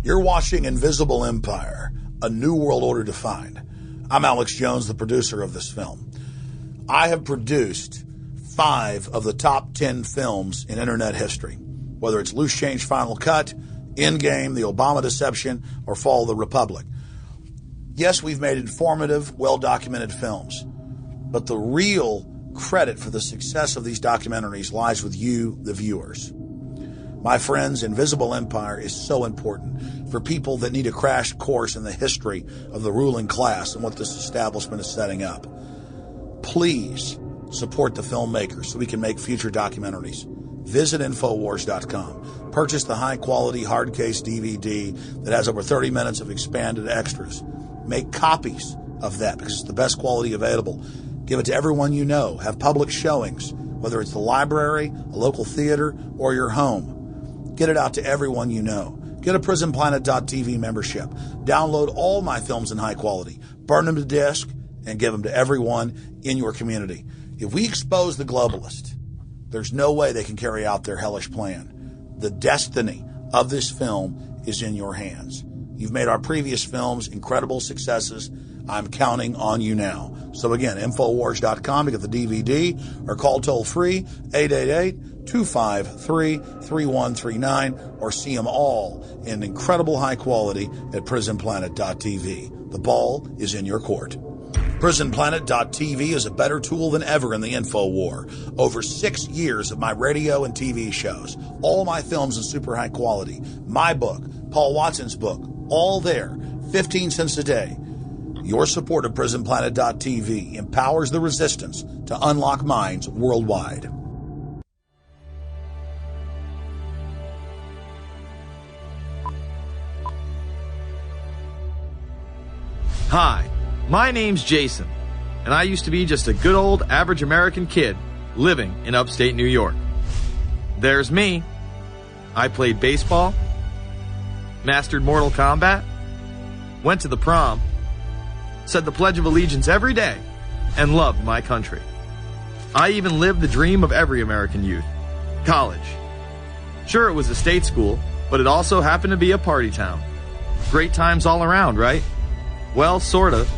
You're watching Invisible Empire, A New World Order Defined. I'm Alex Jones, the producer of this film. I have produced 5 of the top 10 films in internet history, whether it's Loose Change Final Cut, Endgame, The Obama Deception, or Fall of the Republic. Yes, we've made informative, well-documented films, but the real credit for the success of these documentaries lies with you, the viewers. My friends, Invisible Empire is so important for people that need a crash course in the history of the ruling class and what this establishment is setting up. Please support the filmmakers so we can make future documentaries. Visit Infowars.com. Purchase the high-quality hard case DVD that has over 30 minutes of expanded extras. Make copies of that because it's the best quality available. Give it to everyone you know. Have public showings, whether it's the library, a local theater, or your home. Get it out to everyone you know. Get a PrisonPlanet.tv membership. Download all my films in high quality. Burn them to disk and give them to everyone in your community. If we expose the globalist, there's no way they can carry out their hellish plan. The destiny of this film is in your hands. You've made our previous films incredible successes. I'm counting on you now. So again, Infowars.com to get the DVD or call toll-free 888-253-3139 or see them all in incredible high quality at PrisonPlanet.tv. The ball is in your court. PrisonPlanet.tv is a better tool than ever in the info war. Over 6 years of my radio and TV shows, all my films in super high quality, my book, Paul Watson's book, all there, 15 cents a day. Your support of PrisonPlanet.tv empowers the resistance to unlock minds worldwide. Hi, my name's Jason, and I used to be just a good old average American kid living in upstate New York. There's me. I played baseball, mastered Mortal Kombat, went to the prom, said the Pledge of Allegiance every day, and loved my country. I even lived the dream of every American youth, college. Sure, it was a state school, but it also happened to be a party town. Great times all around, right? Well, sort of.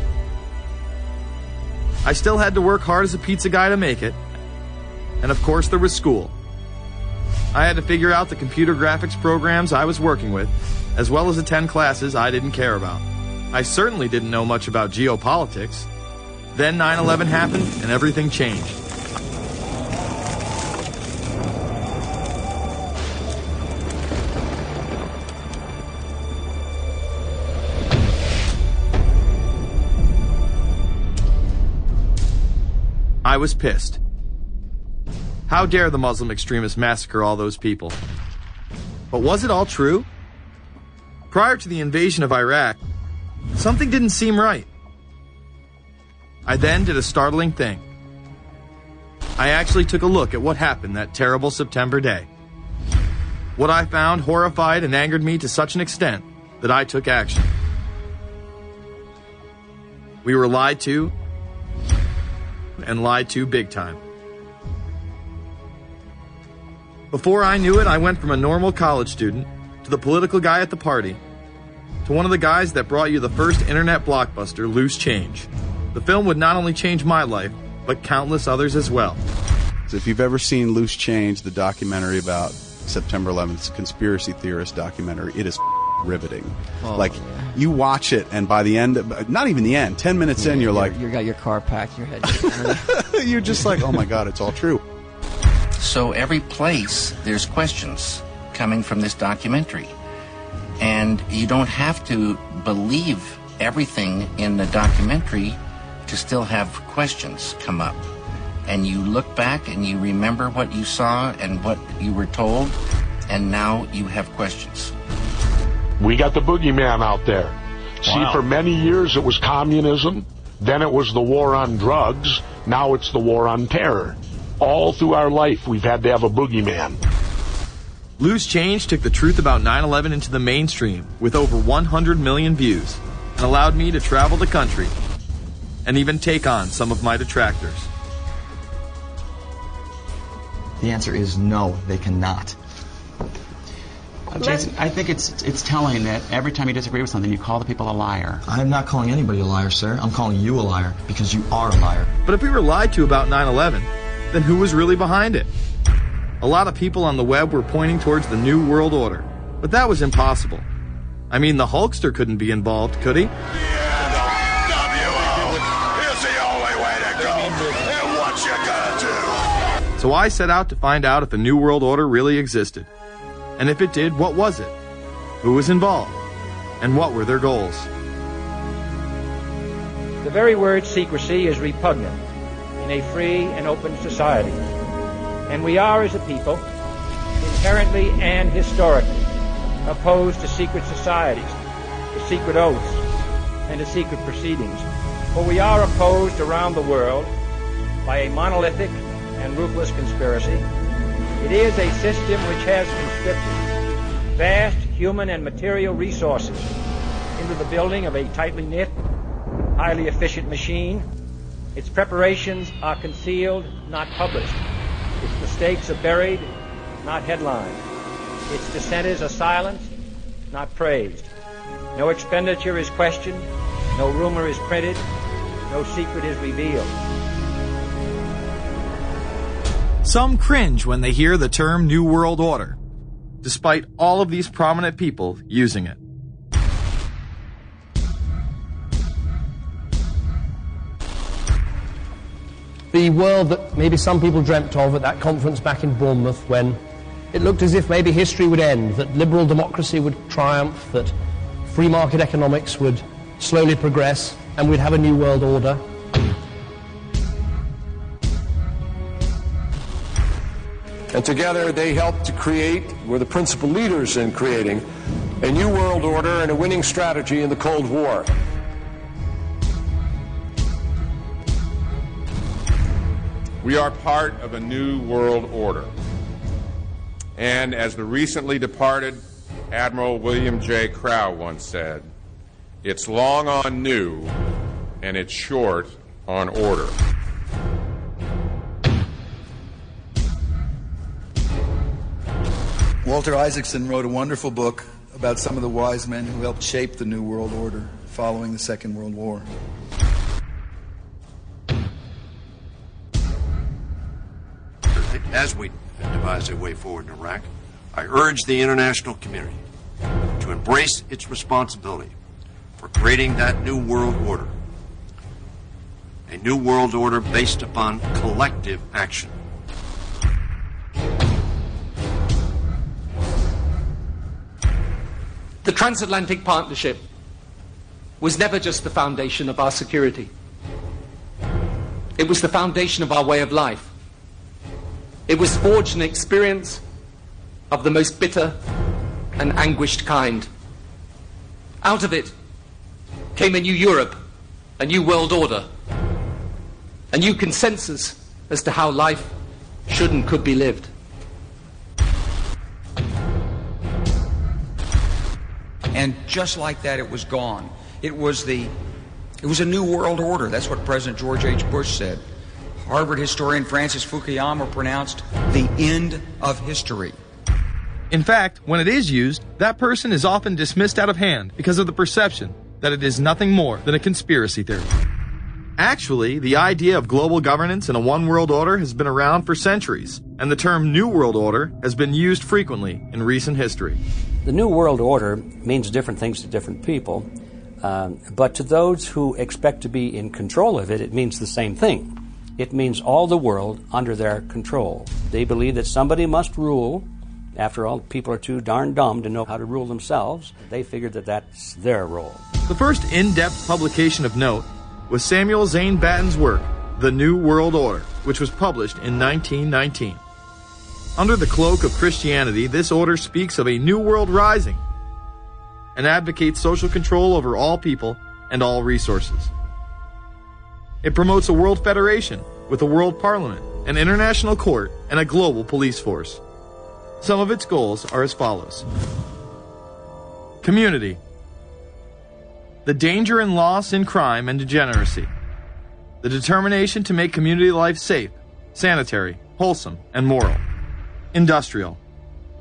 I still had to work hard as a pizza guy to make it. And of course, there was school. I had to figure out the computer graphics programs I was working with, as well as attend classes I didn't care about. I certainly didn't know much about geopolitics. Then 9/11 happened and everything changed. I was pissed. How dare the Muslim extremists massacre all those people? But was it all true? Prior to the invasion of Iraq, something didn't seem right. I then did a startling thing. I actually took a look at what happened that terrible September day. What I found horrified and angered me to such an extent that I took action. We were lied to, and lied to big time. Before I knew it, I went from a normal college student to the political guy at the party, to one of the guys that brought you the first internet blockbuster, Loose Change. The film would not only change my life, but countless others as well. So if you've ever seen Loose Change, the documentary about September 11th, conspiracy theorist documentary, it is riveting. You watch it, and by the end, not even the end, 10 minutes in, you're like... You got your car packed, your head... You're just like, oh my God, it's all true. So every place, there's questions coming from this documentary. And you don't have to believe everything in the documentary to still have questions come up. And you look back and you remember what you saw and what you were told, and now you have questions. We got the boogeyman out there. Wow. See, for many years it was communism, then it was the war on drugs, now it's the war on terror. All through our life we've had to have a boogeyman. Loose Change took the truth about 9/11 into the mainstream with over 100 million views and allowed me to travel the country and even take on some of my detractors. The answer is no, they cannot. Jason, I think it's telling that every time you disagree with something, you call the people a liar. I'm not calling anybody a liar, sir. I'm calling you a liar because you are a liar. But if we were lied to about 9/11, then who was really behind it? A lot of people on the web were pointing towards the New World Order, but that was impossible. I mean, the Hulkster couldn't be involved, could he? So I set out to find out if the New World Order really existed. And if it did, what was it? Who was involved? And what were their goals? The very word secrecy is repugnant in a free and open society. And we are, as a people, inherently and historically opposed to secret societies, to secret oaths, and to secret proceedings. For we are opposed around the world by a monolithic and ruthless conspiracy. It is a system which has conscripted vast human and material resources into the building of a tightly knit, highly efficient machine. Its preparations are concealed, not published. Its mistakes are buried, not headlined. Its dissenters are silenced, not praised. No expenditure is questioned, no rumor is printed, no secret is revealed. Some cringe when they hear the term New World Order, despite all of these prominent people using it. The world that maybe some people dreamt of at that conference back in Bournemouth, when it looked as if maybe history would end, that liberal democracy would triumph, that free market economics would slowly progress, and we'd have a new world order. And together they helped to create, were the principal leaders in creating, a new world order and a winning strategy in the Cold War. We are part of a new world order. And as the recently departed Admiral William J. Crowe once said, it's long on new and it's short on order. Walter Isaacson wrote a wonderful book about some of the wise men who helped shape the New World Order following the Second World War. As we devise a way forward in Iraq, I urge the international community to embrace its responsibility for creating that new world order. A new world order based upon collective action. The transatlantic partnership was never just the foundation of our security. It was the foundation of our way of life. It was forged an experience of the most bitter and anguished kind. Out of it came a new Europe, a new world order, a new consensus as to how life should and could be lived. And just like that, it was gone. It was a new world order. That's what President George H. Bush said. Harvard historian Francis Fukuyama pronounced the end of history. In fact, when it is used, that person is often dismissed out of hand because of the perception that it is nothing more than a conspiracy theory. Actually, the idea of global governance and a one world order has been around for centuries, and the term New World Order has been used frequently in recent history. The New World Order means different things to different people, but to those who expect to be in control of it, it means the same thing. It means all the world under their control. They believe that somebody must rule. After all, people are too darn dumb to know how to rule themselves. They figured that that's their role. The first in-depth publication of note was Samuel Zane Batten's work, The New World Order, which was published in 1919. Under the cloak of Christianity, this order speaks of a new world rising and advocates social control over all people and all resources. It promotes a world federation with a world parliament, an international court, and a global police force. Some of its goals are as follows. Community. The danger and loss in crime and degeneracy. The determination to make community life safe, sanitary, wholesome, and moral. Industrial.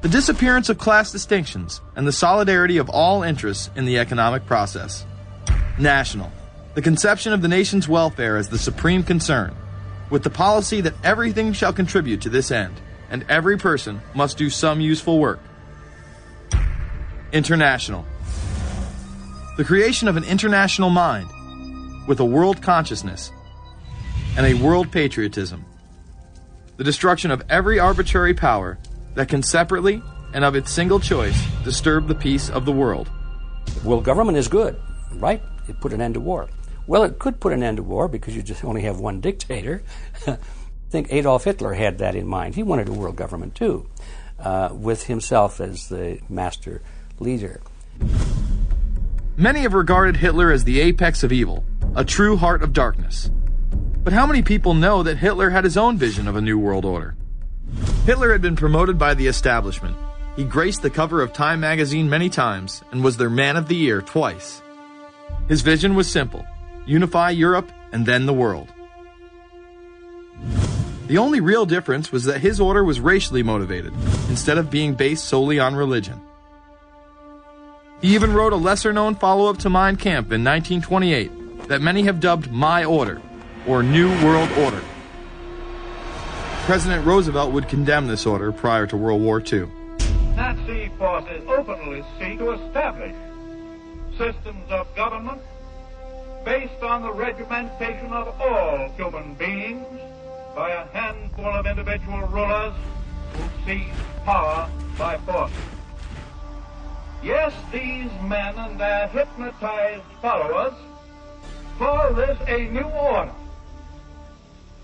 The disappearance of class distinctions and the solidarity of all interests in the economic process. National. The conception of the nation's welfare as the supreme concern, with the policy that everything shall contribute to this end, and every person must do some useful work. International. The creation of an international mind, with a world consciousness and a world patriotism. The destruction of every arbitrary power that can separately and of its single choice disturb the peace of the world. Well, government is good, right? It put an end to war. Well, it could put an end to war because you just only have one dictator. I think Adolf Hitler had that in mind. He wanted a world government too, with himself as the master leader. Many have regarded Hitler as the apex of evil, a true heart of darkness. But how many people know that Hitler had his own vision of a new world order? Hitler had been promoted by the establishment. He graced the cover of Time magazine many times and was their Man of the Year twice. His vision was simple: unify Europe and then the world. The only real difference was that his order was racially motivated, instead of being based solely on religion. He even wrote a lesser-known follow-up to Mein Kampf in 1928 that many have dubbed My Order, or New World Order. President Roosevelt would condemn this order prior to World War II. Nazi forces openly seek to establish systems of government based on the regimentation of all human beings by a handful of individual rulers who seize power by force. Yes, these men and their hypnotized followers call this a new order.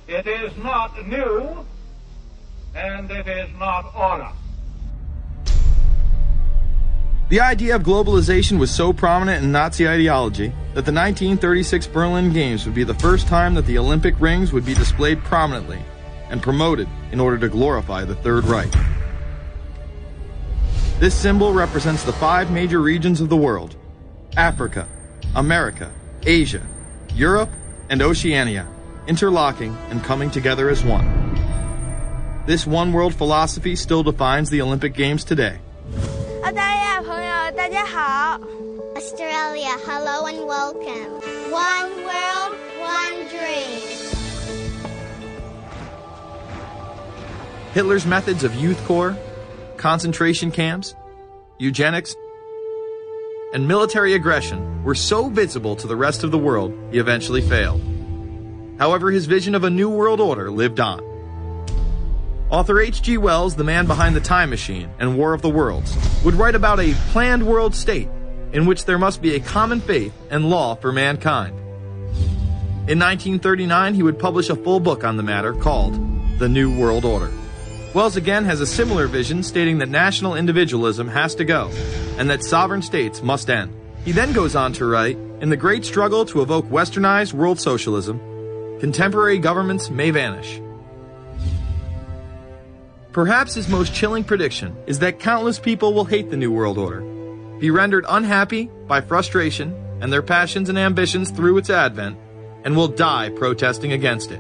It is not new, and it is not order. The idea of globalization was so prominent in Nazi ideology that the 1936 Berlin Games would be the first time that the Olympic rings would be displayed prominently and promoted in order to glorify the Third Reich. This symbol represents the 5 major regions of the world: Africa, America, Asia, Europe, and Oceania, interlocking and coming together as one. This one world philosophy still defines the Olympic Games today. Australia, hello and welcome. One world, one dream. Hitler's methods of youth corps, concentration camps, eugenics, and military aggression were so visible to the rest of the world, he eventually failed. However, his vision of a new world order lived on. Author H.G. Wells, the man behind The Time Machine and War of the Worlds, would write about a planned world state in which there must be a common faith and law for mankind. In 1939, he would publish a full book on the matter called The New World Order. Wells again has a similar vision, stating that national individualism has to go and that sovereign states must end. He then goes on to write, in the great struggle to evoke westernized world socialism, contemporary governments may vanish. Perhaps his most chilling prediction is that countless people will hate the New World Order, be rendered unhappy by frustration and their passions and ambitions through its advent, and will die protesting against it.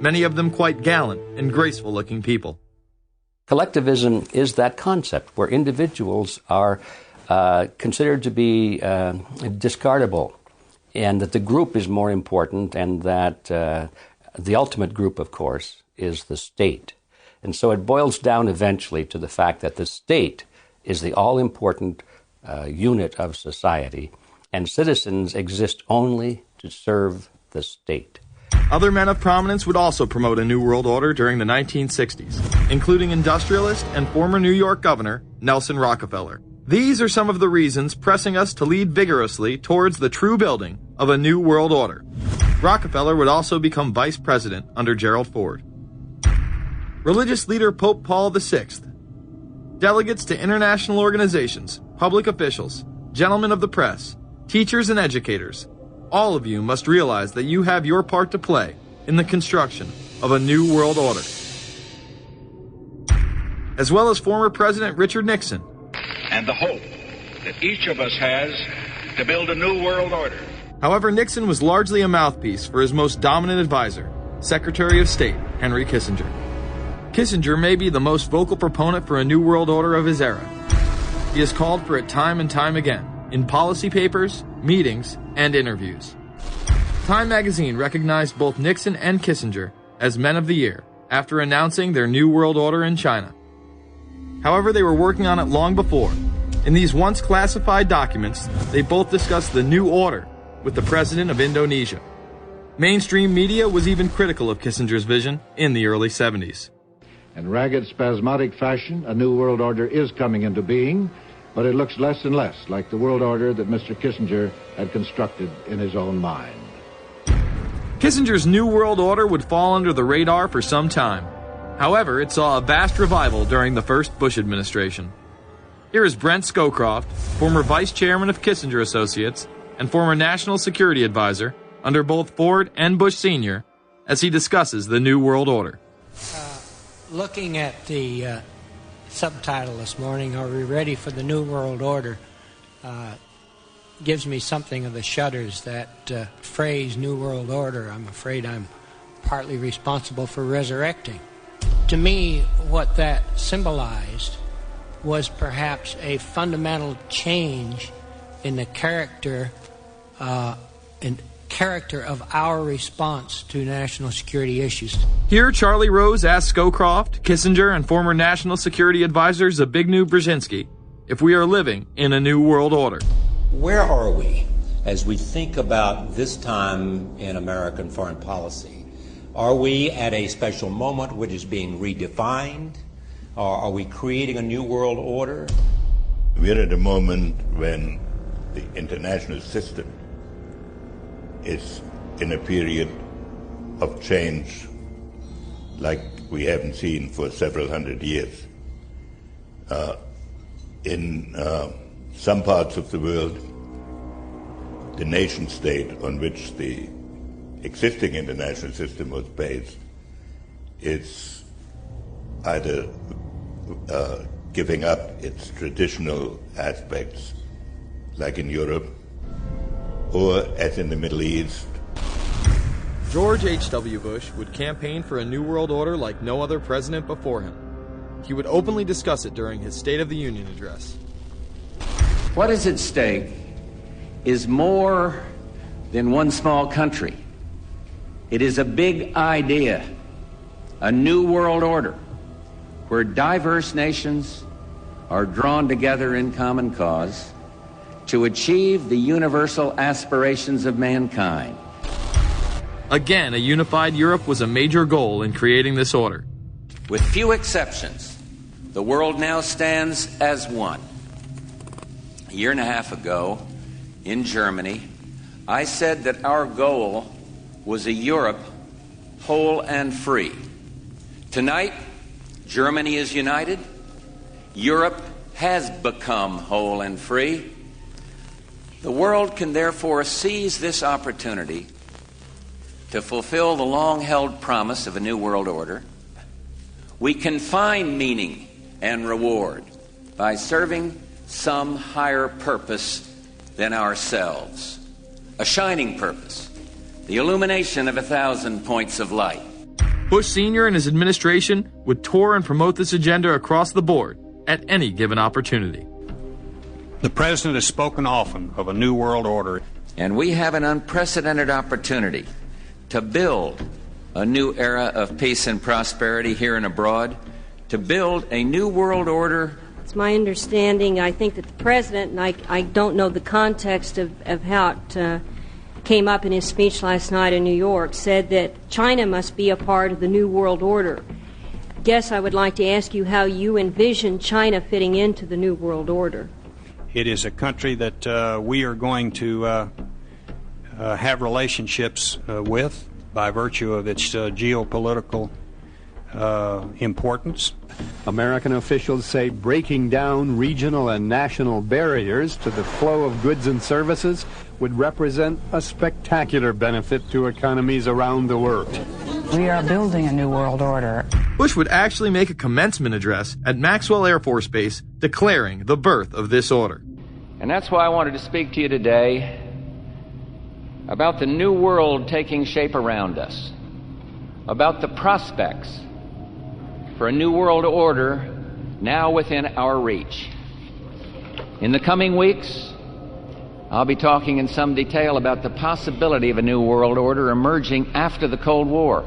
Many of them quite gallant and graceful-looking people. Collectivism is that concept where individuals are considered to be discardable, and that the group is more important, and that the ultimate group, of course, is the state. And so it boils down eventually to the fact that the state is the all-important unit of society, and citizens exist only to serve the state. Other men of prominence would also promote a New World Order during the 1960s, including industrialist and former New York Governor Nelson Rockefeller. These are some of the reasons pressing us to lead vigorously towards the true building of a New World Order. Rockefeller would also become vice president under Gerald Ford. Religious leader Pope Paul VI, delegates to international organizations, public officials, gentlemen of the press, teachers and educators, all of you must realize that you have your part to play in the construction of a new world order. As well as former President Richard Nixon. And the hope that each of us has to build a new world order. However, Nixon was largely a mouthpiece for his most dominant advisor, Secretary of State Henry Kissinger. Kissinger may be the most vocal proponent for a new world order of his era. He has called for it time and time again, in policy papers, meetings, and interviews. Time magazine recognized both Nixon and Kissinger as Men of the Year after announcing their new world order in China. However, they were working on it long before. In these once classified documents, they both discussed the new order with the president of Indonesia. Mainstream media was even critical of Kissinger's vision in the early 70s. In ragged, spasmodic fashion, a new world order is coming into being, but it looks less and less like the world order that Mr. Kissinger had constructed in his own mind. Kissinger's new world order would fall under the radar for some time. However, it saw a vast revival during the first Bush administration. Here is Brent Scowcroft, former vice chairman of Kissinger Associates and former national security advisor under both Ford and Bush Sr., as he discusses the new world order. Looking at the subtitle this morning, Are We Ready for the New World Order? Gives me something of the shudders. That phrase, New World Order, I'm afraid I'm partly responsible for resurrecting. To me, what that symbolized was perhaps a fundamental change in the character of our response to national security issues. Here, Charlie Rose asked Scowcroft, Kissinger, and former national security advisor Zbigniew Brzezinski if we are living in a new world order. Where are we as we think about this time in American foreign policy? Are we at a special moment which is being redefined? Or are we creating a new world order? We're at a moment when the international system is in a period of change like we haven't seen for several hundred years. In some parts of the world, the nation state on which the existing international system was based is either giving up its traditional aspects, like in Europe, or as in the Middle East. George H.W. Bush would campaign for a new world order like no other president before him. He would openly discuss it during his State of the Union address. What is at stake is more than one small country. It is a big idea, a new world order, where diverse nations are drawn together in common cause to achieve the universal aspirations of mankind. Again, a unified Europe was a major goal in creating this order. With few exceptions, the world now stands as one. A year and a half ago, in Germany, I said that our goal was a Europe whole and free. Tonight, Germany is united. Europe has become whole and free. The world can therefore seize this opportunity to fulfill the long-held promise of a new world order. We can find meaning and reward by serving some higher purpose than ourselves. A shining purpose, the illumination of 1,000 points of light. Bush Sr. and his administration would tour and promote this agenda across the board at any given opportunity. The President has spoken often of a new world order. And we have an unprecedented opportunity to build a new era of peace and prosperity here and abroad, to build a new world order. It's my understanding, I think that the President, and I don't know the context of how it came up in his speech last night in New York, said that China must be a part of the new world order. I guess I would like to ask you how you envision China fitting into the new world order. It is a country that we are going to have relationships with by virtue of its geopolitical importance. American officials say breaking down regional and national barriers to the flow of goods and services would represent a spectacular benefit to economies around the world. We are building a new world order. Bush would actually make a commencement address at Maxwell Air Force Base declaring the birth of this order. And that's why I wanted to speak to you today about the new world taking shape around us, about the prospects for a new world order now within our reach. In the coming weeks, I'll be talking in some detail about the possibility of a new world order emerging after the Cold War.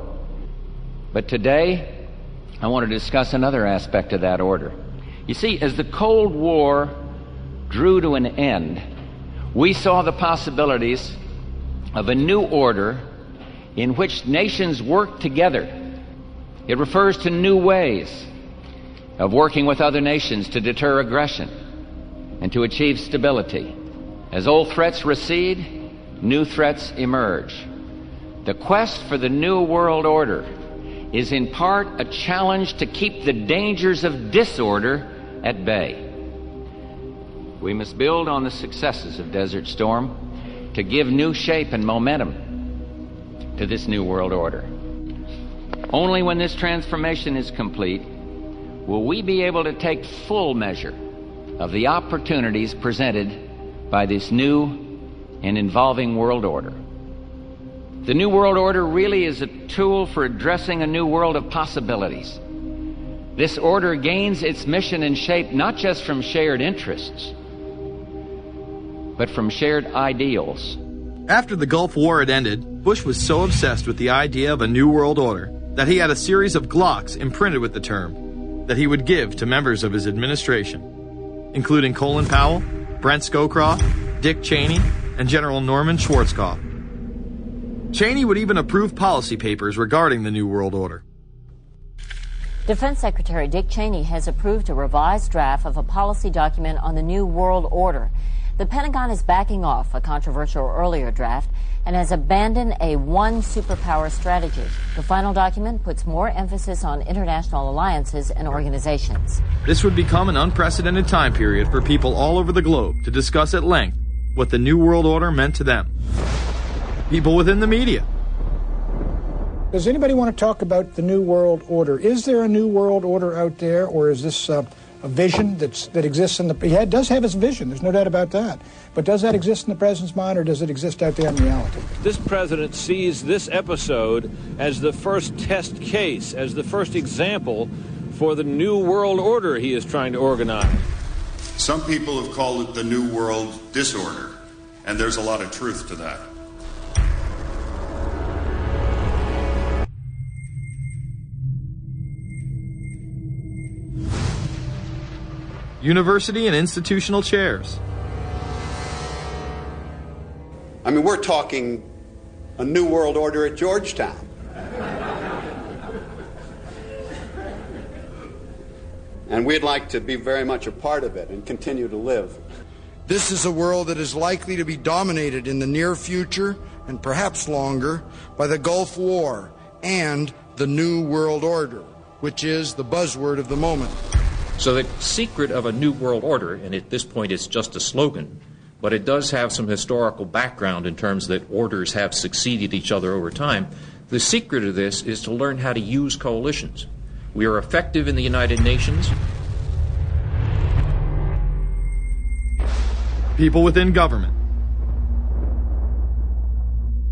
But today, I want to discuss another aspect of that order. You see, as the Cold War drew to an end, we saw the possibilities of a new order in which nations work together. It refers to new ways of working with other nations to deter aggression and to achieve stability. As old threats recede, new threats emerge. The quest for the new world order is in part a challenge to keep the dangers of disorder at bay. We must build on the successes of Desert Storm to give new shape and momentum to this new world order. Only when this transformation is complete will we be able to take full measure of the opportunities presented by this new and evolving world order. The new world order really is a tool for addressing a new world of possibilities. This order gains its mission and shape not just from shared interests, but from shared ideals. After the Gulf War had ended, Bush was so obsessed with the idea of a new world order that he had a series of Glocks imprinted with the term that he would give to members of his administration, including Colin Powell, Brent Scowcroft, Dick Cheney, and General Norman Schwarzkopf. Cheney would even approve policy papers regarding the New World Order. Defense Secretary Dick Cheney has approved a revised draft of a policy document on the New World Order. The Pentagon is backing off a controversial earlier draft and has abandoned a one superpower strategy. The final document puts more emphasis on international alliances and organizations. This would become an unprecedented time period for people all over the globe to discuss at length what the New World Order meant to them. People within the media. Does anybody want to talk about the New World Order? Is there a New World Order out there, or is this a vision that exists in the... He does have his vision, there's no doubt about that. But does that exist in the president's mind, or does it exist out there in reality? This president sees this episode as the first test case, as the first example for the New World Order he is trying to organize. Some people have called it the New World Disorder, and there's a lot of truth to that. University and institutional chairs. I mean, we're talking a new world order at Georgetown. And we'd like to be very much a part of it and continue to live. This is a world that is likely to be dominated in the near future, and perhaps longer, by the Gulf War and the New World Order, which is the buzzword of the moment. So the secret of a new world order, and at this point it's just a slogan, but it does have some historical background in terms that orders have succeeded each other over time. The secret of this is to learn how to use coalitions. We are effective in the United Nations. People within government.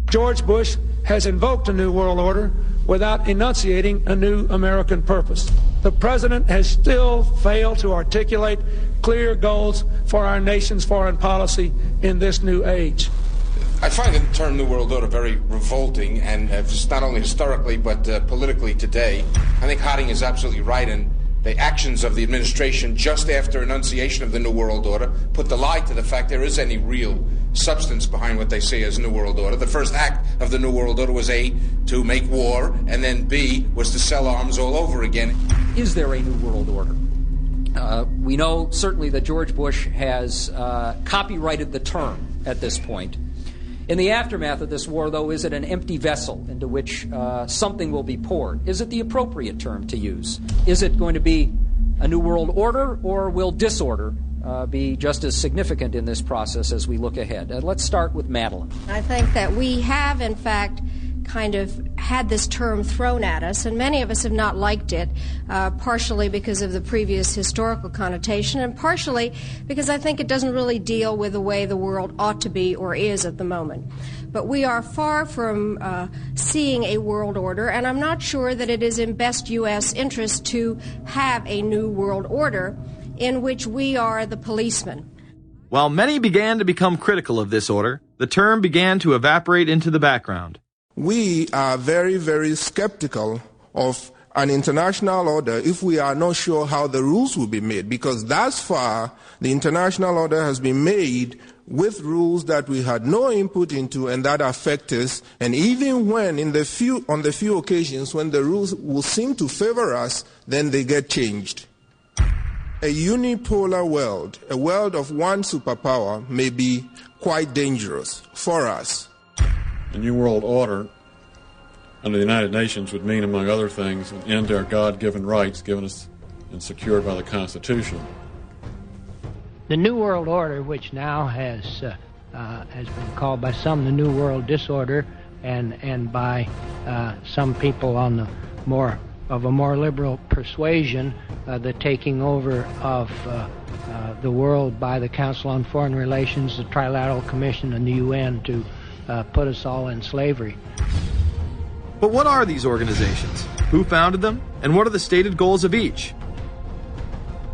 George Bush has invoked a new world order without enunciating a new American purpose. The president has still failed to articulate clear goals for our nation's foreign policy in this new age. I find the term New World Order very revolting, and not only historically but politically today. I think Harding is absolutely right, and the actions of the administration just after enunciation of the New World Order put the lie to the fact there is any real substance behind what they say as New World Order. The first act of the New World Order was A, to make war, and then B, was to sell arms all over again. Is there a New World Order? We know certainly that George Bush has copyrighted the term at this point. In the aftermath of this war, though, is it an empty vessel into which something will be poured? Is it the appropriate term to use? Is it going to be a New World Order, or will disorder be just as significant in this process as we look ahead? Let's start with Madeline. I think that we have, in fact, kind of had this term thrown at us, and many of us have not liked it, partially because of the previous historical connotation, and partially because I think it doesn't really deal with the way the world ought to be or is at the moment. But we are far from seeing a world order, and I'm not sure that it is in best U.S. interest to have a new world order in which we are the policeman. While many began to become critical of this order, the term began to evaporate into the background. We are very, very skeptical of an international order if we are not sure how the rules will be made, because thus far the international order has been made with rules that we had no input into and that affect us, and even when on the few occasions when the rules will seem to favor us, then they get changed. A unipolar world, a world of one superpower, may be quite dangerous for us. The New World Order under the United Nations would mean, among other things, an end to our God-given rights given us and secured by the Constitution. The New World Order, which now has been called by some the New World Disorder, and by some people on the more liberal persuasion, the taking over of the world by the Council on Foreign Relations, the Trilateral Commission, and the UN to put us all in slavery. But what are these organizations? Who founded them? And what are the stated goals of each?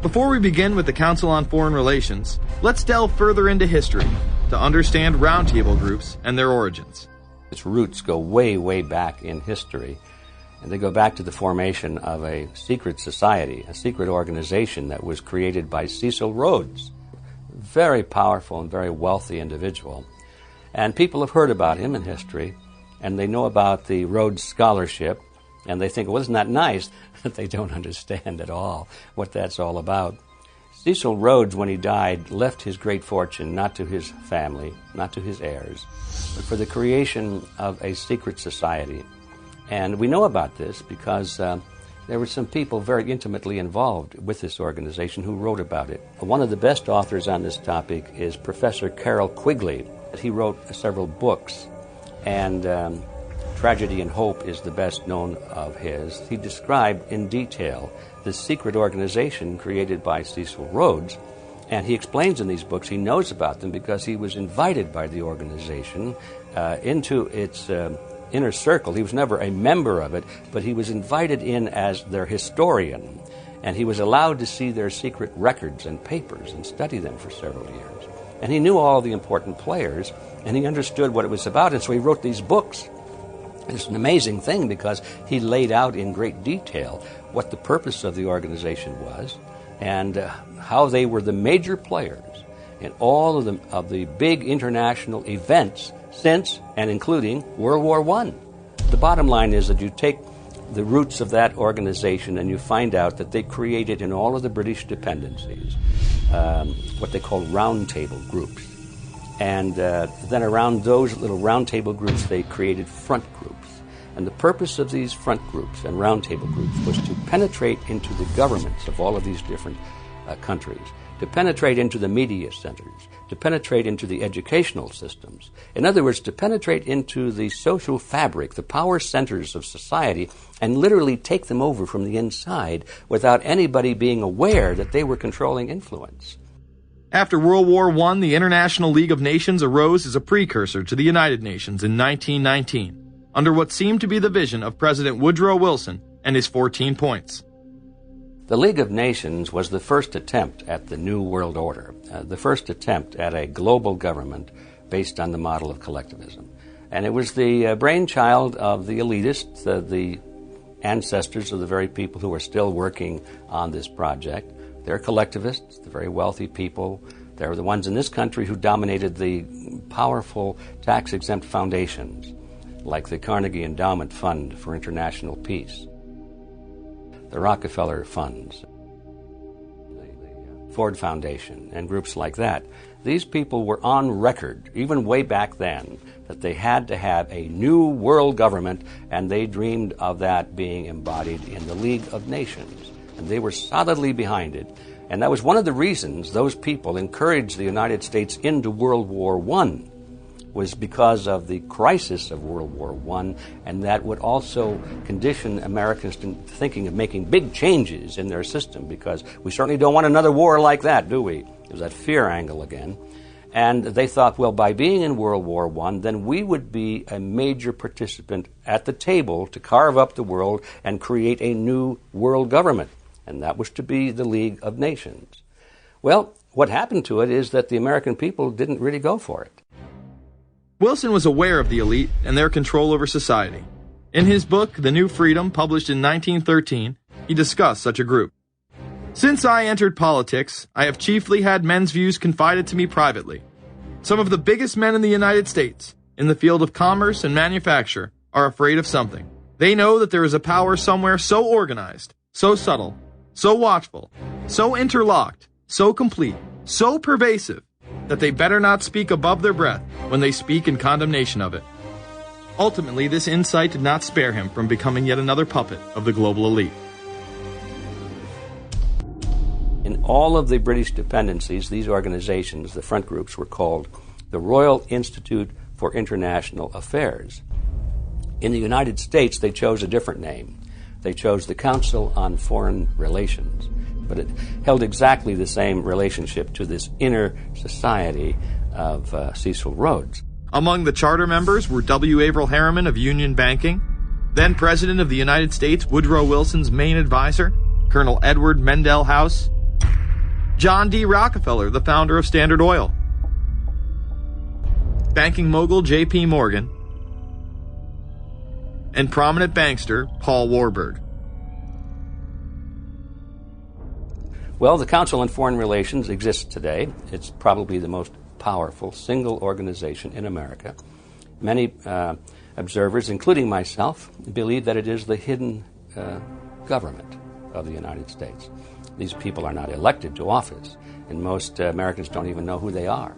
Before we begin with the Council on Foreign Relations, let's delve further into history to understand roundtable groups and their origins. Its roots go way, way back in history, and they go back to the formation of a secret society, a secret organization that was created by Cecil Rhodes, a very powerful and very wealthy individual. And people have heard about him in history, and they know about the Rhodes Scholarship, and they think, well, isn't that nice? That they don't understand at all what that's all about. Cecil Rhodes, when he died, left his great fortune not to his family, not to his heirs, but for the creation of a secret society. And we know about this because there were some people very intimately involved with this organization who wrote about it. One of the best authors on this topic is Professor Carroll Quigley. He wrote several books, and Tragedy and Hope is the best known of his. He described in detail this secret organization created by Cecil Rhodes, and he explains in these books he knows about them because he was invited by the organization into its inner circle. He was never a member of it, but he was invited in as their historian, and he was allowed to see their secret records and papers and study them for several years. And he knew all the important players, and he understood what it was about, and so he wrote these books. It's an amazing thing because he laid out in great detail what the purpose of the organization was and how they were the major players in all of the big international events since and including World War I. The bottom line is that you take the roots of that organization and you find out that they created in all of the British dependencies what they call roundtable groups. And then around those little roundtable groups, they created front groups. And the purpose of these front groups and roundtable groups was to penetrate into the governments of all of these different countries, to penetrate into the media centers, to penetrate into the educational systems. In other words, to penetrate into the social fabric, the power centers of society, and literally take them over from the inside without anybody being aware that they were controlling influence. After World War I, the International League of Nations arose as a precursor to the United Nations in 1919, under what seemed to be the vision of President Woodrow Wilson and his 14 points. The League of Nations was the first attempt at the New World Order, the first attempt at a global government based on the model of collectivism. And it was the brainchild of the elitists, the ancestors of the very people who are still working on this project. They're collectivists, the very wealthy people. They're the ones in this country who dominated the powerful tax-exempt foundations, like the Carnegie Endowment Fund for International Peace, the Rockefeller Funds, the Ford Foundation, and groups like that. These people were on record, even way back then, that they had to have a new world government, and they dreamed of that being embodied in the League of Nations. And they were solidly behind it. And that was one of the reasons those people encouraged the United States into World War I, was because of the crisis of World War I, and that would also condition Americans to thinking of making big changes in their system, because we certainly don't want another war like that, do we? There's that fear angle again. And they thought, well, by being in World War I, then we would be a major participant at the table to carve up the world and create a new world government. And that was to be the League of Nations. Well, what happened to it is that the American people didn't really go for it. Wilson was aware of the elite and their control over society. In his book, The New Freedom, published in 1913, he discussed such a group. Since I entered politics, I have chiefly had men's views confided to me privately. Some of the biggest men in the United States, in the field of commerce and manufacture, are afraid of something. They know that there is a power somewhere so organized, so subtle, so watchful, so interlocked, so complete, so pervasive, that they better not speak above their breath when they speak in condemnation of it. Ultimately, this insight did not spare him from becoming yet another puppet of the global elite. In all of the British dependencies, these organizations, the front groups, were called the Royal Institute for International Affairs. In the United States, they chose a different name. They chose the Council on Foreign Relations, but it held exactly the same relationship to this inner society of Cecil Rhodes. Among the charter members were W. Averill Harriman of Union Banking, then President of the United States Woodrow Wilson's main advisor, Colonel Edward Mendell House, John D. Rockefeller, the founder of Standard Oil, banking mogul J.P. Morgan, and prominent bankster Paul Warburg. Well, the Council on Foreign Relations exists today. It's probably the most powerful single organization in America. Many observers, including myself, believe that it is the hidden government of the United States. These people are not elected to office, and most Americans don't even know who they are.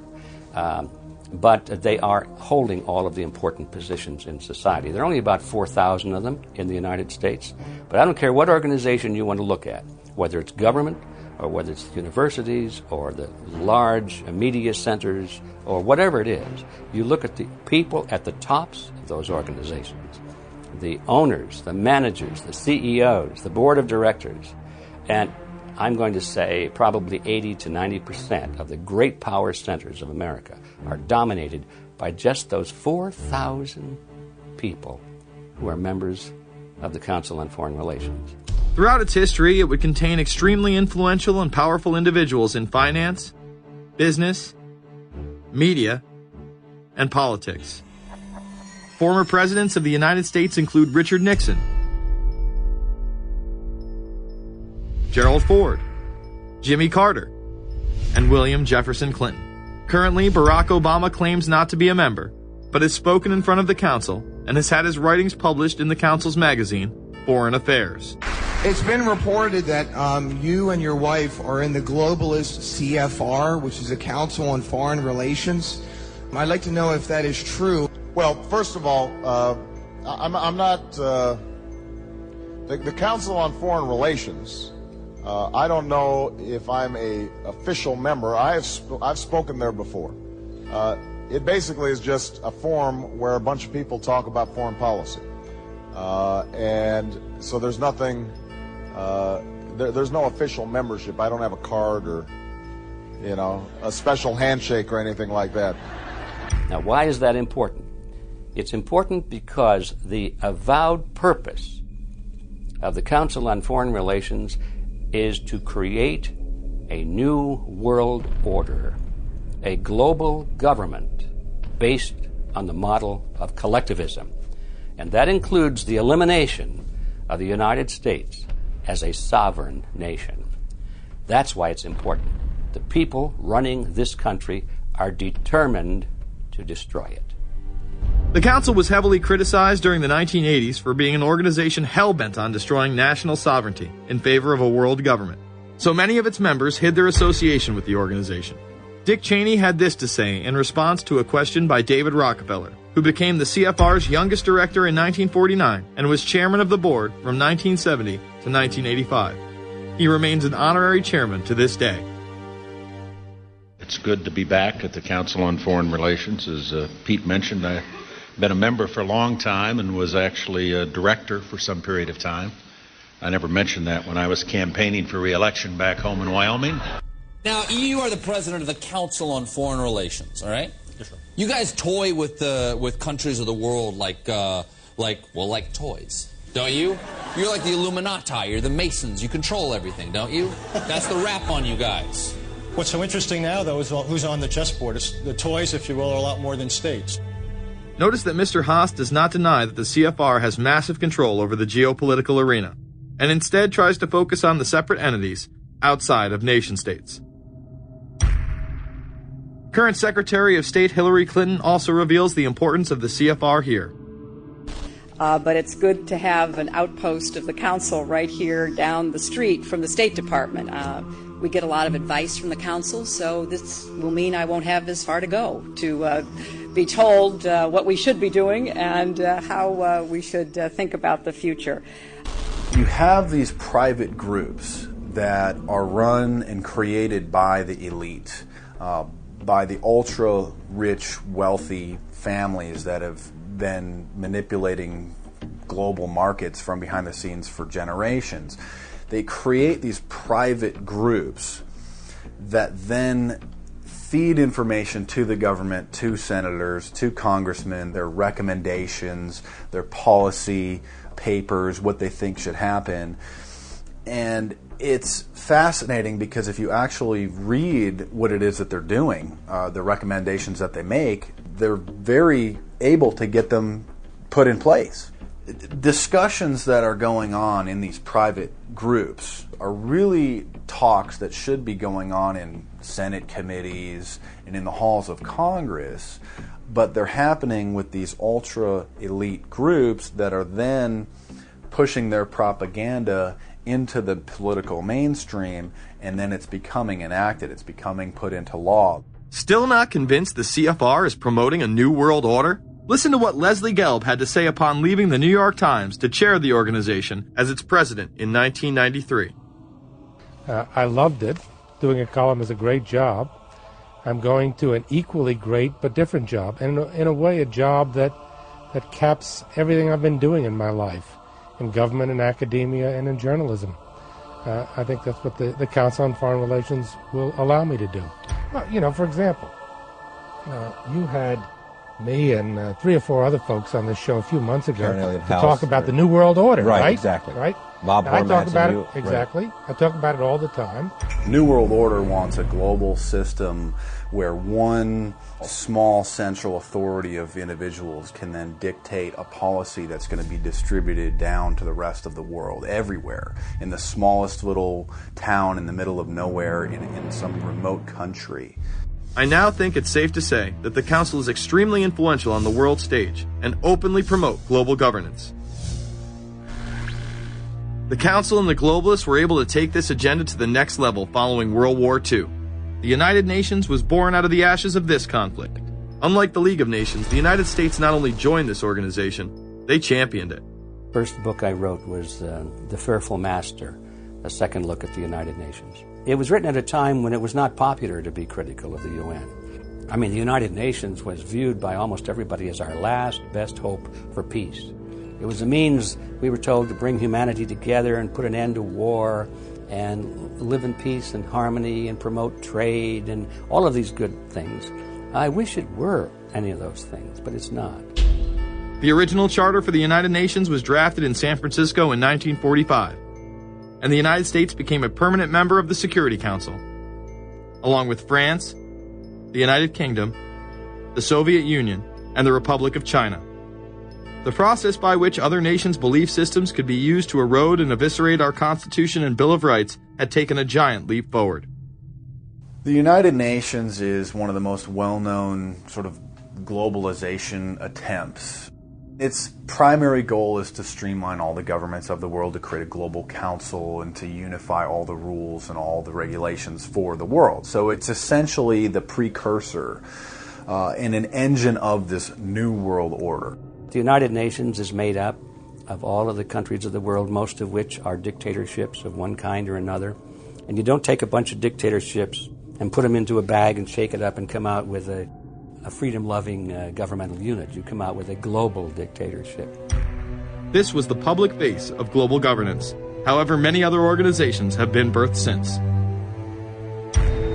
But they are holding all of the important positions in society. There are only about 4,000 of them in the United States, but I don't care what organization you want to look at, whether it's government or whether it's universities or the large media centers or whatever it is. You look at the people at the tops of those organizations, the owners, the managers, the CEOs, the board of directors, and I'm going to say probably 80 to 90% of the great power centers of America are dominated by just those 4,000 people who are members of the Council on Foreign Relations. Throughout its history, it would contain extremely influential and powerful individuals in finance, business, media, and politics. Former presidents of the United States include Richard Nixon, Gerald Ford, Jimmy Carter, and William Jefferson Clinton. Currently, Barack Obama claims not to be a member, but has spoken in front of the Council and has had his writings published in the Council's magazine, Foreign Affairs. It's been reported that you and your wife are in the globalist CFR, which is a Council on Foreign Relations. I'd like to know if that is true. Well, first of all, I'm not... The Council on Foreign Relations, I don't know if I'm a official member. I've spoken there before. It basically is just a forum where a bunch of people talk about foreign policy. And so there's nothing... there's no official membership. I don't have a card or, a special handshake or anything like that. Now, why is that important? It's important because the avowed purpose of the Council on Foreign Relations is to create a new world order, a global government based on the model of collectivism. And that includes the elimination of the United States as a sovereign nation. That's why it's important. The people running this country are determined to destroy it. The Council was heavily criticized during the 1980s for being an organization hell-bent on destroying national sovereignty in favor of a world government. So many of its members hid their association with the organization. Dick Cheney had this to say in response to a question by David Rockefeller, who became the CFR's youngest director in 1949 and was chairman of the board from 1970 to 1985. He remains an honorary chairman to this day. It's good to be back at the Council on Foreign Relations. As Pete mentioned, I've been a member for a long time and was actually a director for some period of time. I never mentioned that when I was campaigning for re-election back home in Wyoming. Now, you are the president of the Council on Foreign Relations, all right? Yes, sir. You guys toy with countries of the world like toys, don't you? You're like the Illuminati, you're the Masons, you control everything, don't you? That's the rap on you guys. What's so interesting now, though, is who's on the chessboard. It's the toys, if you will, are a lot more than states. Notice that Mr. Haas does not deny that the CFR has massive control over the geopolitical arena, and instead tries to focus on the separate entities outside of nation-states. Current Secretary of State Hillary Clinton also reveals the importance of the CFR here. But it's good to have an outpost of the Council right here down the street from the State Department. We get a lot of advice from the Council, so this will mean I won't have as far to go to be told what we should be doing and how we should think about the future. You have these private groups that are run and created by the elite, by the ultra-rich, wealthy families that have been manipulating global markets from behind the scenes for generations. They create these private groups that then feed information to the government, to senators, to congressmen, their recommendations, their policy papers, what they think should happen. And it's fascinating because if you actually read what it is that they're doing, the recommendations that they make, they're very able to get them put in place. Discussions that are going on in these private groups are really talks that should be going on in Senate committees and in the halls of Congress, but they're happening with these ultra-elite groups that are then pushing their propaganda into the political mainstream, and then it's becoming enacted, it's becoming put into law. Still not convinced the CFR is promoting a new world order? Listen to what Leslie Gelb had to say upon leaving the New York Times to chair the organization as its president in 1993. I loved it. Doing a column is a great job. I'm going to an equally great but different job, and in a way a job that caps everything I've been doing in my life, in government and academia and in journalism. I think that's what the Council on Foreign Relations will allow me to do. Well, for example, you had me and 3 or 4 other folks on this show a few months ago to talk about the New World Order, right? Exactly. Right? Bob I talk Hormats about and it, you, exactly. Right. I talk about it all the time. New World Order wants a global system where one small central authority of individuals can then dictate a policy that's going to be distributed down to the rest of the world, everywhere, in the smallest little town in the middle of nowhere in some remote country. I now think it's safe to say that the Council is extremely influential on the world stage and openly promote global governance. The Council and the globalists were able to take this agenda to the next level following World War II. The United Nations was born out of the ashes of this conflict. Unlike the League of Nations, the United States not only joined this organization, they championed it. First book I wrote was The Fearful Master, a second look at the United Nations. It was written at a time when it was not popular to be critical of the UN. I mean, the United Nations was viewed by almost everybody as our last best hope for peace. It was a means, we were told, to bring humanity together and put an end to war and live in peace and harmony and promote trade and all of these good things. I wish it were any of those things, but it's not. The original charter for the United Nations was drafted in San Francisco in 1945, and the United States became a permanent member of the Security Council, along with France, the United Kingdom, the Soviet Union, and the Republic of China. The process by which other nations' belief systems could be used to erode and eviscerate our Constitution and Bill of Rights had taken a giant leap forward. The United Nations is one of the most well-known sort of globalization attempts. Its primary goal is to streamline all the governments of the world, to create a global council and to unify all the rules and all the regulations for the world. So it's essentially the precursor and an engine of this new world order. The United Nations is made up of all of the countries of the world, most of which are dictatorships of one kind or another. And you don't take a bunch of dictatorships and put them into a bag and shake it up and come out with a freedom-loving governmental unit. You come out with a global dictatorship. This was the public face of global governance. However, many other organizations have been birthed since.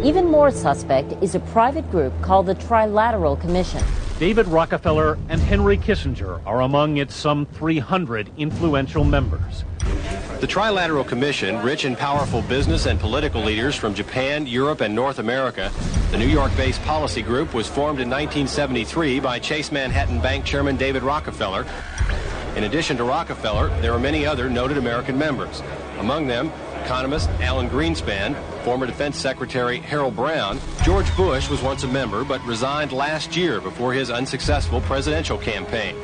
Even more suspect is a private group called the Trilateral Commission. David Rockefeller and Henry Kissinger are among its some 300 influential members. The Trilateral Commission, rich and powerful business and political leaders from Japan, Europe, and North America. The New York-based policy group was formed in 1973 by Chase Manhattan Bank Chairman David Rockefeller. In addition to Rockefeller, there are many other noted American members. Among them, economist Alan Greenspan, former Defense Secretary Harold Brown. George Bush was once a member but resigned last year before his unsuccessful presidential campaign.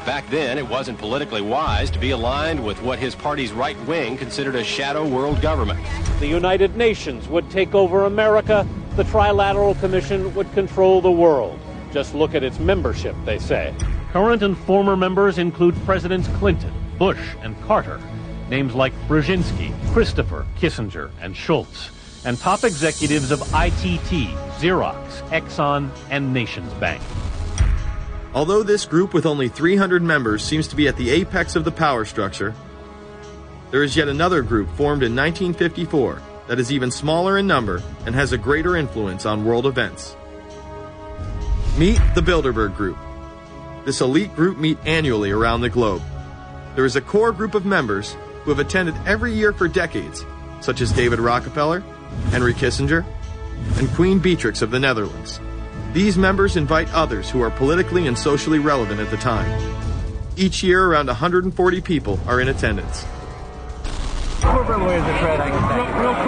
Back then, it wasn't politically wise to be aligned with what his party's right wing considered a shadow world government. The United Nations would take over America. The Trilateral Commission would control the world. Just look at its membership, they say. Current and former members include Presidents Clinton, Bush, and Carter. Names like Brzezinski, Christopher, Kissinger, and Schultz. And top executives of ITT, Xerox, Exxon, and Nations Bank. Although this group with only 300 members seems to be at the apex of the power structure, there is yet another group formed in 1954 that is even smaller in number and has a greater influence on world events. Meet the Bilderberg Group. This elite group meet annually around the globe. There is a core group of members who have attended every year for decades, such as David Rockefeller, Henry Kissinger, and Queen Beatrix of the Netherlands. These members invite others who are politically and socially relevant at the time. Each year, around 140 people are in attendance. Real quick,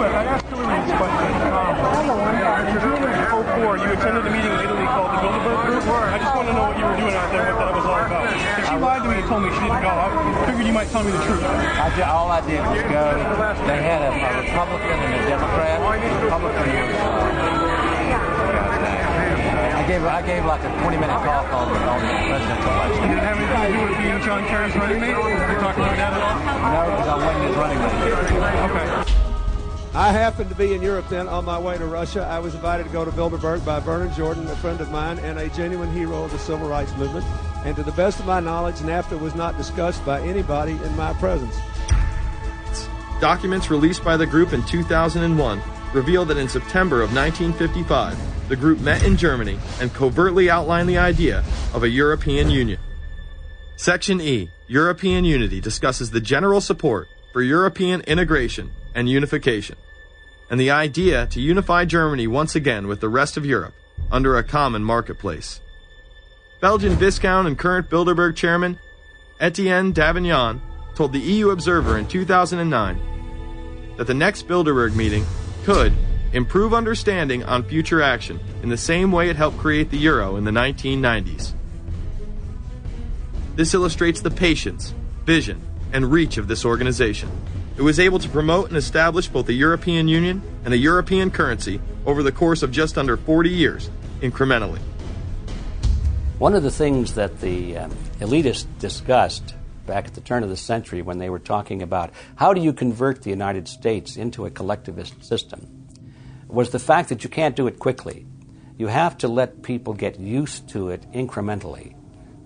I asked Hillary this question. In 2004, you attended a meeting in Italy called the Bilderberg Group. I just want to know what you were doing out there, what that was all about. If she lied to me and told me she didn't go, I figured you might tell me the truth. All I did was go. They had a Republican and a Democrat. I gave like a 20-minute talk on the presidential election. Did it have anything to do with being John Kerry's running mate? Were you talking about that at all? No, because I wasn't his running mate. Okay. I happened to be in Europe then on my way to Russia. I was invited to go to Bilderberg by Vernon Jordan, a friend of mine and a genuine hero of the civil rights movement. And to the best of my knowledge, NAFTA was not discussed by anybody in my presence. Documents released by the group in 2001 reveal that in September of 1955, the group met in Germany and covertly outlined the idea of a European Union. Section E, European Unity, discusses the general support for European integration and unification, and the idea to unify Germany once again with the rest of Europe under a common marketplace. Belgian Viscount and current Bilderberg chairman Etienne Davignon told the EU Observer in 2009 that the next Bilderberg meeting could improve understanding on future action in the same way it helped create the euro in the 1990s. This illustrates the patience, vision, and reach of this organization. It was able to promote and establish both the European Union and a European currency over the course of just under 40 years, incrementally. One of the things that the elitists discussed back at the turn of the century when they were talking about how do you convert the United States into a collectivist system was the fact that you can't do it quickly. You have to let people get used to it incrementally,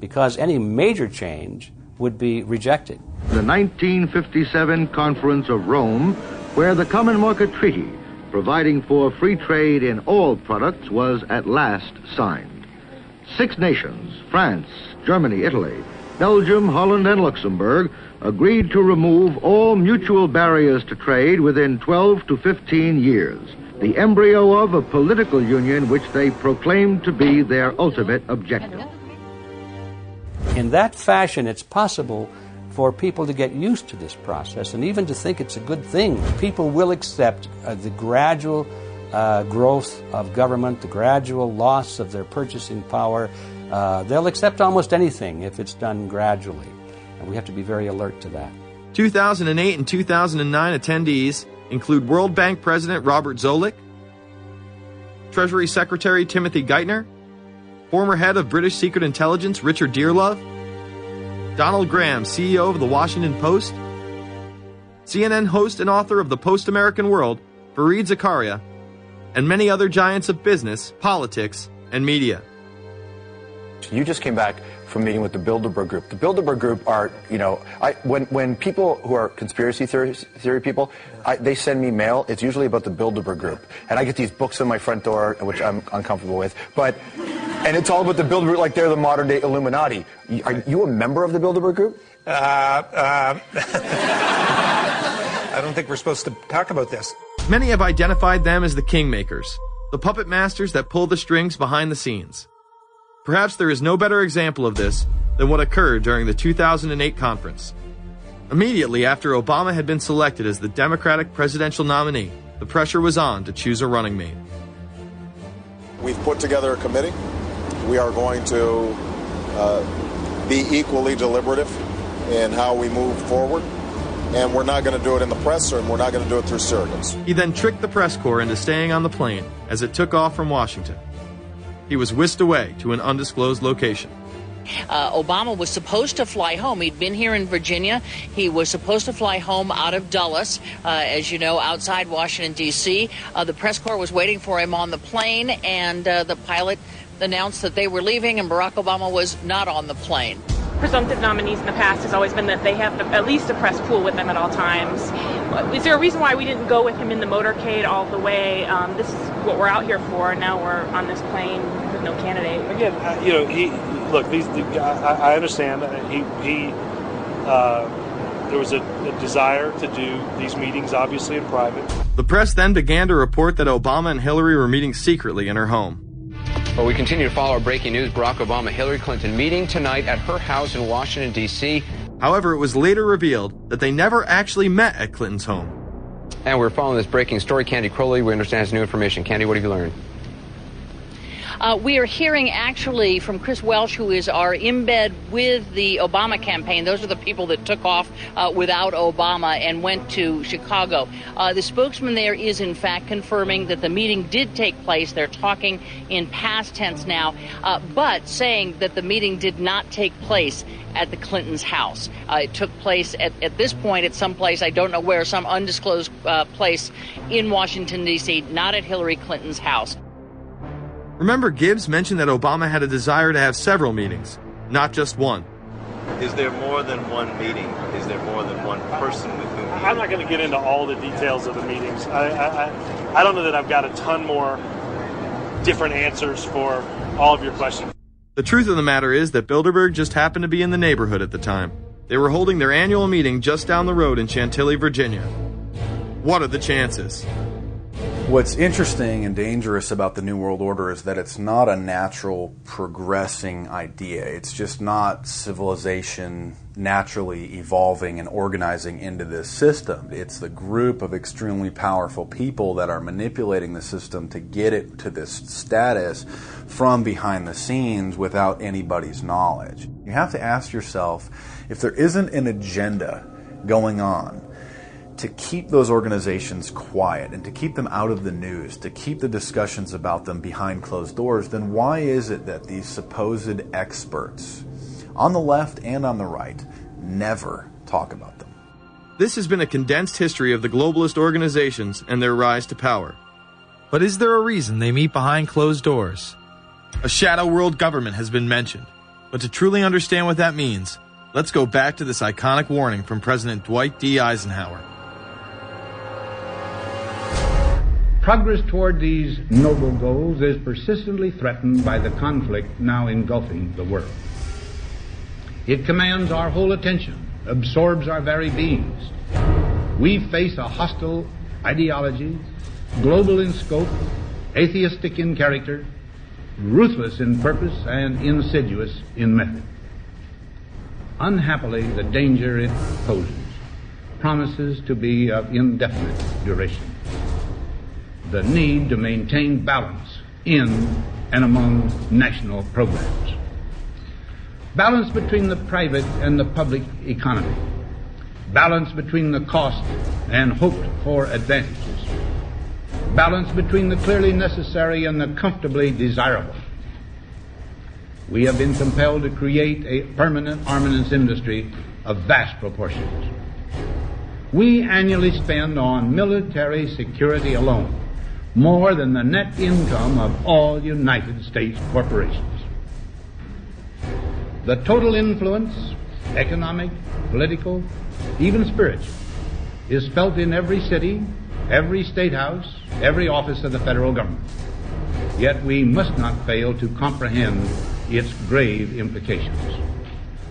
because any major change would be rejected. The 1957 Conference of Rome, where the Common Market Treaty, providing for free trade in all products, was at last signed. 6 nations, France, Germany, Italy, Belgium, Holland, and Luxembourg, agreed to remove all mutual barriers to trade within 12 to 15 years. The embryo of a political union which they proclaimed to be their ultimate objective. In that fashion, it's possible for people to get used to this process and even to think it's a good thing. People will accept the gradual growth of government, the gradual loss of their purchasing power. They'll accept almost anything if it's done gradually, and we have to be very alert to that. 2008 and 2009 attendees include World Bank President Robert Zoellick, Treasury Secretary Timothy Geithner, former head of British Secret Intelligence Richard Dearlove, Donald Graham, CEO of the Washington Post, CNN host and author of The Post-American World, Fareed Zakaria, and many other giants of business, politics, and media. You just came back from meeting with the Bilderberg Group. The Bilderberg Group are, when people who are conspiracy theory people, they send me mail, it's usually about the Bilderberg Group. And I get these books on my front door, which I'm uncomfortable with. And it's all about the Bilderberg, like they're the modern day Illuminati. Are you a member of the Bilderberg Group? I don't think we're supposed to talk about this. Many have identified them as the kingmakers, the puppet masters that pull the strings behind the scenes. Perhaps there is no better example of this than what occurred during the 2008 conference. Immediately after Obama had been selected as the Democratic presidential nominee, the pressure was on to choose a running mate. We've put together a committee. We are going to be equally deliberative in how we move forward. And we're not going to do it in the press, and we're not going to do it through surrogates. He then tricked the press corps into staying on the plane as it took off from Washington. He was whisked away to an undisclosed location. Obama was supposed to fly home. He'd been here in Virginia. He was supposed to fly home out of Dulles, as you know, outside Washington, D.C. The press corps was waiting for him on the plane, and the pilot announced that they were leaving, and Barack Obama was not on the plane. Presumptive nominees in the past has always been that they have at least a press pool with them at all times. Is there a reason why we didn't go with him in the motorcade all the way? This is what we're out here for, and now we're on this plane with no candidate. Again, I understand. There was a desire to do these meetings, obviously, in private. The press then began to report that Obama and Hillary were meeting secretly in her home. Well, we continue to follow our breaking news. Barack Obama, Hillary Clinton meeting tonight at her house in Washington, D.C. However, it was later revealed that they never actually met at Clinton's home. And we're following this breaking story. Candy Crowley, we understand, has new information. Candy, what have you learned? We are hearing actually from Chris Welch, who is our embed with the Obama campaign. Those are the people that took off without Obama and went to Chicago. The spokesman there is, in fact, confirming that the meeting did take place. They're talking in past tense now, but saying that the meeting did not take place at the Clintons' house. It took place at this point at some place, I don't know where, some undisclosed place in Washington, D.C., not at Hillary Clinton's house. Remember, Gibbs mentioned that Obama had a desire to have several meetings, not just one. Is there more than one meeting? Is there more than one person with whom he... I'm not going to get into all the details of the meetings. I don't know that I've got a ton more different answers for all of your questions. The truth of the matter is that Bilderberg just happened to be in the neighborhood at the time. They were holding their annual meeting just down the road in Chantilly, Virginia. What are the chances? What's interesting and dangerous about the New World Order is that it's not a natural progressing idea. It's just not civilization naturally evolving and organizing into this system. It's the group of extremely powerful people that are manipulating the system to get it to this status from behind the scenes without anybody's knowledge. You have to ask yourself, if there isn't an agenda going on to keep those organizations quiet and to keep them out of the news, to keep the discussions about them behind closed doors, then why is it that these supposed experts on the left and on the right never talk about them? This has been a condensed history of the globalist organizations and their rise to power. But is there a reason they meet behind closed doors? A shadow world government has been mentioned, but to truly understand what that means, let's go back to this iconic warning from President Dwight D. Eisenhower. Progress toward these noble goals is persistently threatened by the conflict now engulfing the world. It commands our whole attention, absorbs our very beings. We face a hostile ideology, global in scope, atheistic in character, ruthless in purpose, and insidious in method. Unhappily, the danger it poses promises to be of indefinite duration. The need to maintain balance in and among national programs. Balance between the private and the public economy. Balance between the cost and hoped for advantages. Balance between the clearly necessary and the comfortably desirable. We have been compelled to create a permanent armaments industry of vast proportions. We annually spend on military security alone more than the net income of all United States corporations. The total influence, economic, political, even spiritual, is felt in every city, every state house, every office of the federal government. Yet we must not fail to comprehend its grave implications.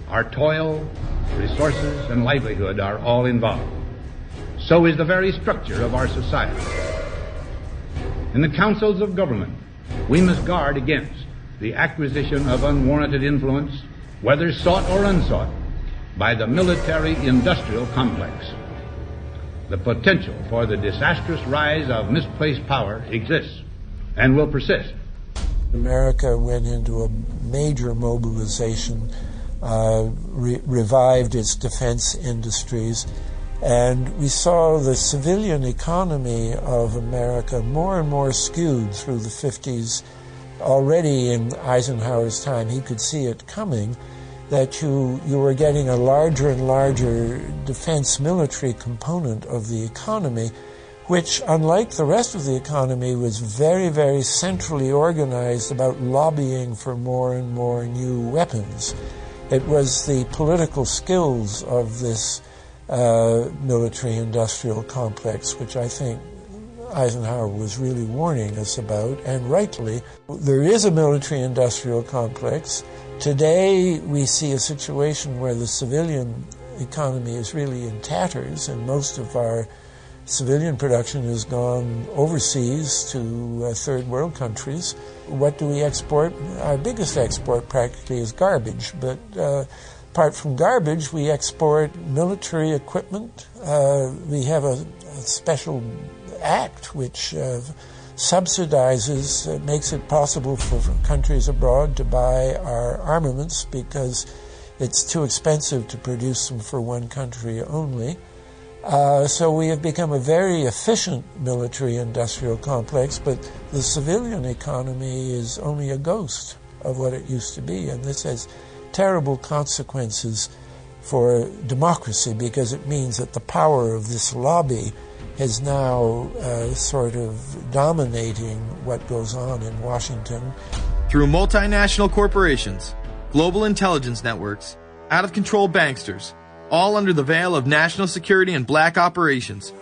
Our toil, resources, and livelihood are all involved. So is the very structure of our society. In the councils of government, we must guard against the acquisition of unwarranted influence, whether sought or unsought, by the military-industrial complex. The potential for the disastrous rise of misplaced power exists and will persist. America went into a major mobilization, revived its defense industries, and we saw the civilian economy of America more and more skewed through the 50s. Already in Eisenhower's time, he could see it coming, that you were getting a larger and larger defense military component of the economy, which, unlike the rest of the economy, was very, very centrally organized about lobbying for more and more new weapons. It was the political skills of this military-industrial complex, which I think Eisenhower was really warning us about, and rightly. There is a military-industrial complex. Today, we see a situation where the civilian economy is really in tatters, and most of our civilian production has gone overseas to third world countries. What do we export? Our biggest export practically is garbage, but apart from garbage, we export military equipment. We have a special act which subsidizes, makes it possible for countries abroad to buy our armaments because it's too expensive to produce them for one country only. So we have become a very efficient military-industrial complex, but the civilian economy is only a ghost of what it used to be, and this has terrible consequences for democracy because it means that the power of this lobby is now sort of dominating what goes on in Washington. Through multinational corporations, global intelligence networks, out-of-control banksters, all under the veil of national security and black operations,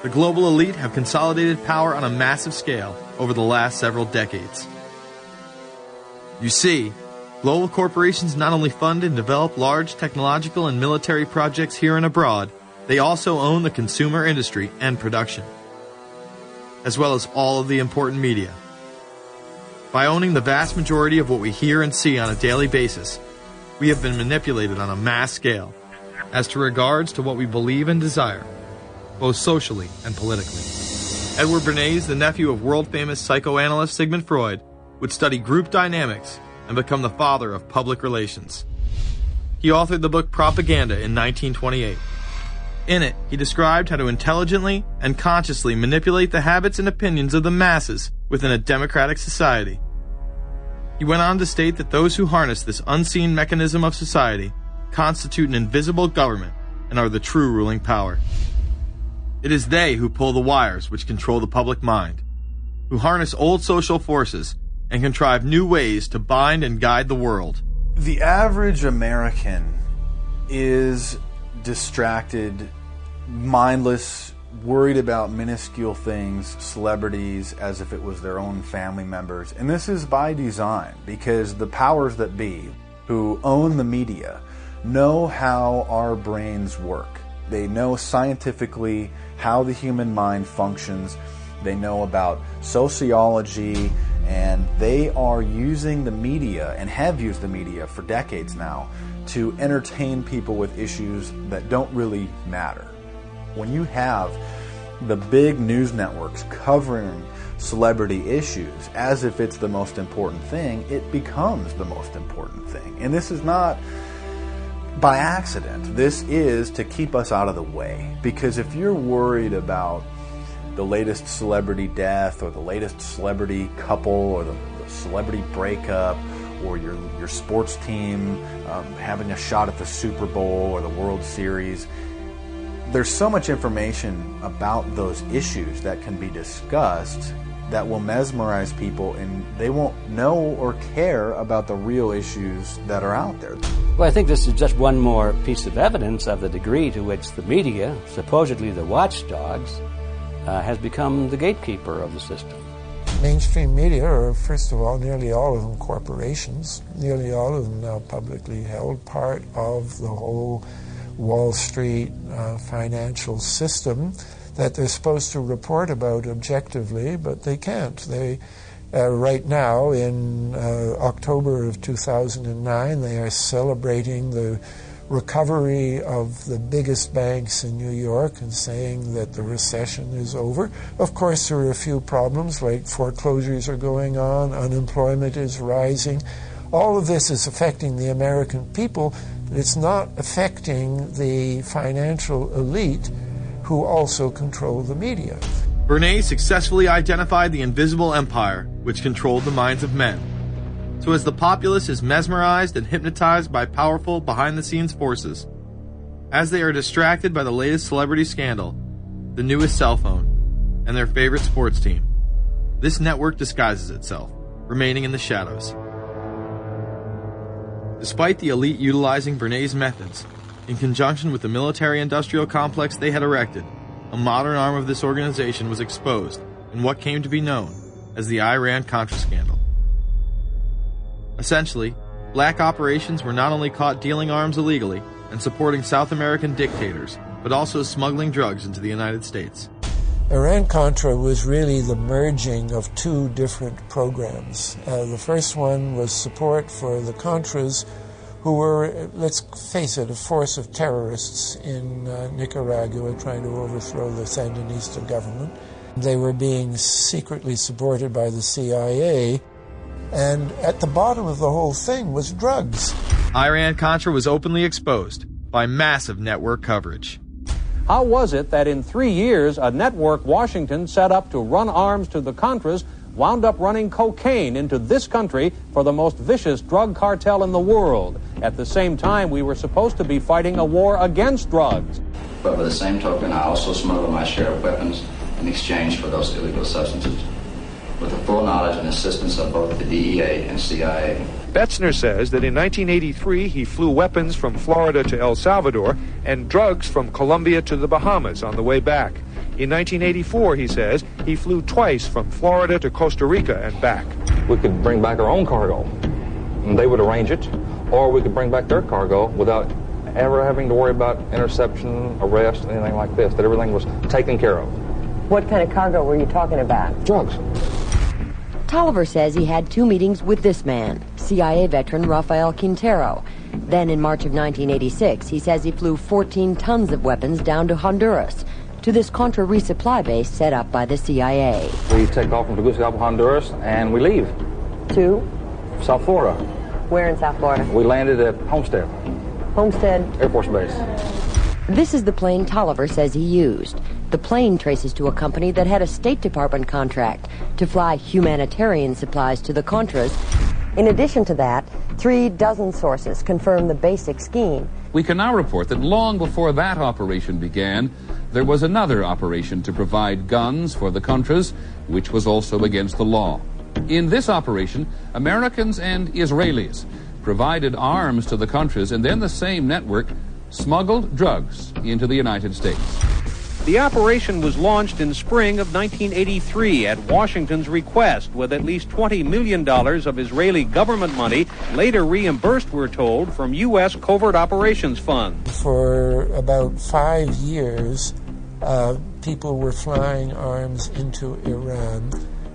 the global elite have consolidated power on a massive scale over the last several decades. You see, global corporations not only fund and develop large technological and military projects here and abroad, they also own the consumer industry and production, as well as all of the important media. By owning the vast majority of what we hear and see on a daily basis, we have been manipulated on a mass scale as to regards to what we believe and desire, both socially and politically. Edward Bernays, the nephew of world-famous psychoanalyst Sigmund Freud, would study group dynamics and become the father of public relations. He authored the book Propaganda in 1928. In it, he described how to intelligently and consciously manipulate the habits and opinions of the masses within a democratic society. He went on to state that those who harness this unseen mechanism of society constitute an invisible government and are the true ruling power. It is they who pull the wires which control the public mind, who harness old social forces and contrive new ways to bind and guide the world. The average American is distracted, mindless, worried about minuscule things, celebrities, as if it was their own family members. And this is by design, because the powers that be, who own the media, know how our brains work. They know scientifically how the human mind functions. They know about sociology, and they are using the media, and have used the media for decades now, to entertain people with issues that don't really matter. When you have the big news networks covering celebrity issues as if it's the most important thing, it becomes the most important thing. And this is not by accident. This is to keep us out of the way. Because if you're worried about the latest celebrity death, or the latest celebrity couple, or the celebrity breakup, or your sports team having a shot at the Super Bowl or the World Series, There's so much information about those issues that can be discussed that will mesmerize people, and they won't know or care about the real issues that are out there. Well, I think this is just one more piece of evidence of the degree to which the media, supposedly the watchdogs, has become the gatekeeper of the system. Mainstream media are, first of all, nearly all of them corporations, nearly all of them now publicly held, part of the whole Wall Street financial system that they're supposed to report about objectively, but they can't. They, right now, in October of 2009, they are celebrating the recovery of the biggest banks in New York and saying that the recession is over. Of course, there are a few problems, like foreclosures are going on, unemployment is rising. All of this is affecting the American people, but it's not affecting the financial elite who also control the media. Bernays successfully identified the invisible empire which controlled the minds of men. So as the populace is mesmerized and hypnotized by powerful behind-the-scenes forces, as they are distracted by the latest celebrity scandal, the newest cell phone, and their favorite sports team, this network disguises itself, remaining in the shadows. Despite the elite utilizing Bernays' methods, in conjunction with the military-industrial complex they had erected, a modern arm of this organization was exposed in what came to be known as the Iran-Contra scandal. Essentially, black operations were not only caught dealing arms illegally and supporting South American dictators, but also smuggling drugs into the United States. Iran-Contra was really the merging of two different programs. The first one was support for the Contras, who were, let's face it, a force of terrorists in Nicaragua trying to overthrow the Sandinista government. They were being secretly supported by the CIA, and at the bottom of the whole thing was drugs. Iran-Contra was openly exposed by massive network coverage. How was it that in 3 years, a network Washington set up to run arms to the Contras wound up running cocaine into this country for the most vicious drug cartel in the world? At the same time, we were supposed to be fighting a war against drugs. But by the same token, I also smuggled my share of weapons in exchange for those illegal substances, with the full knowledge and assistance of both the DEA and CIA. Betzner says that in 1983 he flew weapons from Florida to El Salvador and drugs from Colombia to the Bahamas on the way back. In 1984, he says, he flew twice from Florida to Costa Rica and back. We could bring back our own cargo, and they would arrange it, or we could bring back their cargo without ever having to worry about interception, arrest, anything like this, that everything was taken care of. What kind of cargo were you talking about? Drugs. Tolliver says he had 2 meetings with this man, CIA veteran Rafael Quintero. Then in March of 1986, he says he flew 14 tons of weapons down to Honduras, to this Contra resupply base set up by the CIA. We take off from Tegucigalpa, Honduras, and we leave. To? South Florida. Where in South Florida? We landed at Homestead. Homestead? Air Force Base. This is the plane Tolliver says he used. The plane traces to a company that had a State Department contract to fly humanitarian supplies to the Contras. In addition to that, 3 dozen sources confirm the basic scheme. We can now report that long before that operation began, there was another operation to provide guns for the Contras, which was also against the law. In this operation, Americans and Israelis provided arms to the Contras, and then the same network smuggled drugs into the United States. The operation was launched in spring of 1983 at Washington's request, with at least $20 million of Israeli government money later reimbursed, we're told, from U.S. Covert Operations Fund. For about 5 years, people were flying arms into Iran,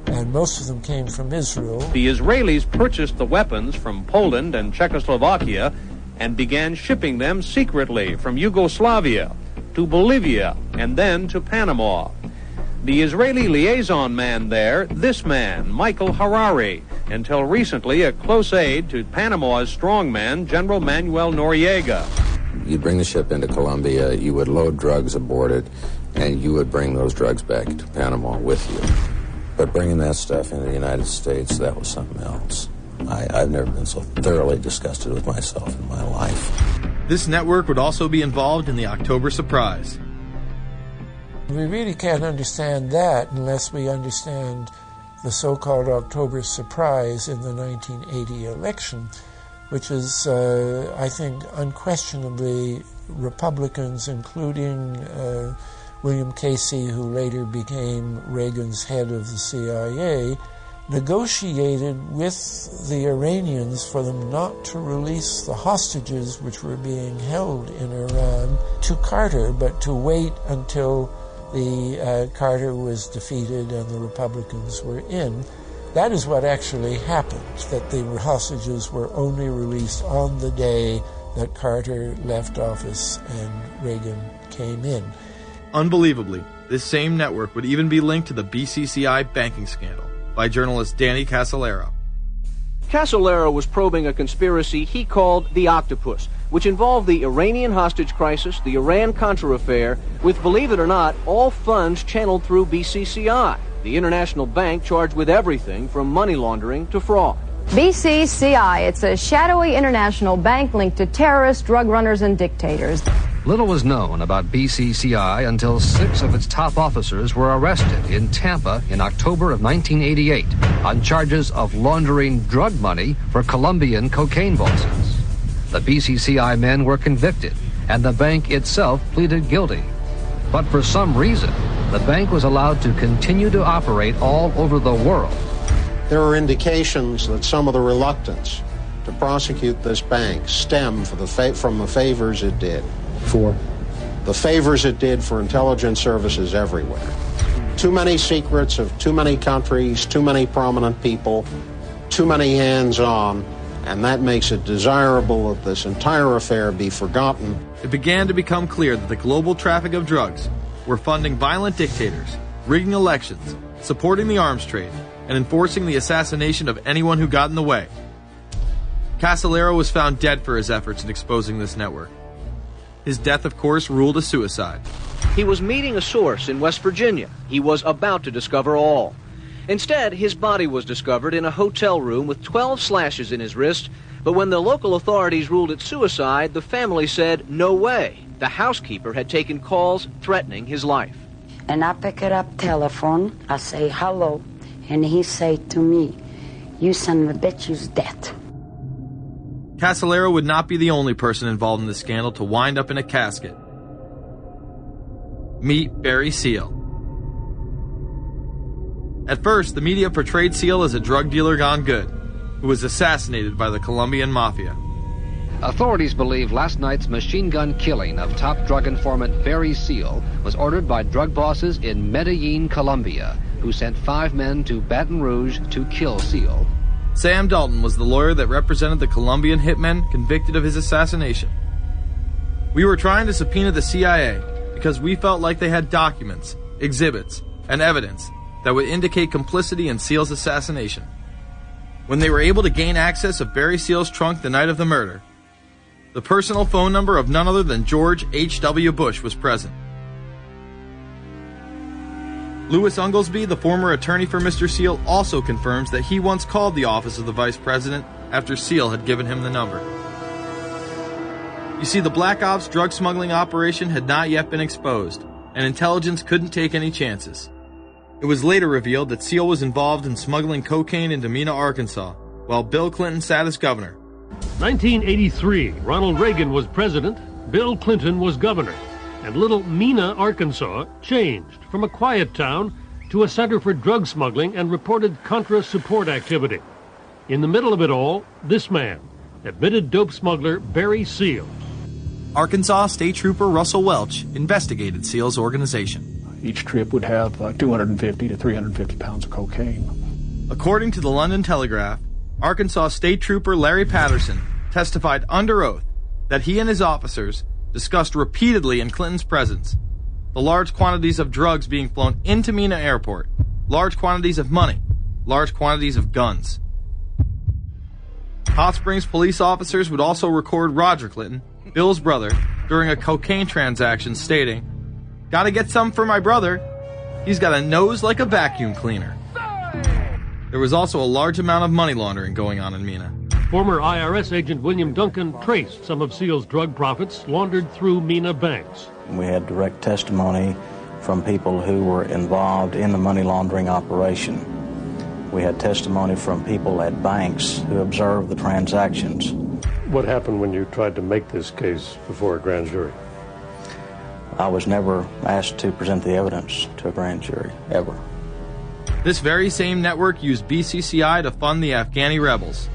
and most of them came from Israel. The Israelis purchased the weapons from Poland and Czechoslovakia and began shipping them secretly from Yugoslavia to Bolivia, and then to Panama. The Israeli liaison man there, this man, Michael Harari, until recently a close aide to Panama's strongman, General Manuel Noriega. You'd bring the ship into Colombia, you would load drugs aboard it, and you would bring those drugs back to Panama with you. But bringing that stuff into the United States, that was something else. I've never been so thoroughly disgusted with myself in my life. This network would also be involved in the October surprise, We really can't understand that unless we understand the so-called October surprise in the 1980 election, which is, I think, unquestionably Republicans, including William Casey, who later became Reagan's head of the CIA, negotiated with the Iranians for them not to release the hostages which were being held in Iran to Carter, but to wait until the Carter was defeated and the Republicans were in. That is what actually happened, that the hostages were only released on the day that Carter left office and Reagan came in. Unbelievably, this same network would even be linked to the BCCI banking scandal by journalist Danny Casolaro. Casolaro was probing a conspiracy he called the Octopus, which involved the Iranian hostage crisis, the Iran-Contra affair, with, believe it or not, all funds channeled through BCCI, the international bank charged with everything from money laundering to fraud. BCCI, it's a shadowy international bank linked to terrorists, drug runners, and dictators. Little was known about BCCI until 6 of its top officers were arrested in Tampa in October of 1988 on charges of laundering drug money for Colombian cocaine bosses. The BCCI men were convicted, and the bank itself pleaded guilty. But for some reason, the bank was allowed to continue to operate all over the world. There are indications that some of the reluctance to prosecute this bank stem from the favors it did. For? The favors it did for intelligence services everywhere. Too many secrets of too many countries, too many prominent people, too many hands-on, and that makes it desirable that this entire affair be forgotten. It began to become clear that the global traffic of drugs were funding violent dictators, rigging elections, supporting the arms trade, and enforcing the assassination of anyone who got in the way. Casolaro was found dead for his efforts in exposing this network. His death, of course, ruled a suicide. He was meeting a source in West Virginia. He was about to discover all. Instead, his body was discovered in a hotel room with 12 slashes in his wrist, but when the local authorities ruled it suicide, the family said, no way. The housekeeper had taken calls threatening his life. And I pick it up telephone, I say hello, and he say to me, you son of a bitch, you's dead. Casolaro would not be the only person involved in the scandal to wind up in a casket. Meet Barry Seal. At first, the media portrayed Seal as a drug dealer gone good, who was assassinated by the Colombian mafia. Authorities believe last night's machine gun killing of top drug informant Barry Seal was ordered by drug bosses in Medellin, Colombia, who sent 5 men to Baton Rouge to kill Seal. Sam Dalton was the lawyer that represented the Colombian hitmen convicted of his assassination. We were trying to subpoena the CIA because we felt like they had documents, exhibits, and evidence that would indicate complicity in Seal's assassination. When they were able to gain access of Barry Seal's trunk the night of the murder, the personal phone number of none other than George H.W. Bush was present. Louis Unglesby, the former attorney for Mr. Seal, also confirms that he once called the office of the vice president after Seal had given him the number. You see, the Black Ops drug smuggling operation had not yet been exposed, and intelligence couldn't take any chances. It was later revealed that Seal was involved in smuggling cocaine into Mena, Arkansas, while Bill Clinton sat as governor. 1983, Ronald Reagan was president, Bill Clinton was governor. And little Mena, Arkansas, changed from a quiet town to a center for drug smuggling and reported Contra support activity. In the middle of it all, this man, admitted dope smuggler Barry Seal. Arkansas State Trooper Russell Welch investigated Seal's organization. Each trip would have 250 to 350 pounds of cocaine. According to the London Telegraph, Arkansas State Trooper Larry Patterson testified under oath that he and his officers discussed repeatedly in Clinton's presence the large quantities of drugs being flown into Mena Airport, large quantities of money, large quantities of guns. Hot Springs police officers would also record Roger Clinton, Bill's brother, during a cocaine transaction stating, "Gotta get some for my brother. He's got a nose like a vacuum cleaner." There was also a large amount of money laundering going on in Mena. Former IRS agent William Duncan traced some of Seal's drug profits laundered through Mena banks. We had direct testimony from people who were involved in the money laundering operation. We had testimony from people at banks who observed the transactions. What happened when you tried to make this case before a grand jury? I was never asked to present the evidence to a grand jury, ever. This very same network used BCCI to fund the Afghani rebels.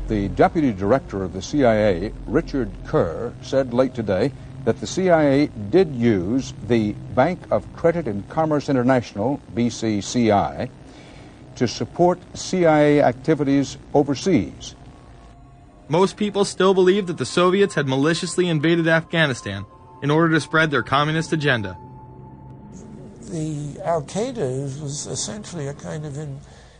The deputy director of the CIA, Richard Kerr, said late today that the CIA did use the Bank of Credit and Commerce International, BCCI, to support CIA activities overseas. Most people still believe that the Soviets had maliciously invaded Afghanistan in order to spread their communist agenda. The Al-Qaeda was essentially a kind of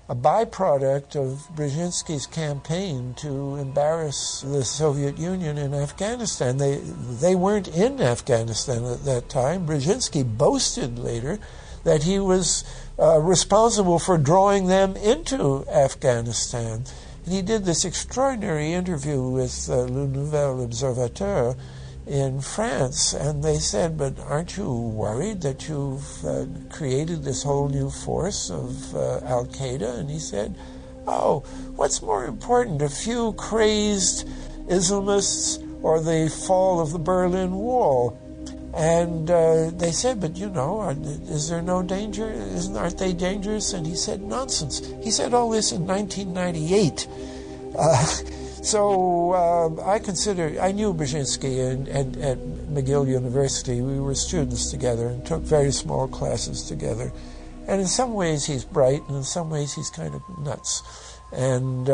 a byproduct of Brzezinski's campaign to embarrass the Soviet Union in Afghanistan. They weren't in Afghanistan at that time. Brzezinski boasted later that he was responsible for drawing them into Afghanistan. And he did this extraordinary interview with Le Nouvel Observateur in France, and they said, but aren't you worried that you've created this whole new force of Al-Qaeda? And he said, oh, what's more important, a few crazed Islamists or the fall of the Berlin Wall? And they said, but you know, is there no danger? Aren't they dangerous? And he said, nonsense. He said all this in 1998. So I knew Brzezinski at McGill University. We were students together and took very small classes together. And in some ways he's bright, and in some ways he's kind of nuts. And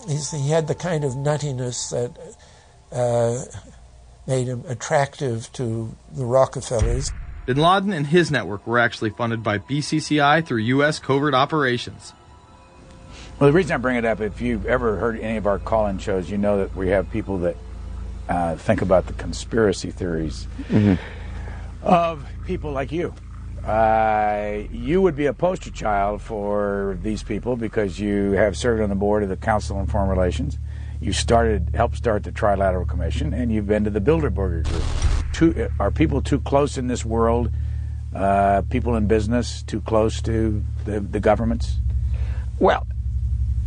he had the kind of nuttiness that made him attractive to the Rockefellers. Bin Laden and his network were actually funded by BCCI through U.S. covert operations. Well, the reason I bring it up, if you've ever heard any of our call-in shows, you know that we have people that think about the conspiracy theories of people like you. You would be a poster child for these people because you have served on the board of the Council on Foreign Relations. You helped start the Trilateral Commission, and you've been to the Bilderberger Group. Are people too close in this world, people in business, too close to the governments? Well,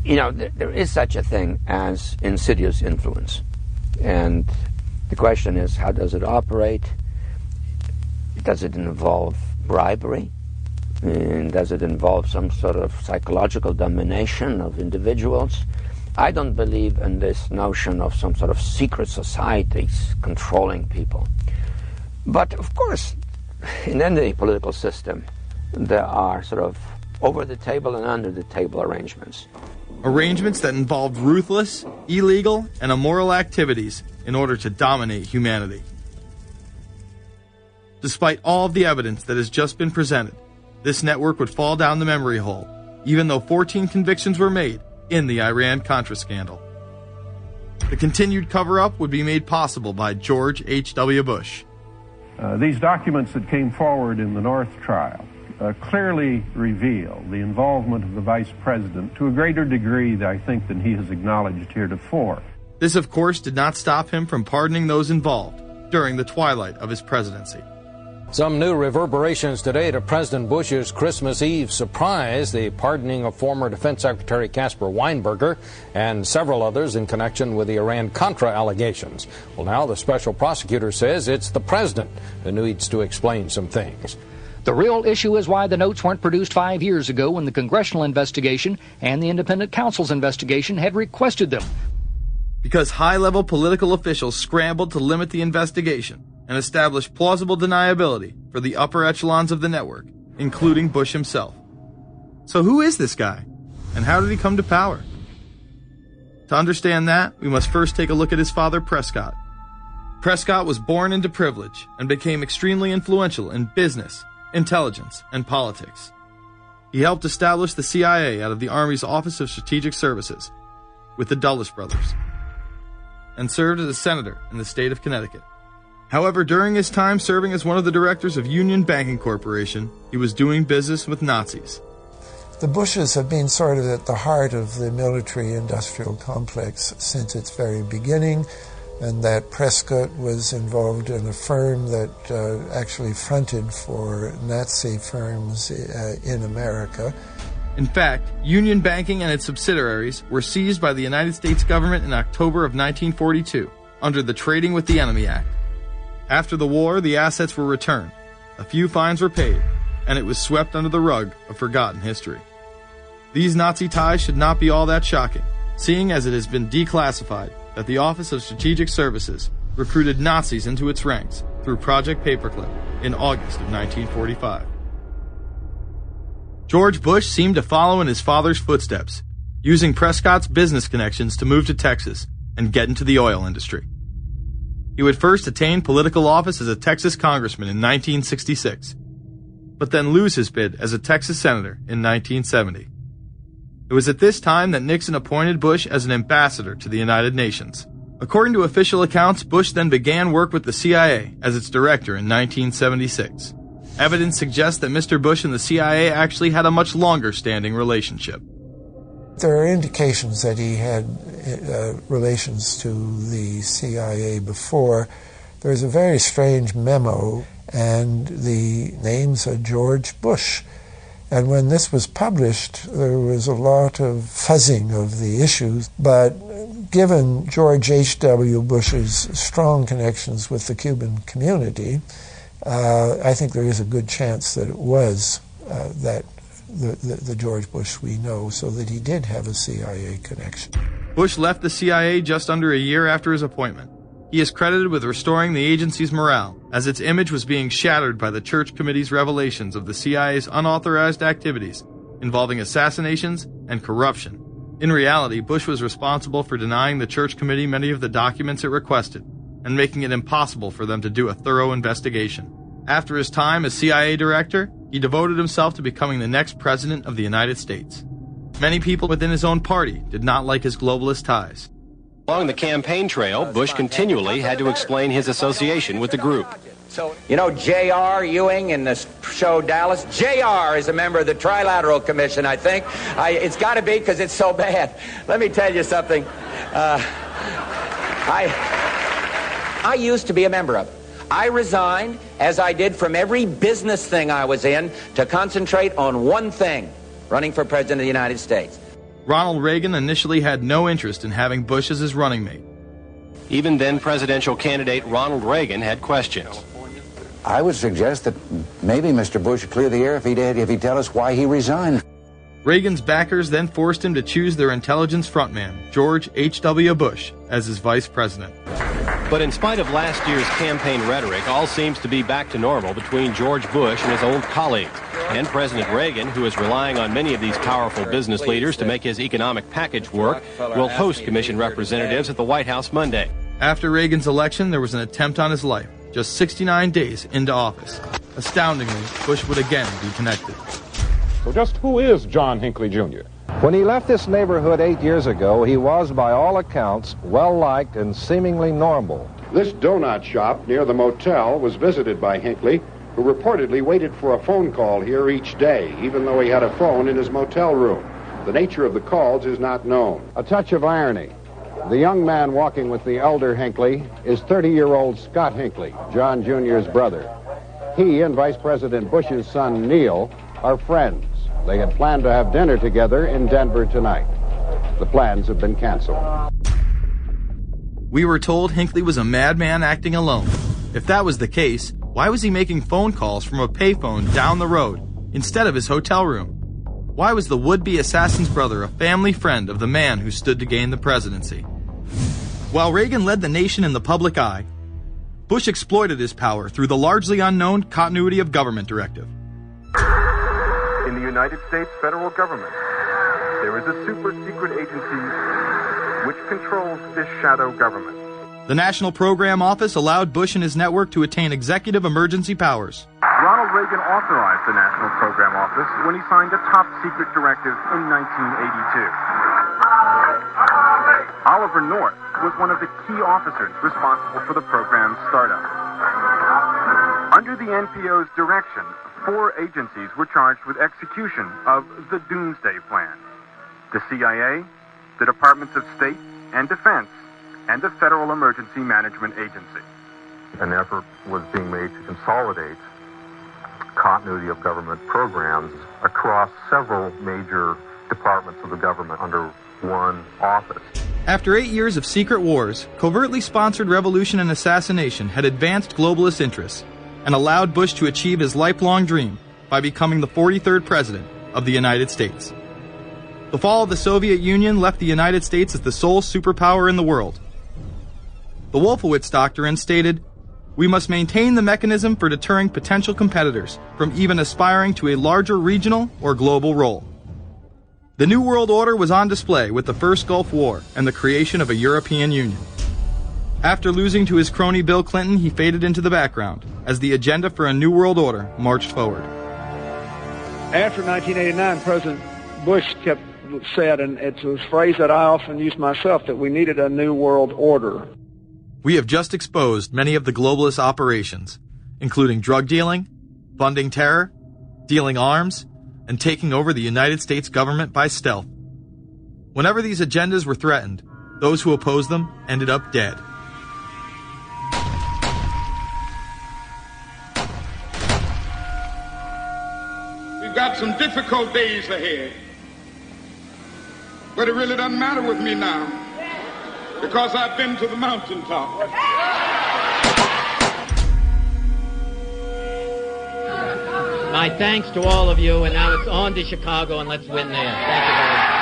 you know, there is such a thing as insidious influence. And the question is, how does it operate? Does it involve bribery? And does it involve some sort of psychological domination of individuals? I don't believe in this notion of some sort of secret societies controlling people. But, of course, in any political system, there are sort of over-the-table and under-the-table arrangements. Arrangements that involved ruthless, illegal, and immoral activities in order to dominate humanity. Despite all of the evidence that has just been presented, this network would fall down the memory hole, even though 14 convictions were made in the Iran-Contra scandal. The continued cover-up would be made possible by George H.W. Bush. These documents that came forward in the North trial clearly reveal the involvement of the Vice President to a greater degree, I think, than he has acknowledged heretofore. This, of course, did not stop him from pardoning those involved during the twilight of his presidency. Some new reverberations today to President Bush's Christmas Eve surprise, the pardoning of former Defense Secretary Caspar Weinberger and several others in connection with the Iran-Contra allegations. Well, now the special prosecutor says it's the president who needs to explain some things. The real issue is why the notes weren't produced 5 years ago when the congressional investigation and the independent counsel's investigation had requested them. Because high-level political officials scrambled to limit the investigation and establish plausible deniability for the upper echelons of the network, including Bush himself. So who is this guy, and how did he come to power? To understand that, we must first take a look at his father, Prescott. Prescott was born into privilege and became extremely influential in business, intelligence, and politics. He helped establish the CIA out of the Army's Office of Strategic Services with the Dulles brothers, and served as a senator in the state of Connecticut. However, during his time serving as one of the directors of Union Banking Corporation, he was doing business with Nazis. The Bushes have been sort of at the heart of the military-industrial complex since its very beginning. and that Prescott was involved in a firm that actually fronted for Nazi firms in America. In fact, Union Banking and its subsidiaries were seized by the United States government in October of 1942 under the Trading with the Enemy Act. After the war, the assets were returned, a few fines were paid, and it was swept under the rug of forgotten history. These Nazi ties should not be all that shocking, seeing as it has been declassified that the Office of Strategic Services recruited Nazis into its ranks through Project Paperclip in August of 1945. George Bush seemed to follow in his father's footsteps, using Prescott's business connections to move to Texas and get into the oil industry. He would first attain political office as a Texas congressman in 1966, but then lose his bid as a Texas senator in 1970. It was at this time that Nixon appointed Bush as an ambassador to the United Nations. According to official accounts, Bush then began work with the CIA as its director in 1976. Evidence suggests that Mr. Bush and the CIA actually had a much longer-standing relationship. There are indications that he had relations to the CIA before. There's a very strange memo, and the name's George Bush. And when this was published, there was a lot of fuzzing of the issues, but given George H.W. Bush's strong connections with the Cuban community, I think there is a good chance that it was the George Bush we know, so that he did have a CIA connection. Bush left the CIA just under a year after his appointment. He is credited with restoring the agency's morale, as its image was being shattered by the Church Committee's revelations of the CIA's unauthorized activities involving assassinations and corruption. In reality, Bush was responsible for denying the Church Committee many of the documents it requested, and making it impossible for them to do a thorough investigation. After his time as CIA director, he devoted himself to becoming the next president of the United States. Many people within his own party did not like his globalist ties. Along the campaign trail, Bush continually had to explain his association with the group. You know J.R. Ewing in the show Dallas? J.R. is a member of the Trilateral Commission, I think. It's got to be because it's so bad. Let me tell you something. I used to be a member of it. I resigned, as I did from every business thing I was in, to concentrate on one thing, running for President of the United States. Ronald Reagan initially had no interest in having Bush as his running mate. Even then presidential candidate Ronald Reagan had questions. I would suggest that maybe Mr. Bush would clear the air if he'd tell us why he resigned. Reagan's backers then forced him to choose their intelligence frontman, George H.W. Bush, as his vice president. But in spite of last year's campaign rhetoric, all seems to be back to normal between George Bush and his old colleagues. And President Reagan, who is relying on many of these powerful business leaders to make his economic package work, will host commission representatives at the White House Monday. After Reagan's election, there was an attempt on his life, just 69 days into office. Astoundingly, Bush would again be connected. So just who is John Hinckley, Jr.? When he left this neighborhood 8 years ago, he was, by all accounts, well-liked and seemingly normal. This donut shop near the motel was visited by Hinckley, who reportedly waited for a phone call here each day, even though he had a phone in his motel room. The nature of the calls is not known. A touch of irony. The young man walking with the elder Hinckley is 30-year-old Scott Hinckley, John Jr.'s brother. He and Vice President Bush's son, Neil, are friends. They had planned to have dinner together in Denver tonight. The plans have been canceled. We were told Hinckley was a madman acting alone. If that was the case, why was he making phone calls from a payphone down the road instead of his hotel room? Why was the would-be assassin's brother a family friend of the man who stood to gain the presidency? While Reagan led the nation in the public eye, Bush exploited his power through the largely unknown Continuity of Government Directive. In the United States federal government, there is a super-secret agency which controls this shadow government. The National Program Office allowed Bush and his network to attain executive emergency powers. Ronald Reagan authorized the National Program Office when he signed a top-secret directive in 1982. Oliver North was one of the key officers responsible for the program's startup. Under the NPO's direction, 4 agencies were charged with execution of the Doomsday Plan. The CIA, the Departments of State and Defense, and the Federal Emergency Management Agency. An effort was being made to consolidate continuity of government programs across several major departments of the government under one office. After 8 years of secret wars, covertly sponsored revolution and assassination had advanced globalist interests and allowed Bush to achieve his lifelong dream by becoming the 43rd president of the United States. The fall of the Soviet Union left the United States as the sole superpower in the world. The Wolfowitz Doctrine stated, "We must maintain the mechanism for deterring potential competitors from even aspiring to a larger regional or global role." The New World Order was on display with the first Gulf War and the creation of a European Union. After losing to his crony Bill Clinton, he faded into the background as the agenda for a New World Order marched forward. After 1989, President Bush said, and it's a phrase that I often use myself, that we needed a New World Order. We have just exposed many of the globalist operations, including drug dealing, funding terror, dealing arms, and taking over the United States government by stealth. Whenever these agendas were threatened, those who opposed them ended up dead. We've got some difficult days ahead, but it really doesn't matter with me now, because I've been to the mountaintop. My thanks to all of you, and now it's on to Chicago, and let's win there. Thank you very much.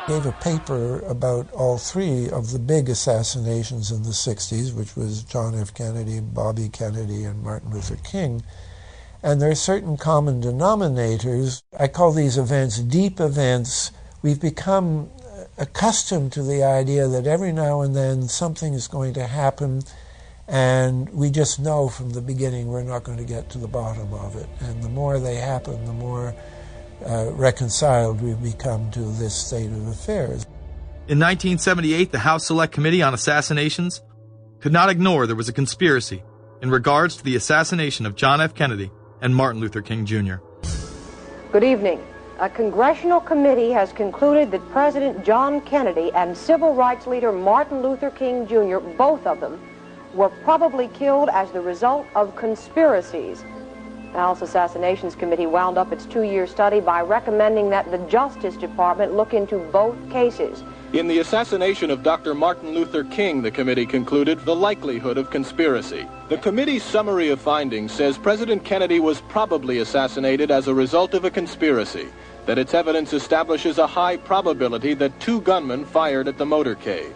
Gave a paper about all three of the big assassinations in the 60s, which was John F. Kennedy, Bobby Kennedy, and Martin Luther King. And there are certain common denominators. I call these events deep events. We've become accustomed to the idea that every now and then something is going to happen, and we just know from the beginning we're not going to get to the bottom of it. And the more they happen, the more reconciled we've become to this state of affairs. In 1978, the House Select Committee on Assassinations could not ignore there was a conspiracy in regards to the assassination of John F. Kennedy and Martin Luther King Jr. Good evening. A congressional committee has concluded that President John Kennedy and civil rights leader Martin Luther King Jr., both of them, were probably killed as the result of conspiracies. The House Assassinations Committee wound up its 2-year study by recommending that the Justice Department look into both cases. In the assassination of Dr. Martin Luther King, the committee concluded the likelihood of conspiracy. The committee's summary of findings says President Kennedy was probably assassinated as a result of a conspiracy, that its evidence establishes a high probability that 2 gunmen fired at the motorcade.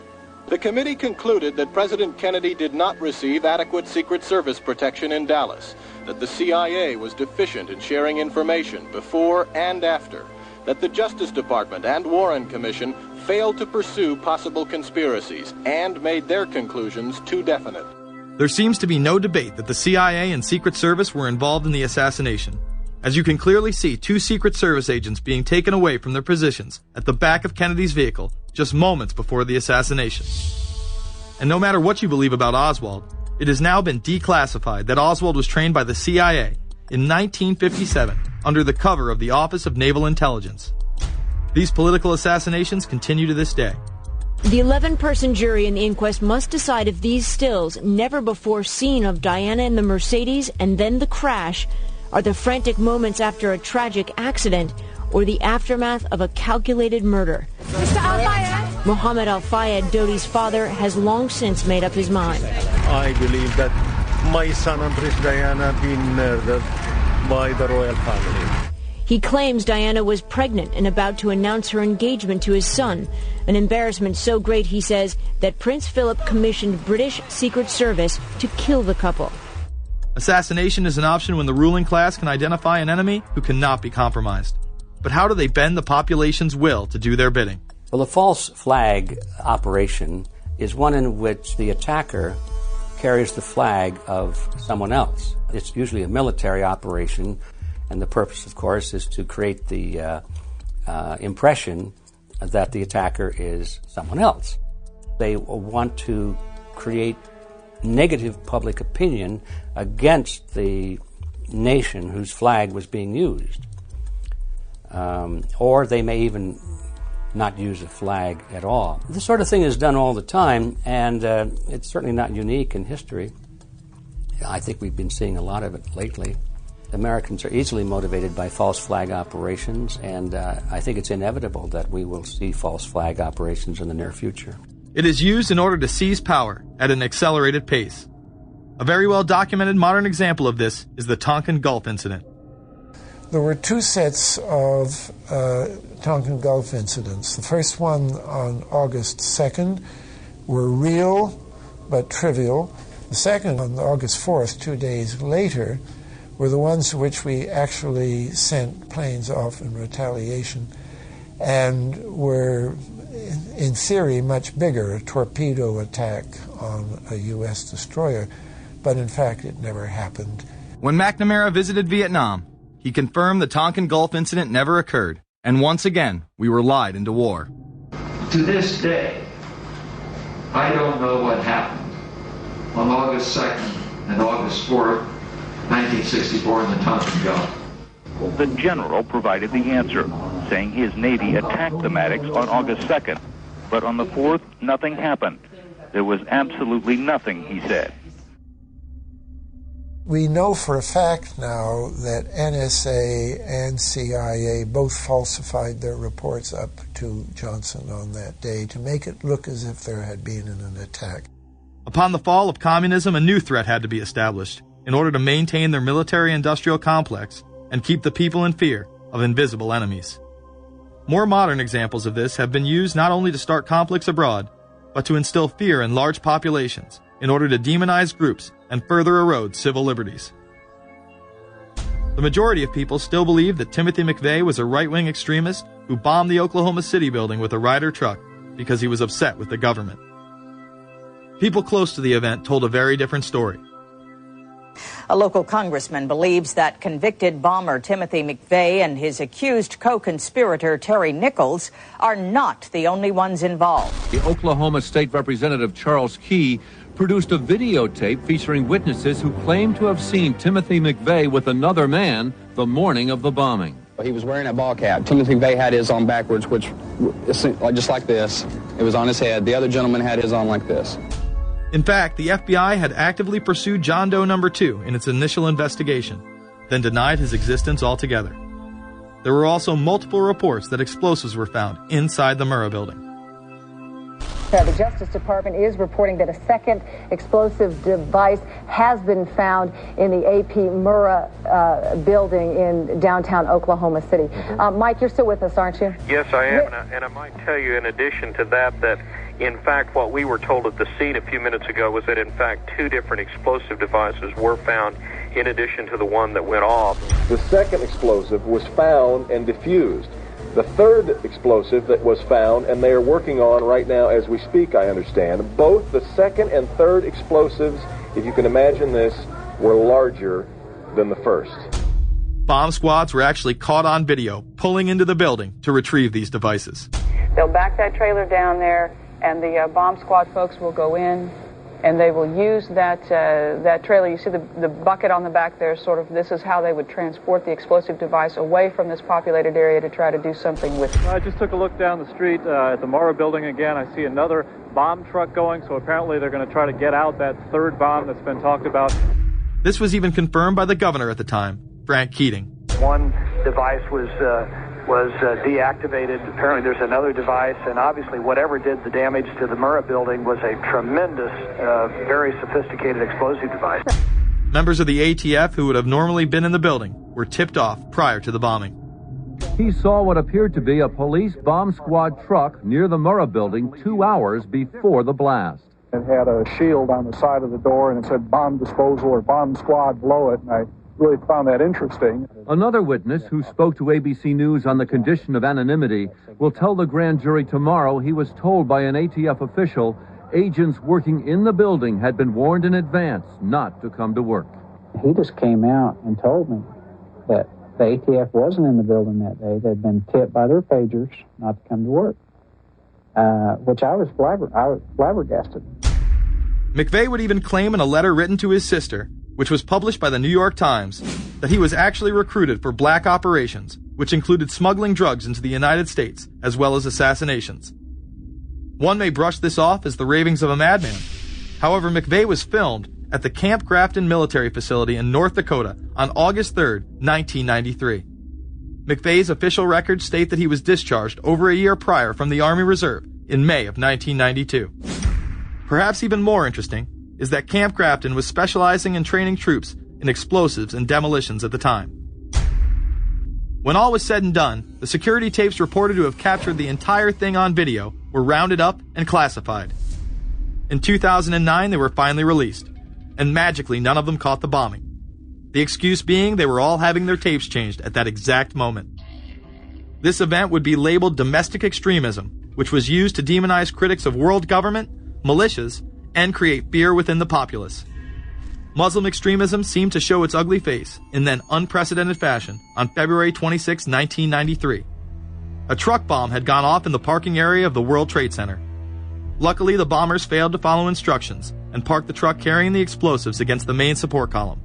The committee concluded that President Kennedy did not receive adequate Secret Service protection in Dallas, that the CIA was deficient in sharing information before and after, that the Justice Department and Warren Commission failed to pursue possible conspiracies and made their conclusions too definite. There seems to be no debate that the CIA and Secret Service were involved in the assassination, as you can clearly see 2 Secret Service agents being taken away from their positions at the back of Kennedy's vehicle just moments before the assassination. And no matter what you believe about Oswald, it has now been declassified that Oswald was trained by the CIA in 1957 under the cover of the Office of Naval Intelligence. These political assassinations continue to this day. The 11-person jury in the inquest must decide if these stills, never before seen of Diana in the Mercedes and then the crash, are the frantic moments after a tragic accident or the aftermath of a calculated murder. Mr. Al-Fayed? Mohammed Al-Fayed, Dodi's father, has long since made up his mind. I believe that my son and Princess Diana been murdered by the royal family. He claims Diana was pregnant and about to announce her engagement to his son, an embarrassment so great, he says, that Prince Philip commissioned British Secret Service to kill the couple. Assassination is an option when the ruling class can identify an enemy who cannot be compromised. But how do they bend the population's will to do their bidding? Well, the false flag operation is one in which the attacker carries the flag of someone else. It's usually a military operation, and the purpose, of course, is to create the impression that the attacker is someone else. They want to create negative public opinion against the nation whose flag was being used. Or they may even not use a flag at all. This sort of thing is done all the time, and it's certainly not unique in history. I think we've been seeing a lot of it lately. Americans are easily motivated by false flag operations, and I think it's inevitable that we will see false flag operations in the near future. It is used in order to seize power at an accelerated pace. A very well-documented modern example of this is the Tonkin Gulf incident. There were two sets of Tonkin Gulf incidents. The first one on August 2nd were real but trivial. The second on August 4th, 2 days later, were the ones to which we actually sent planes off in retaliation and were, in theory, much bigger, a torpedo attack on a U.S. destroyer, but in fact it never happened. When McNamara visited Vietnam, he confirmed the Tonkin Gulf incident never occurred, and once again, we were lied into war. To this day, I don't know what happened on August 2nd and August 4th, 1964 in the Tonkin Gulf. The general provided the answer, saying his Navy attacked the Maddox on August 2nd. But on the 4th, nothing happened. There was absolutely nothing, he said. We know for a fact now that NSA and CIA both falsified their reports up to Johnson on that day to make it look as if there had been an attack. Upon the fall of communism, a new threat had to be established in order to maintain their military-industrial complex and keep the people in fear of invisible enemies. More modern examples of this have been used not only to start conflicts abroad, but to instill fear in large populations in order to demonize groups and further erode civil liberties. The majority of people still believe that Timothy McVeigh was a right-wing extremist who bombed the Oklahoma City building with a Ryder truck because he was upset with the government. People close to the event told a very different story. A local congressman believes that convicted bomber Timothy McVeigh and his accused co-conspirator Terry Nichols are not the only ones involved. The Oklahoma State Representative Charles Key produced a videotape featuring witnesses who claim to have seen Timothy McVeigh with another man the morning of the bombing. He was wearing a ball cap. Timothy McVeigh had his on backwards, which just like this. It was on his head. The other gentleman had his on like this. In fact, the FBI had actively pursued John Doe No. 2 in its initial investigation, then denied his existence altogether. There were also multiple reports that explosives were found inside the Murrah building. The Justice Department is reporting that a second explosive device has been found in the AP Murrah building in downtown Oklahoma City. Mike, you're still with us, aren't you? Yes, I am, and I might tell you in addition to that in fact, what we were told at the scene a few minutes ago was that, in fact, 2 different explosive devices were found in addition to the one that went off. The second explosive was found and diffused. The third explosive that was found, and they are working on right now as we speak, I understand, both the second and third explosives, if you can imagine this, were larger than the first. Bomb squads were actually caught on video pulling into the building to retrieve these devices. They'll back that trailer down there, and the bomb squad folks will go in, and they will use that trailer. You see the bucket on the back there, this is how they would transport the explosive device away from this populated area to try to do something with it. I just took a look down the street at the Murrah building again. I see another bomb truck going, so apparently they're going to try to get out that third bomb that's been talked about. This was even confirmed by the governor at the time, Frank Keating. One device was deactivated. Apparently there's another device, and obviously whatever did the damage to the Murrah building was a tremendous, very sophisticated explosive device. Members of the ATF who would have normally been in the building were tipped off prior to the bombing. He saw what appeared to be a police bomb squad truck near the Murrah building 2 hours before the blast. It had a shield on the side of the door, and it said bomb disposal or bomb squad below it, and I really found that interesting. Another witness who spoke to ABC News on the condition of anonymity will tell the grand jury tomorrow he was told by an ATF official agents working in the building had been warned in advance not to come to work. He just came out and told me that the ATF wasn't in the building that day. They'd been tipped by their pagers not to come to work, which I was flabbergasted. McVeigh would even claim in a letter written to his sister, which was published by the New York Times, that he was actually recruited for black operations, which included smuggling drugs into the United States, as well as assassinations. One may brush this off as the ravings of a madman. However, McVeigh was filmed at the Camp Grafton military facility in North Dakota on August 3, 1993. McVeigh's official records state that he was discharged over a year prior from the Army Reserve in May of 1992. Perhaps even more interesting is that Camp Grafton was specializing in training troops in explosives and demolitions at the time. When all was said and done, the security tapes reported to have captured the entire thing on video were rounded up and classified. In 2009, they were finally released, and magically none of them caught the bombing. The excuse being they were all having their tapes changed at that exact moment. This event would be labeled domestic extremism, which was used to demonize critics of world government, militias, and create fear within the populace. Muslim extremism seemed to show its ugly face in then unprecedented fashion on February 26, 1993. A truck bomb had gone off in the parking area of the World Trade Center. Luckily, the bombers failed to follow instructions and parked the truck carrying the explosives against the main support column.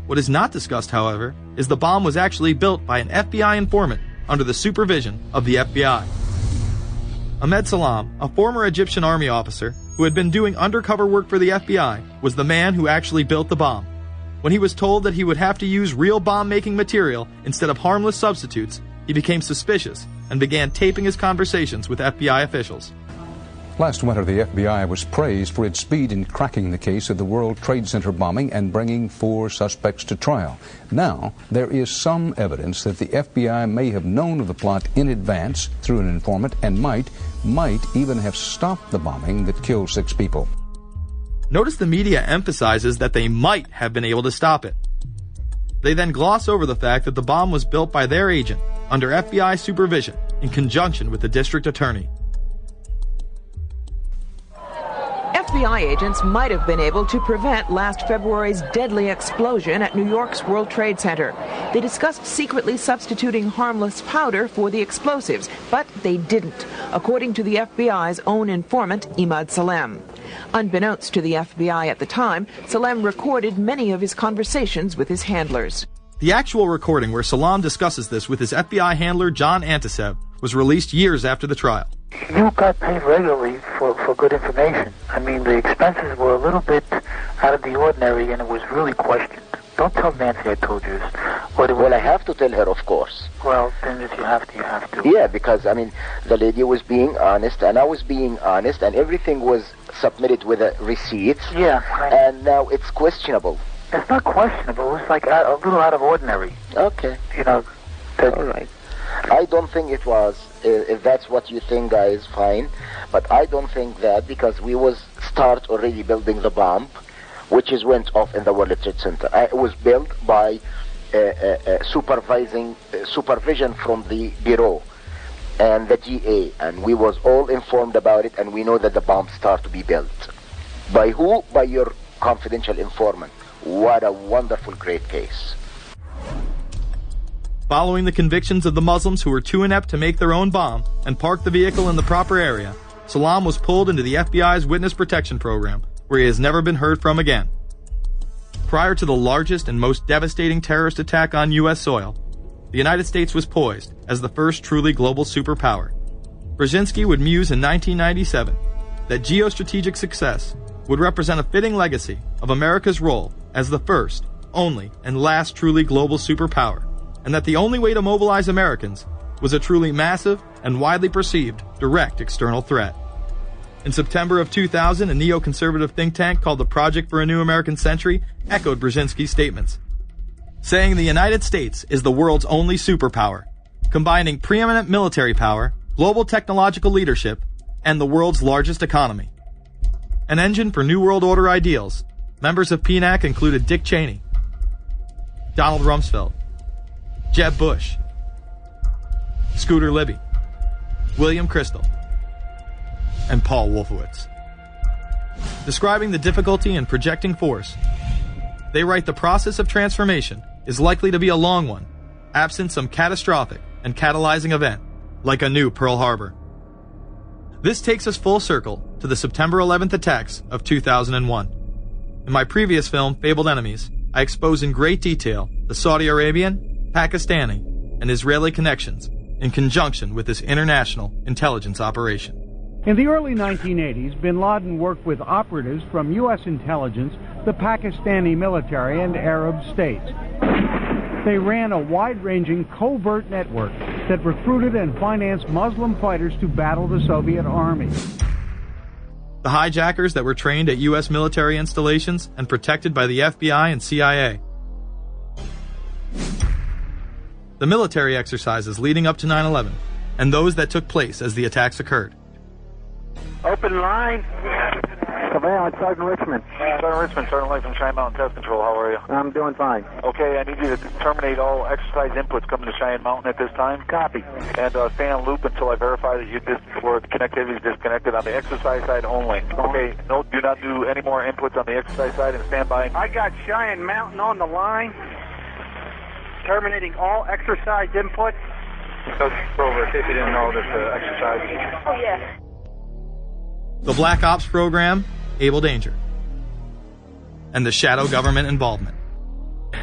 What is not discussed, however, is the bomb was actually built by an FBI informant under the supervision of the FBI. Ahmed Salam, a former Egyptian army officer who had been doing undercover work for the FBI, was the man who actually built the bomb. When he was told that he would have to use real bomb-making material instead of harmless substitutes, he became suspicious and began taping his conversations with FBI officials. Last winter, the FBI was praised for its speed in cracking the case of the World Trade Center bombing and bringing 4 suspects to trial. Now, there is some evidence that the FBI may have known of the plot in advance through an informant and might even have stopped the bombing that killed 6 people. Notice the media emphasizes that they might have been able to stop it. They then gloss over the fact that the bomb was built by their agent under FBI supervision in conjunction with the district attorney. FBI agents might have been able to prevent last February's deadly explosion at New York's World Trade Center. They discussed secretly substituting harmless powder for the explosives, but they didn't, according to the FBI's own informant, Imad Salem. Unbeknownst to the FBI at the time, Salem recorded many of his conversations with his handlers. The actual recording where Salam discusses this with his FBI handler, John Antisev, was released years after the trial. You got paid regularly for good information. I mean, the expenses were a little bit out of the ordinary, and it was really questioned. Don't tell Nancy I told you this. Well, I have to tell her, of course. Well, then if you have to, you have to. Yeah, because, I mean, the lady was being honest, and I was being honest, and everything was submitted with a receipt. Yeah. And now it's questionable. It's not questionable. It's like a little out of ordinary. Okay. You know. All right. I don't think it was. If that's what you think, guys, fine. But I don't think that, because we was start already building the bomb, which is went off in the World Trade Center. It was built by supervision from the Bureau and the GA, and we was all informed about it, and we know that the bomb start to be built. By who? By your confidential informant. What a wonderful, great case. Following the convictions of the Muslims who were too inept to make their own bomb and park the vehicle in the proper area, Salam was pulled into the FBI's witness protection program, where he has never been heard from again. Prior to the largest and most devastating terrorist attack on U.S. soil, the United States was poised as the first truly global superpower. Brzezinski would muse in 1997 that geostrategic success would represent a fitting legacy of America's role as the first, only, and last truly global superpower, and that the only way to mobilize Americans was a truly massive and widely perceived direct external threat. In September of 2000, a neoconservative think tank called the Project for a New American Century echoed Brzezinski's statements, saying the United States is the world's only superpower, combining preeminent military power, global technological leadership, and the world's largest economy. An engine for New World Order ideals, members of PNAC included Dick Cheney, Donald Rumsfeld, Jeb Bush, Scooter Libby, William Kristol, and Paul Wolfowitz. Describing the difficulty in projecting force, they write the process of transformation is likely to be a long one, absent some catastrophic and catalyzing event, like a new Pearl Harbor. This takes us full circle to the September 11th attacks of 2001. In my previous film, Fabled Enemies, I expose in great detail the Saudi Arabian, Pakistani, and Israeli connections in conjunction with this international intelligence operation. In the early 1980s, bin Laden worked with operatives from U.S. intelligence, the Pakistani military, and Arab states. They ran a wide-ranging covert network that recruited and financed Muslim fighters to battle the Soviet army. The hijackers that were trained at U.S. military installations and protected by the FBI and CIA. The military exercises leading up to 9/11, and those that took place as the attacks occurred. Open line. Surveillance, Sergeant Richmond. Sergeant Richmond, Sergeant Light from Cheyenne Mountain Test Control. How are you? I'm doing fine. Okay, I need you to terminate all exercise inputs coming to Cheyenne Mountain at this time. Copy. And stay on loop until I verify that the connectivity is disconnected on the exercise side only. Okay, no, do not do any more inputs on the exercise side and stand by. I got Cheyenne Mountain on the line. Terminating all exercise inputs. Over, see if you didn't know this exercise. Oh, yeah. The Black Ops program, Able Danger, and the shadow government involvement.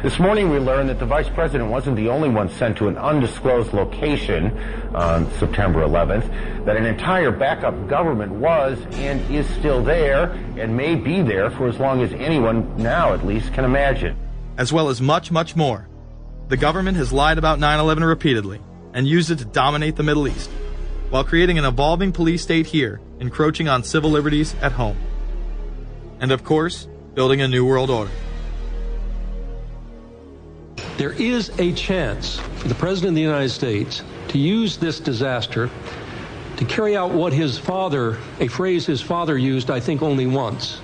This morning we learned that the Vice President wasn't the only one sent to an undisclosed location on September 11th, that an entire backup government was and is still there and may be there for as long as anyone now at least can imagine. As well as much, much more. The government has lied about 9/11 repeatedly and used it to dominate the Middle East, while creating an evolving police state here, encroaching on civil liberties at home. And of course, building a new world order. There is a chance for the President of the United States to use this disaster to carry out what his father, a phrase his father used, I think, only once,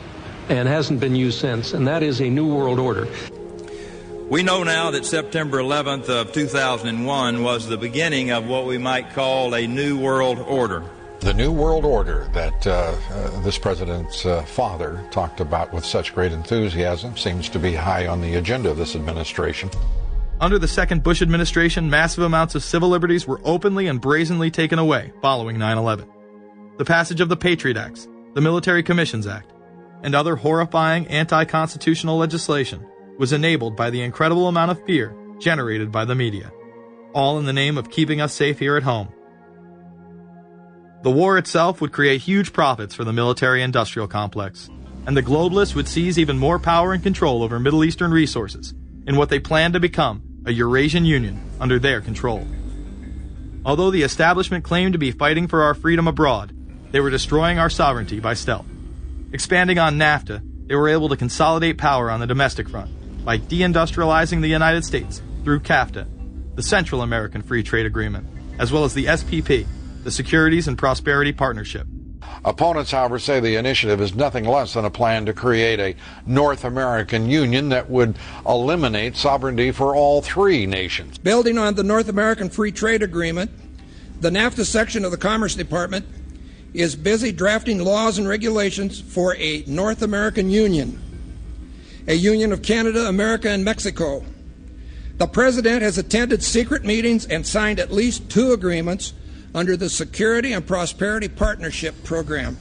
and hasn't been used since, and that is a new world order. We know now that September 11th of 2001 was the beginning of what we might call a new world order. The new world order that this president's father talked about with such great enthusiasm seems to be high on the agenda of this administration. Under the second Bush administration, massive amounts of civil liberties were openly and brazenly taken away following 9/11. The passage of the Patriot Acts, the Military Commissions Act, and other horrifying anti-constitutional legislation was enabled by the incredible amount of fear generated by the media, all in the name of keeping us safe here at home. The war itself would create huge profits for the military-industrial complex, and the globalists would seize even more power and control over Middle Eastern resources in what they planned to become a Eurasian Union under their control. Although the establishment claimed to be fighting for our freedom abroad, they were destroying our sovereignty by stealth. Expanding on NAFTA, they were able to consolidate power on the domestic front by deindustrializing the United States through CAFTA, the Central American Free Trade Agreement, as well as the SPP, the Securities and Prosperity Partnership. Opponents, however, say the initiative is nothing less than a plan to create a North American Union that would eliminate sovereignty for all three nations. Building on the North American Free Trade Agreement, the NAFTA section of the Commerce Department is busy drafting laws and regulations for a North American Union, a union of Canada, America, and Mexico. The President has attended secret meetings and signed at least 2 agreements under the Security and Prosperity Partnership Program.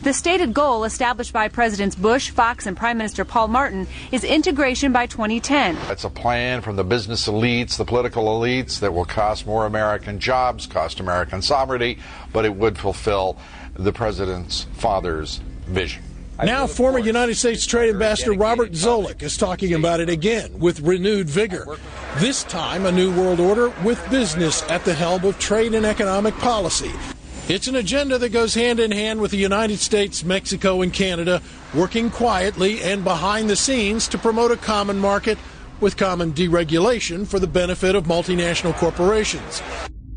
The stated goal established by Presidents Bush, Fox, and Prime Minister Paul Martin is integration by 2010. It's a plan from the business elites, the political elites, that will cost more American jobs, cost American sovereignty, but it would fulfill the President's father's vision. Now, former United States Trade Ambassador Robert Zoellick is talking about it again with renewed vigor. This time, a new world order with business at the helm of trade and economic policy. It's an agenda that goes hand in hand with the United States, Mexico, and Canada working quietly and behind the scenes to promote a common market with common deregulation for the benefit of multinational corporations.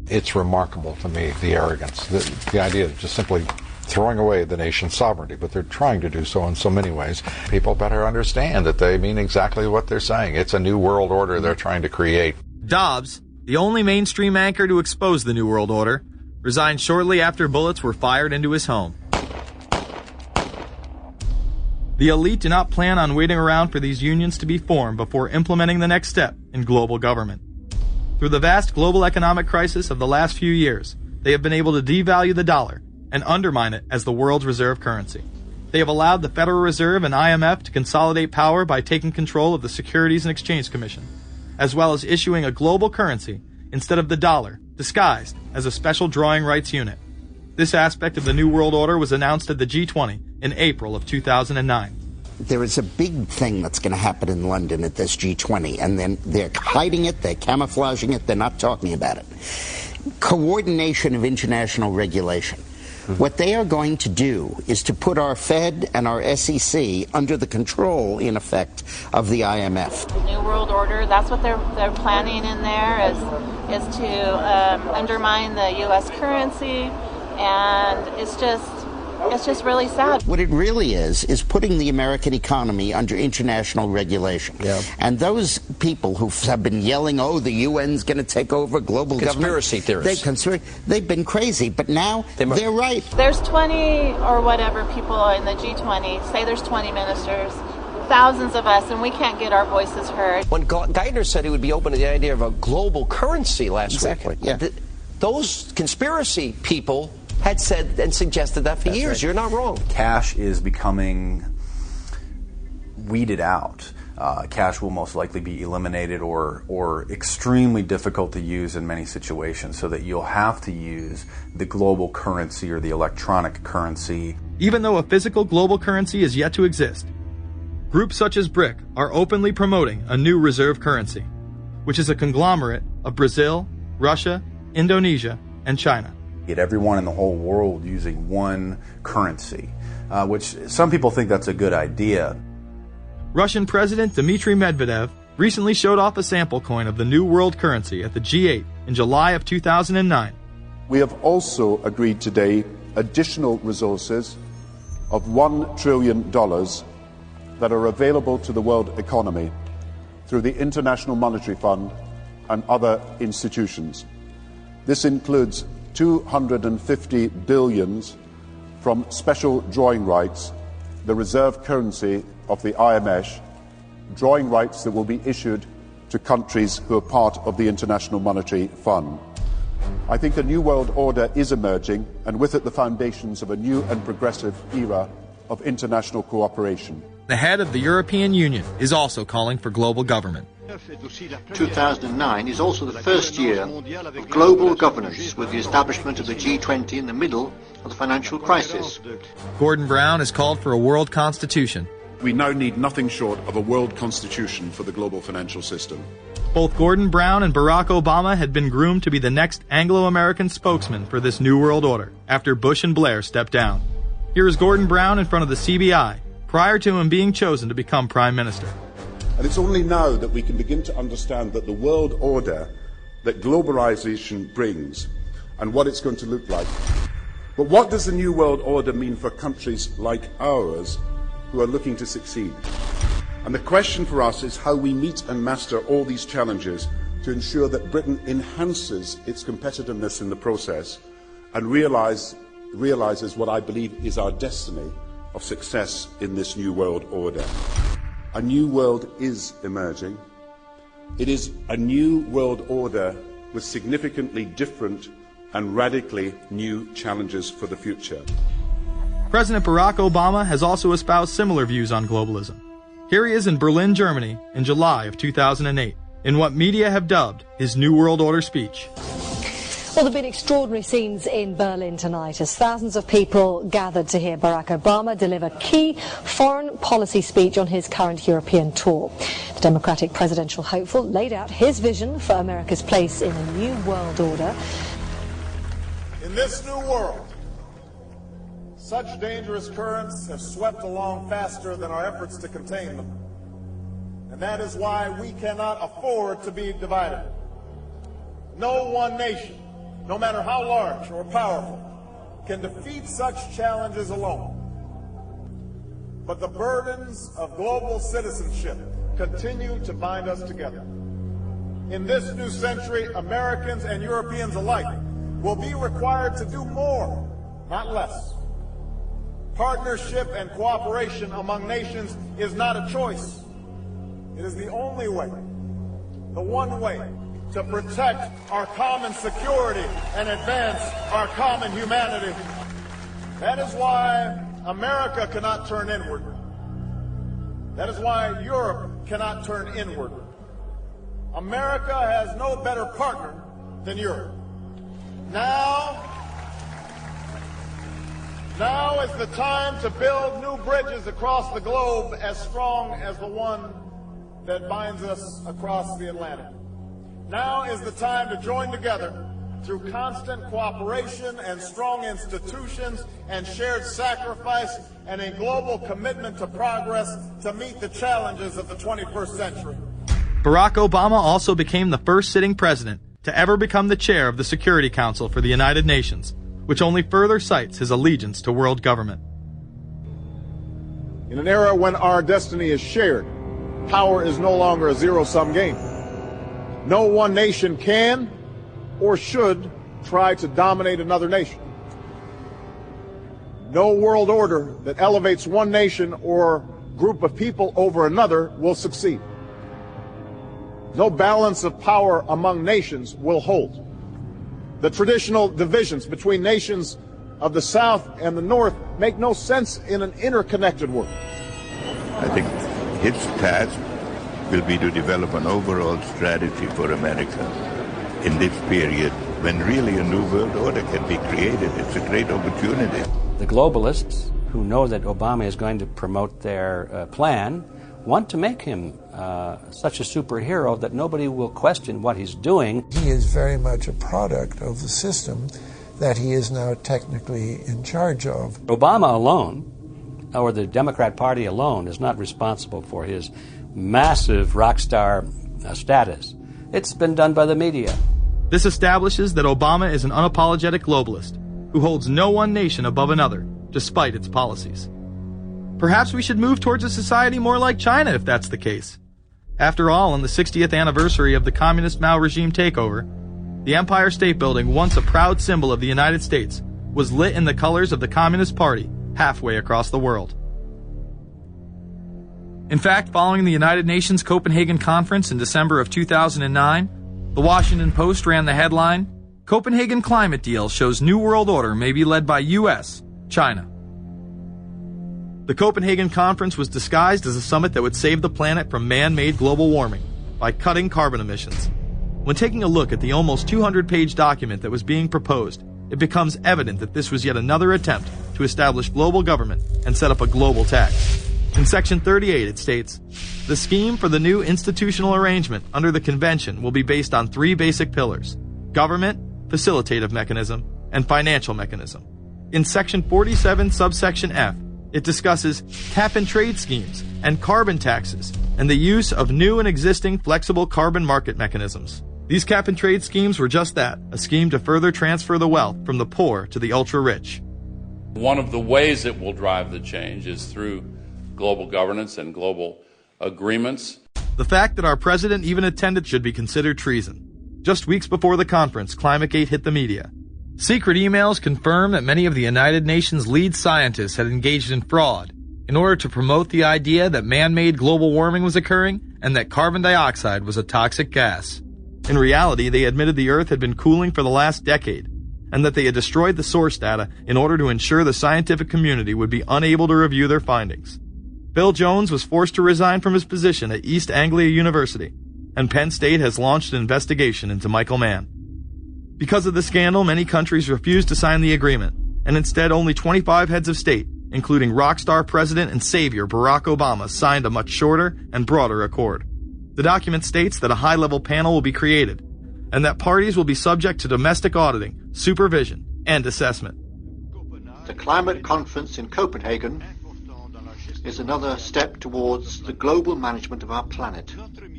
It's remarkable to me, the arrogance, the idea of just simply throwing away the nation's sovereignty, but they're trying to do so in so many ways. People better understand that they mean exactly what they're saying. It's a new world order they're trying to create. Dobbs, the only mainstream anchor to expose the new world order, resigned shortly after bullets were fired into his home. The elite do not plan on waiting around for these unions to be formed before implementing the next step in global government. Through the vast global economic crisis of the last few years, they have been able to devalue the dollar and undermine it as the world's reserve currency. They have allowed the Federal Reserve and IMF to consolidate power by taking control of the Securities and Exchange Commission, as well as issuing a global currency instead of the dollar, disguised as a special drawing rights unit. This aspect of the New World Order was announced at the G20 in April of 2009. There is a big thing that's going to happen in London at this G20, and then they're hiding it, they're camouflaging it, they're not talking about it. Coordination of international regulation. What they are going to do is to put our Fed and our SEC under the control, in effect, of the IMF. New World Order, that's what they're planning in there, is to undermine the U.S. currency, and it's just really sad. What it really is putting the American economy under international regulation. Yeah. And those people who have been yelling, oh, the UN's going to take over global conspiracy government. Theorists. They've been crazy, but now they're right. There's 20 or whatever people in the G20. Say there's 20 ministers. Thousands of us, and we can't get our voices heard. When Geithner said he would be open to the idea of a global currency last week, those conspiracy people had said and suggested that for years. Right. You're not wrong. Cash is becoming weeded out. Cash will most likely be eliminated or extremely difficult to use in many situations, so that you'll have to use the global currency or the electronic currency. Even though a physical global currency is yet to exist, groups such as BRIC are openly promoting a new reserve currency, which is a conglomerate of Brazil, Russia, Indonesia, and China. Get everyone in the whole world using one currency, which some people think that's a good idea. Russian President Dmitry Medvedev recently showed off a sample coin of the new world currency at the G8 in July of 2009. We have also agreed today additional resources of $1 trillion that are available to the world economy through the International Monetary Fund and other institutions. This includes 250 billion from special drawing rights, the reserve currency of the IMF, drawing rights that will be issued to countries who are part of the International Monetary Fund. I think a new world order is emerging, and with it the foundations of a new and progressive era of international cooperation. The head of the European Union is also calling for global government. 2009 is also the first year of global governance, with the establishment of the G20 in the middle of the financial crisis. Gordon Brown has called for a world constitution. We now need nothing short of a world constitution for the global financial system. Both Gordon Brown and Barack Obama had been groomed to be the next Anglo-American spokesman for this new world order after Bush and Blair stepped down. Here is Gordon Brown in front of the CBI prior to him being chosen to become Prime Minister. And it's only now that we can begin to understand that the world order that globalization brings and what it's going to look like. But what does the new world order mean for countries like ours who are looking to succeed? And the question for us is how we meet and master all these challenges to ensure that Britain enhances its competitiveness in the process and realizes what I believe is our destiny of success in this new world order. A new world is emerging. It is a new world order with significantly different and radically new challenges for the future. President Barack Obama has also espoused similar views on globalism. Here he is in Berlin, Germany, in July of 2008, in what media have dubbed his New World Order speech. Well, there have been extraordinary scenes in Berlin tonight as thousands of people gathered to hear Barack Obama deliver key foreign policy speech on his current European tour. The Democratic presidential hopeful laid out his vision for America's place in a new world order. In this new world, such dangerous currents have swept along faster than our efforts to contain them. And that is why we cannot afford to be divided. No one nation, no matter how large or powerful, can defeat such challenges alone. But the burdens of global citizenship continue to bind us together. In this new century, Americans and Europeans alike will be required to do more, not less. Partnership and cooperation among nations is not a choice. It is the only way, the one way, to protect our common security and advance our common humanity. That is why America cannot turn inward. That is why Europe cannot turn inward. America has no better partner than Europe. Now is the time to build new bridges across the globe as strong as the one that binds us across the Atlantic. Now is the time to join together through constant cooperation and strong institutions and shared sacrifice and a global commitment to progress to meet the challenges of the 21st century. Barack Obama also became the first sitting president to ever become the chair of the Security Council for the United Nations, which only further cites his allegiance to world government. In an era when our destiny is shared, power is no longer a zero-sum game. No one nation can or should try to dominate another nation. No world order that elevates one nation or group of people over another will succeed. No balance of power among nations will hold. The traditional divisions between nations of the South and the North make no sense in an interconnected world. I think his task will be to develop an overall strategy for America in this period when really a new world order can be created. It's a great opportunity. The globalists, who know that Obama is going to promote their plan, want to make him such a superhero that nobody will question what he's doing. He is very much a product of the system that he is now technically in charge of. Obama alone, or the Democrat Party alone, is not responsible for his massive rock star status. It's been done by the media. This establishes that Obama is an unapologetic globalist who holds no one nation above another, despite its policies. Perhaps we should move towards a society more like China if that's the case. After all, on the 60th anniversary of the communist Mao regime takeover, the Empire State Building, once a proud symbol of the United States, was lit in the colors of the Communist Party halfway across the world. In fact, following the United Nations Copenhagen Conference in December of 2009, the Washington Post ran the headline, "Copenhagen Climate Deal Shows New World Order May Be Led by U.S., China." The Copenhagen Conference was disguised as a summit that would save the planet from man-made global warming by cutting carbon emissions. When taking a look at the almost 200-page document that was being proposed, it becomes evident that this was yet another attempt to establish global government and set up a global tax. In Section 38, it states, "The scheme for the new institutional arrangement under the Convention will be based on three basic pillars: government, facilitative mechanism, and financial mechanism." In Section 47, subsection F, it discusses cap-and-trade schemes and carbon taxes and the use of new and existing flexible carbon market mechanisms. These cap-and-trade schemes were just that, a scheme to further transfer the wealth from the poor to the ultra-rich. One of the ways it will drive the change is through global governance and global agreements. The fact that our president even attended should be considered treason. Just weeks before the conference, ClimateGate hit the media. Secret emails confirm that many of the United Nations lead scientists had engaged in fraud in order to promote the idea that man-made global warming was occurring and that carbon dioxide was a toxic gas. In reality, they admitted the Earth had been cooling for the last decade and that they had destroyed the source data in order to ensure the scientific community would be unable to review their findings. Bill Jones was forced to resign from his position at East Anglia University, and Penn State has launched an investigation into Michael Mann. Because of the scandal, many countries refused to sign the agreement, and instead only 25 heads of state, including rock star president and savior Barack Obama, signed a much shorter and broader accord. The document states that a high-level panel will be created, and that parties will be subject to domestic auditing, supervision, and assessment. The climate conference in Copenhagen is another step towards the global management of our planet.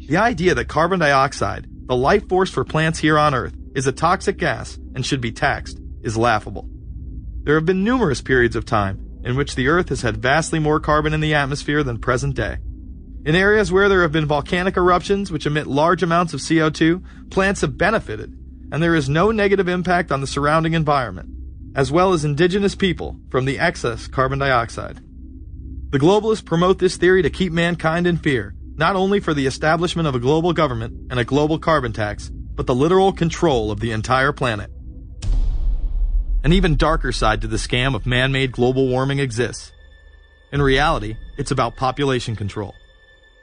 The idea that carbon dioxide, the life force for plants here on Earth, is a toxic gas and should be taxed is laughable. There have been numerous periods of time in which the Earth has had vastly more carbon in the atmosphere than present day. In areas where there have been volcanic eruptions which emit large amounts of CO2, plants have benefited, and there is no negative impact on the surrounding environment, as well as indigenous people from the excess carbon dioxide. The globalists promote this theory to keep mankind in fear, not only for the establishment of a global government and a global carbon tax, but the literal control of the entire planet. An even darker side to the scam of man-made global warming exists. In reality, it's about population control.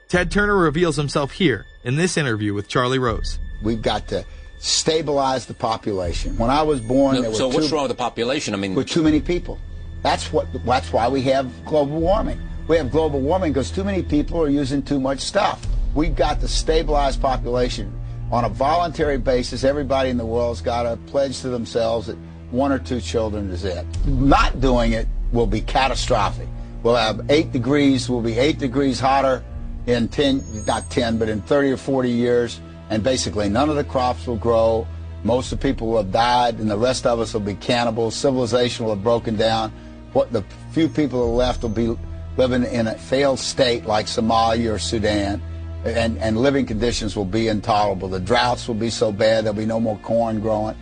Ted Turner reveals himself here in this interview with Charlie Rose. We've got to stabilize the population. When I was born, there were what's wrong with the population? I mean, with too many people. That's why we have global warming. We have global warming because too many people are using too much stuff. We've got to stabilize population on a voluntary basis. Everybody in the world's got to pledge to themselves that 1 or 2 children is it. Not doing it will be catastrophic. We'll have 8 degrees. We'll be 8 degrees hotter in 30 or 40 years, and basically none of the crops will grow. Most of the people will have died, and the rest of us will be cannibals. Civilization will have broken down. What the few people who are left will be living in a failed state like Somalia or Sudan, and living conditions will be intolerable. The droughts will be so bad there'll be no more corn growing.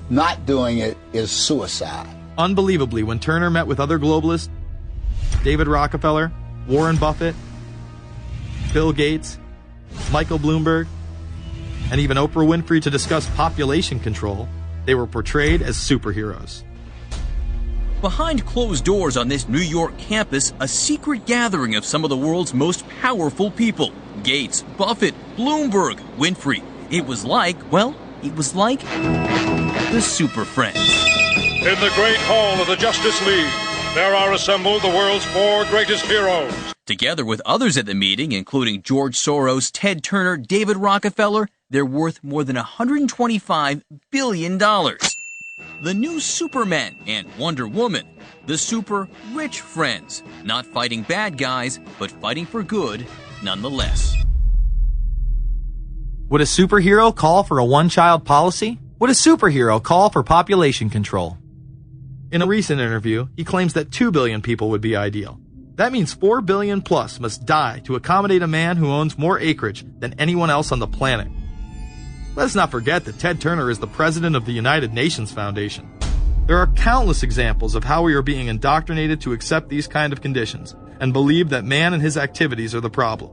Not doing it is suicide. Unbelievably, when Turner met with other globalists, David Rockefeller, Warren Buffett, Bill Gates, Michael Bloomberg, and even Oprah Winfrey to discuss population control, they were portrayed as superheroes. Behind closed doors on this New York campus, a secret gathering of some of the world's most powerful people. Gates, Buffett, Bloomberg, Winfrey. It was like the Super Friends. In the great hall of the Justice League, there are assembled the world's 4 greatest heroes. Together with others at the meeting, including George Soros, Ted Turner, David Rockefeller, they're worth more than $125 billion. The new Superman and Wonder Woman, the super rich friends, not fighting bad guys, but fighting for good nonetheless. Would a superhero call for a one-child policy? Would a superhero call for population control? In a recent interview, he claims that 2 billion people would be ideal. That means 4 billion plus must die to accommodate a man who owns more acreage than anyone else on the planet. Let's not forget that Ted Turner is the president of the United Nations Foundation. There are countless examples of how we are being indoctrinated to accept these kind of conditions and believe that man and his activities are the problem.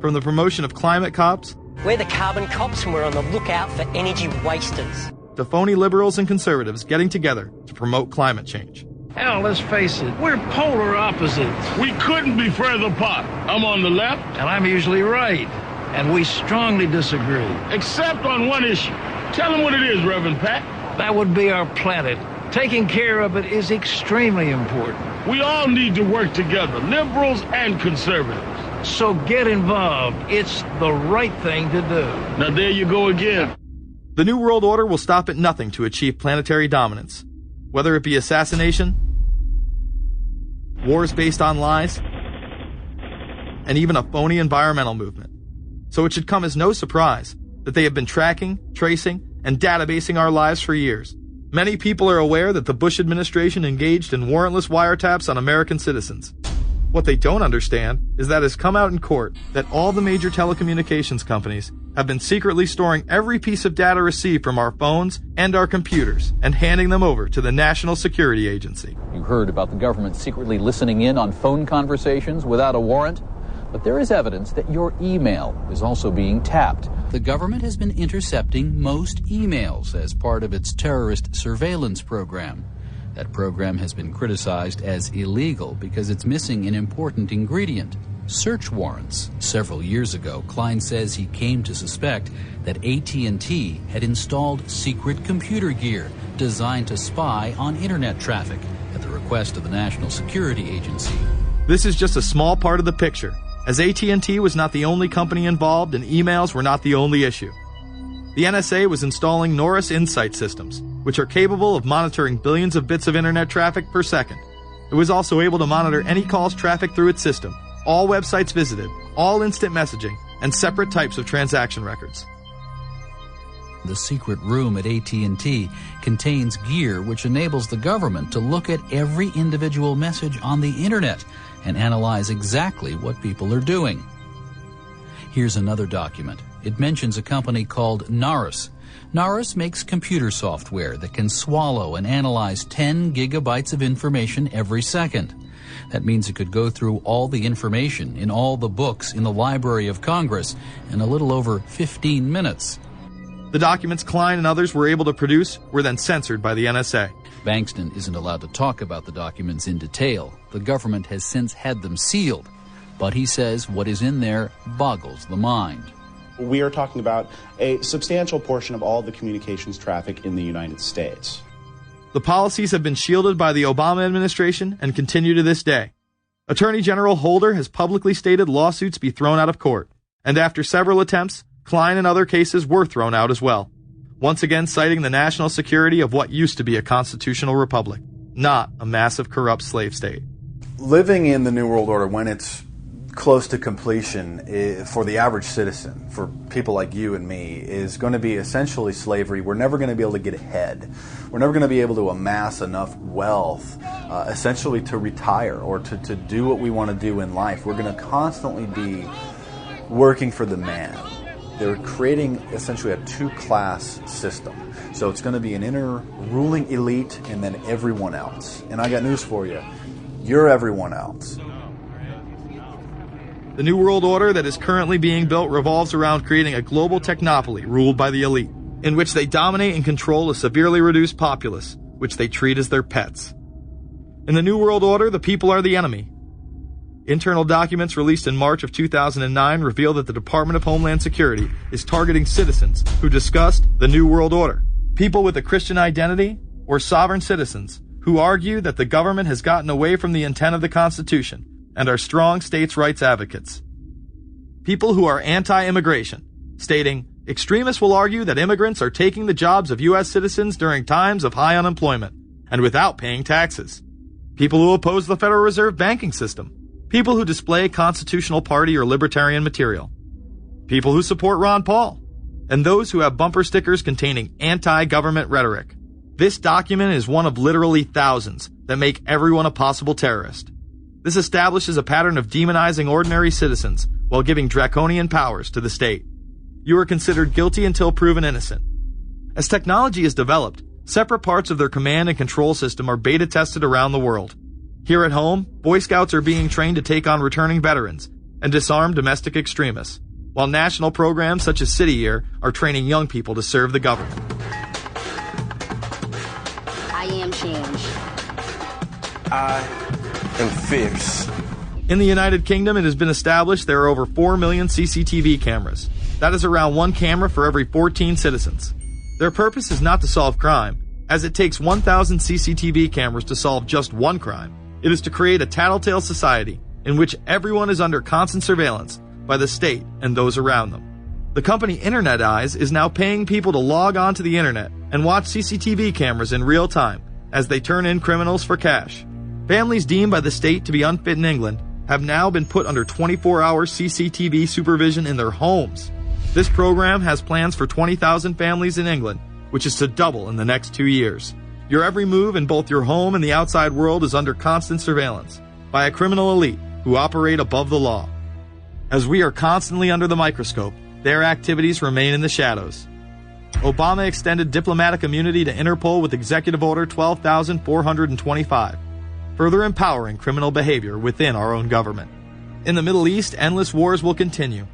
From the promotion of climate cops, we're the carbon cops and we're on the lookout for energy wasters, to phony liberals and conservatives getting together to promote climate change. Hell, let's face it, we're polar opposites. We couldn't be further apart. I'm on the left, and I'm usually right. And we strongly disagree. Except on one issue. Tell them what it is, Reverend Pat. That would be our planet. Taking care of it is extremely important. We all need to work together, liberals and conservatives. So get involved. It's the right thing to do. Now there you go again. The New World Order will stop at nothing to achieve planetary dominance. Whether it be assassination, wars based on lies, and even a phony environmental movement. So it should come as no surprise that they have been tracking, tracing, and databasing our lives for years. Many people are aware that the Bush administration engaged in warrantless wiretaps on American citizens. What they don't understand is that it has come out in court that all the major telecommunications companies have been secretly storing every piece of data received from our phones and our computers and handing them over to the National Security Agency. You heard about the government secretly listening in on phone conversations without a warrant. But there is evidence that your email is also being tapped. The government has been intercepting most emails as part of its terrorist surveillance program. That program has been criticized as illegal because it's missing an important ingredient: search warrants. Several years ago, Klein says he came to suspect that AT&T had installed secret computer gear designed to spy on internet traffic at the request of the National Security Agency. This is just a small part of the picture, as AT&T was not the only company involved and emails were not the only issue. The NSA was installing Norris Insight systems, which are capable of monitoring billions of bits of internet traffic per second. It was also able to monitor any calls traffic through its system, all websites visited, all instant messaging, and separate types of transaction records. The secret room at AT&T contains gear which enables the government to look at every individual message on the internet and analyze exactly what people are doing. Here's another document. It mentions a company called Norris. Norris makes computer software that can swallow and analyze 10 gigabytes of information every second. That means it could go through all the information in all the books in the Library of Congress in a little over 15 minutes. The documents Klein and others were able to produce were then censored by the NSA. Bankston isn't allowed to talk about the documents in detail. The government has since had them sealed. But he says what is in there boggles the mind. We are talking about a substantial portion of all the communications traffic in the United States. The policies have been shielded by the Obama administration and continue to this day. Attorney General Holder has publicly stated lawsuits be thrown out of court, and after several attempts, Klein and other cases were thrown out as well, once again citing the national security of what used to be a constitutional republic, not a massive corrupt slave state. Living in the New World Order, when it's close to completion, for the average citizen, for people like you and me, is going to be essentially slavery. We're never going to be able to get ahead. We're never going to be able to amass enough wealth, essentially to retire or to do what we want to do in life. We're going to constantly be working for the man. They're creating essentially a two-class system. So it's going to be an inner ruling elite and then everyone else. And I got news for you. You're everyone else. The New World Order that is currently being built revolves around creating a global technopoly ruled by the elite, in which they dominate and control a severely reduced populace, which they treat as their pets. In the New World Order, the people are the enemy. Internal documents released in March of 2009 reveal that the Department of Homeland Security is targeting citizens who discussed the New World Order, people with a Christian identity, or sovereign citizens who argue that the government has gotten away from the intent of the Constitution and are strong states' rights advocates. People who are anti-immigration, stating, extremists will argue that immigrants are taking the jobs of U.S. citizens during times of high unemployment and without paying taxes. People who oppose the Federal Reserve banking system. People who display constitutional party or libertarian material. People who support Ron Paul. And those who have bumper stickers containing anti-government rhetoric. This document is one of literally thousands that make everyone a possible terrorist. This establishes a pattern of demonizing ordinary citizens while giving draconian powers to the state. You are considered guilty until proven innocent. As technology is developed, separate parts of their command and control system are beta tested around the world. Here at home, Boy Scouts are being trained to take on returning veterans and disarm domestic extremists, while national programs such as City Year are training young people to serve the government. I am change. I am fierce. In the United Kingdom, it has been established there are over 4 million CCTV cameras. That is around one camera for every 14 citizens. Their purpose is not to solve crime, as it takes 1,000 CCTV cameras to solve just one crime. It is to create a tattletale society in which everyone is under constant surveillance by the state and those around them. The company Internet Eyes is now paying people to log on to the internet and watch CCTV cameras in real time as they turn in criminals for cash. Families deemed by the state to be unfit in England have now been put under 24-hour CCTV supervision in their homes. This program has plans for 20,000 families in England, which is to double in the next 2 years. Your every move in both your home and the outside world is under constant surveillance by a criminal elite who operate above the law. As we are constantly under the microscope, their activities remain in the shadows. Obama extended diplomatic immunity to Interpol with Executive Order 12,425, further empowering criminal behavior within our own government. In the Middle East, endless wars will continue.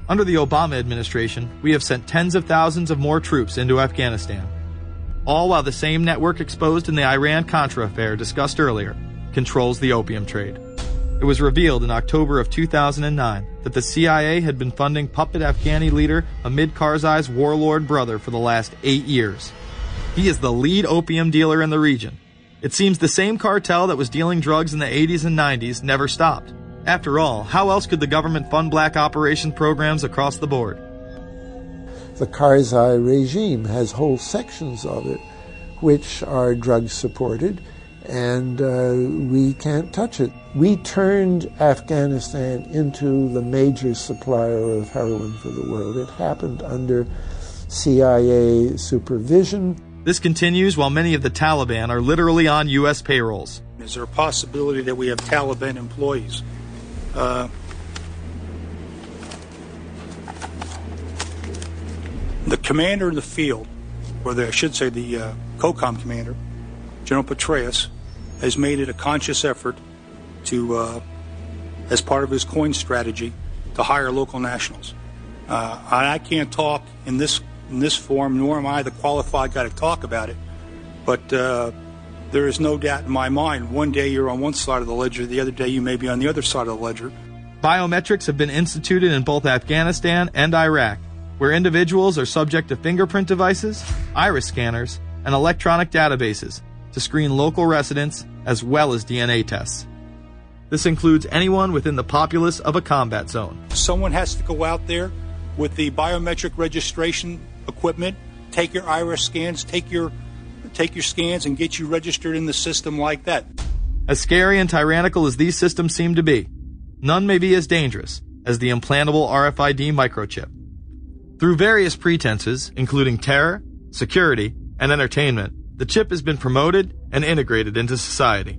Under the Obama administration, we have sent tens of thousands of more troops into Afghanistan, all while the same network exposed in the Iran-Contra affair discussed earlier controls the opium trade. It was revealed in October of 2009 that the CIA had been funding puppet Afghani leader Hamid Karzai's warlord brother for the last 8 years. He is the lead opium dealer in the region. It seems the same cartel that was dealing drugs in the 80s and 90s never stopped. After all, how else could the government fund black operation programs across the board? The Karzai regime has whole sections of it which are drug-supported, and we can't touch it. We turned Afghanistan into the major supplier of heroin for the world. It happened under CIA supervision. This continues while many of the Taliban are literally on U.S. payrolls. Is there a possibility that we have Taliban employees? The commander in the field, or I should say the COCOM commander, General Petraeus, has made it a conscious effort to, as part of his coin strategy, to hire local nationals. I can't talk in this in this form, nor am I the qualified guy to talk about it. But there is no doubt in my mind, one day you're on one side of the ledger, the other day you may be on the other side of the ledger. Biometrics have been instituted in both Afghanistan and Iraq, where individuals are subject to fingerprint devices, iris scanners, and electronic databases to screen local residents as well as DNA tests. This includes anyone within the populace of a combat zone. Someone has to go out there with the biometric registration equipment, take your iris scans, take your scans and get you registered in the system like that. As scary and tyrannical as these systems seem to be, none may be as dangerous as the implantable RFID microchip. Through various pretenses, including terror, security, and entertainment, the chip has been promoted and integrated into society.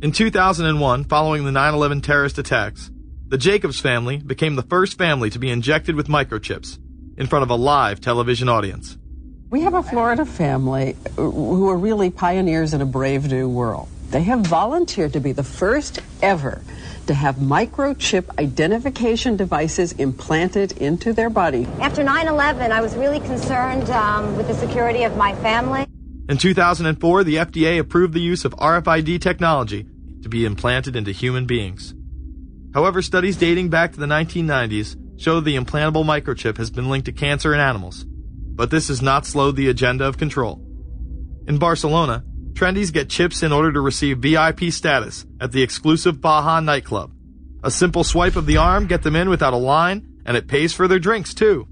In 2001, following the 9/11 terrorist attacks, the Jacobs family became the first family to be injected with microchips in front of a live television audience. We have a Florida family who are really pioneers in a brave new world. They have volunteered to be the first ever to have microchip identification devices implanted into their body. After 9/11, I was really concerned with the security of my family. In 2004, the FDA approved the use of RFID technology to be implanted into human beings. However, studies dating back to the 1990s show the implantable microchip has been linked to cancer in animals, but this has not slowed the agenda of control. In Barcelona, trendies get chips in order to receive VIP status at the exclusive Baja nightclub. A simple swipe of the arm gets them in without a line, and it pays for their drinks too.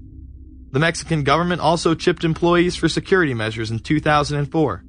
The Mexican government also chipped employees for security measures in 2004.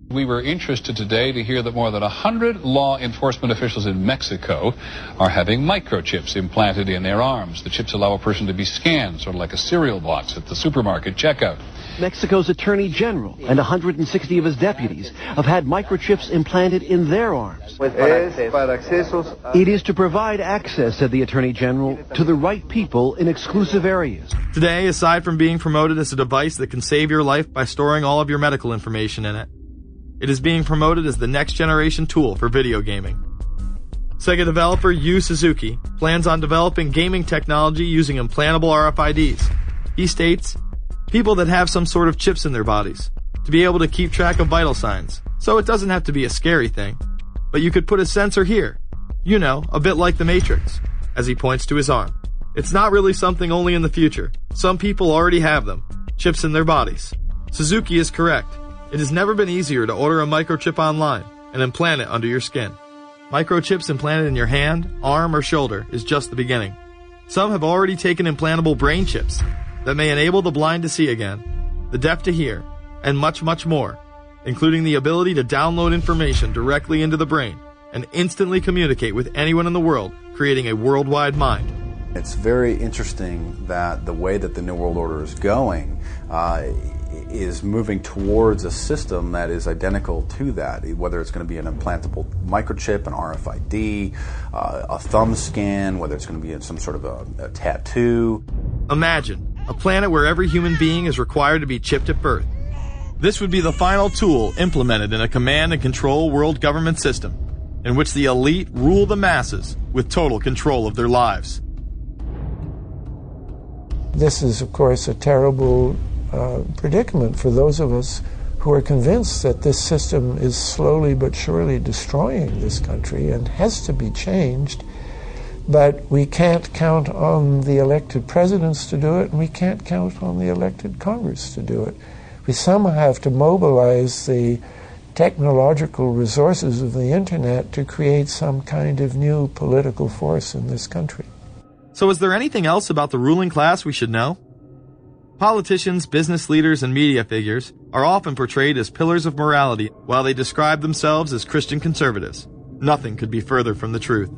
We were interested today to hear that more than 100 law enforcement officials in Mexico are having microchips implanted in their arms. The chips allow a person to be scanned, sort of like a cereal box at the supermarket checkout. Mexico's Attorney General and 160 of his deputies have had microchips implanted in their arms. It is to provide access, said the Attorney General, to the right people in exclusive areas. Today, aside from being promoted as a device that can save your life by storing all of your medical information in it, it is being promoted as the next generation tool for video gaming. Sega developer Yu Suzuki plans on developing gaming technology using implantable RFIDs. He states, people that have some sort of chips in their bodies, to be able to keep track of vital signs, so it doesn't have to be a scary thing. But you could put a sensor here, you know, a bit like the Matrix, as he points to his arm. It's not really something only in the future. Some people already have them, chips in their bodies. Suzuki is correct. It has never been easier to order a microchip online and implant it under your skin. Microchips implanted in your hand, arm, or shoulder is just the beginning. Some have already taken implantable brain chips that may enable the blind to see again, the deaf to hear, and much, much more, including the ability to download information directly into the brain and instantly communicate with anyone in the world, creating a worldwide mind. It's very interesting that the way that the New World Order is going is moving towards a system that is identical to that, whether it's going to be an implantable microchip, an RFID, a thumb scan, whether it's going to be some sort of a tattoo. Imagine a planet where every human being is required to be chipped at birth. This would be the final tool implemented in a command and control world government system in which the elite rule the masses with total control of their lives. This is, of course, a terrible predicament for those of us who are convinced that this system is slowly but surely destroying this country and has to be changed. But we can't count on the elected presidents to do it, and we can't count on the elected Congress to do it. We somehow have to mobilize the technological resources of the internet to create some kind of new political force in this country. So is there anything else about the ruling class we should know? Politicians, business leaders, and media figures are often portrayed as pillars of morality while they describe themselves as Christian conservatives. Nothing could be further from the truth.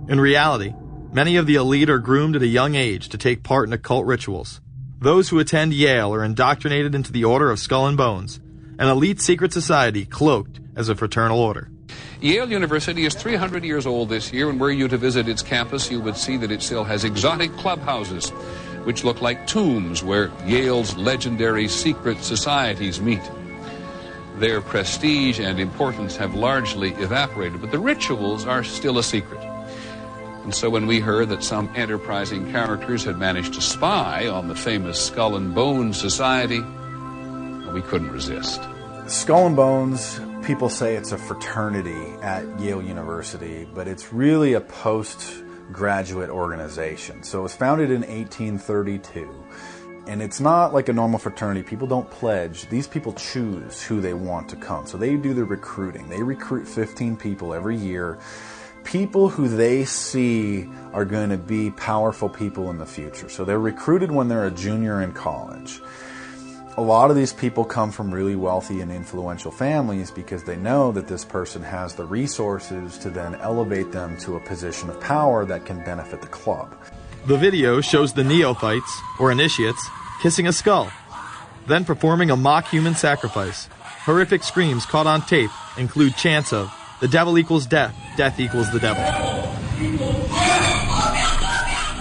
In reality, many of the elite are groomed at a young age to take part in occult rituals. Those who attend Yale are indoctrinated into the Order of Skull and Bones, an elite secret society cloaked as a fraternal order. Yale University is 300 years old this year, and were you to visit its campus, you would see that it still has exotic clubhouses, which look like tombs where Yale's legendary secret societies meet. Their prestige and importance have largely evaporated, but the rituals are still a secret. And so when we heard that some enterprising characters had managed to spy on the famous Skull and Bones Society, we couldn't resist. Skull and Bones, people say it's a fraternity at Yale University, but it's really a postgraduate organization. So it was founded in 1832. And it's not like a normal fraternity. People don't pledge. These people choose who they want to come. So they do the recruiting. They recruit 15 people every year. People who they see are going to be powerful people in the future. So they're recruited when they're a junior in college. A lot of these people come from really wealthy and influential families because they know that this person has the resources to then elevate them to a position of power that can benefit the club. The video shows the neophytes, or initiates, kissing a skull, then performing a mock human sacrifice. Horrific screams caught on tape include chants of, "The devil equals death, death equals the devil."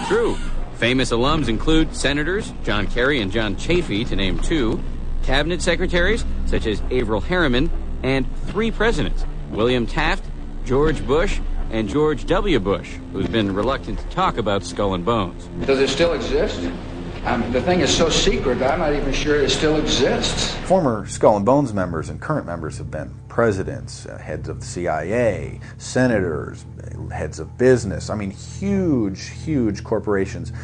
True. Famous alums include Senators John Kerry and John Chafee, to name two, cabinet secretaries such as Averell Harriman, and 3 presidents, William Taft, George Bush, and George W. Bush, who's been reluctant to talk about Skull and Bones. Does it still exist? The thing is so secret, I'm not even sure it still exists. Former Skull and Bones members and current members have been presidents, heads of the CIA, senators, heads of business. I mean, huge, huge corporations.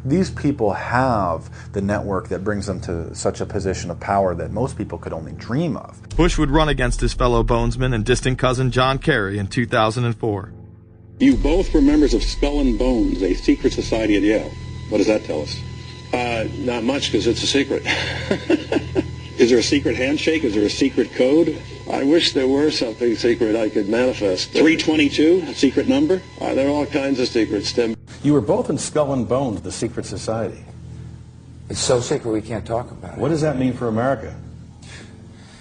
These people have the network that brings them to such a position of power that most people could only dream of. Bush would run against his fellow bonesman and distant cousin John Kerry in 2004. You both were members of Skull and Bones, a secret society at Yale. What does that tell us? Not much, because it's a secret. Is there a secret handshake? Is there a secret code? I wish there were something secret I could manifest. 322, a secret number? There are all kinds of secrets, Tim. You were both in Skull and Bones, the secret society. It's so secret we can't talk about it. What does that mean for America?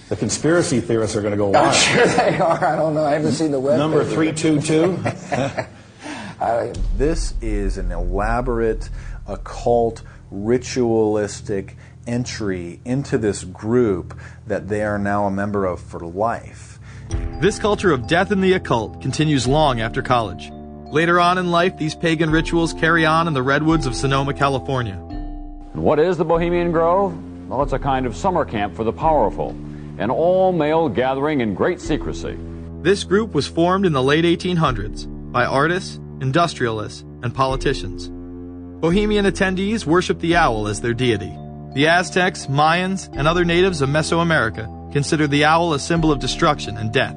The conspiracy theorists are going to go wild. I'm sure they are. I don't know. I haven't seen the web. Number 322? This is an elaborate, occult, ritualistic entry into this group that they are now a member of for life. This culture of death and the occult continues long after college. Later on in life, these pagan rituals carry on in the redwoods of Sonoma, California. And what is the Bohemian Grove? Well, it's a kind of summer camp for the powerful, an all-male gathering in great secrecy. This group was formed in the late 1800s by artists, industrialists, and politicians. Bohemian attendees worship the owl as their deity. The Aztecs, Mayans, and other natives of Mesoamerica considered the owl a symbol of destruction and death.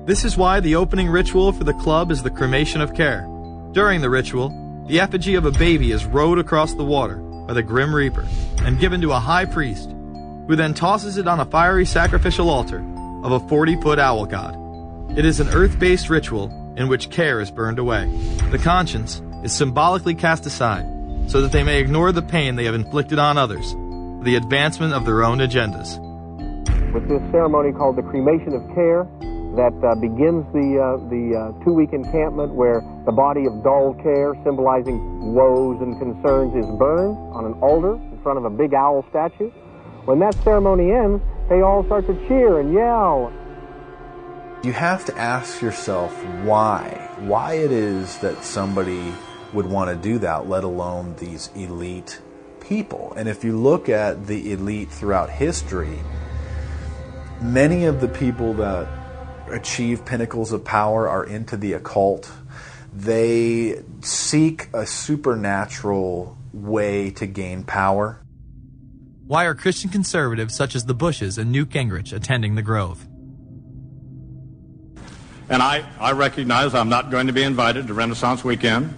This is why the opening ritual for the club is the cremation of care. During the ritual, the effigy of a baby is rowed across the water by the Grim Reaper and given to a high priest, who then tosses it on a fiery sacrificial altar of a 40-foot owl god. It is an earth-based ritual in which care is burned away. The conscience is symbolically cast aside so that they may ignore the pain they have inflicted on others for the advancement of their own agendas. With this ceremony called the cremation of care, that begins the 2-week encampment where the body of dull care, symbolizing woes and concerns, is burned on an altar in front of a big owl statue. When that ceremony ends, they all start to cheer and yell. You have to ask yourself why it is that somebody would want to do that, let alone these elite people. And if you look at the elite throughout history, many of the people that achieve pinnacles of power are into the occult. They seek a supernatural way to gain power. Why are Christian conservatives such as the Bushes and Newt Gingrich attending the Grove? And I recognize I'm not going to be invited to Renaissance Weekend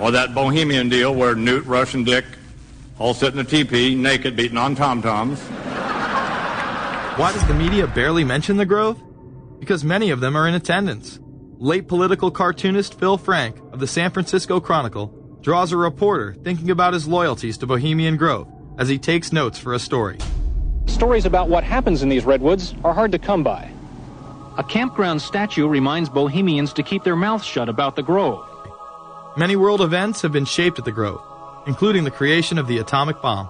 or that Bohemian deal where Newt, Rush, and Dick all sit in a teepee naked beating on tom-toms. Why does the media barely mention the Grove? Because many of them are in attendance. Late political cartoonist Phil Frank of the San Francisco Chronicle draws a reporter thinking about his loyalties to Bohemian Grove as he takes notes for a story. Stories about what happens in these redwoods are hard to come by. A campground statue reminds Bohemians to keep their mouths shut about the Grove. Many world events have been shaped at the Grove, including the creation of the atomic bomb.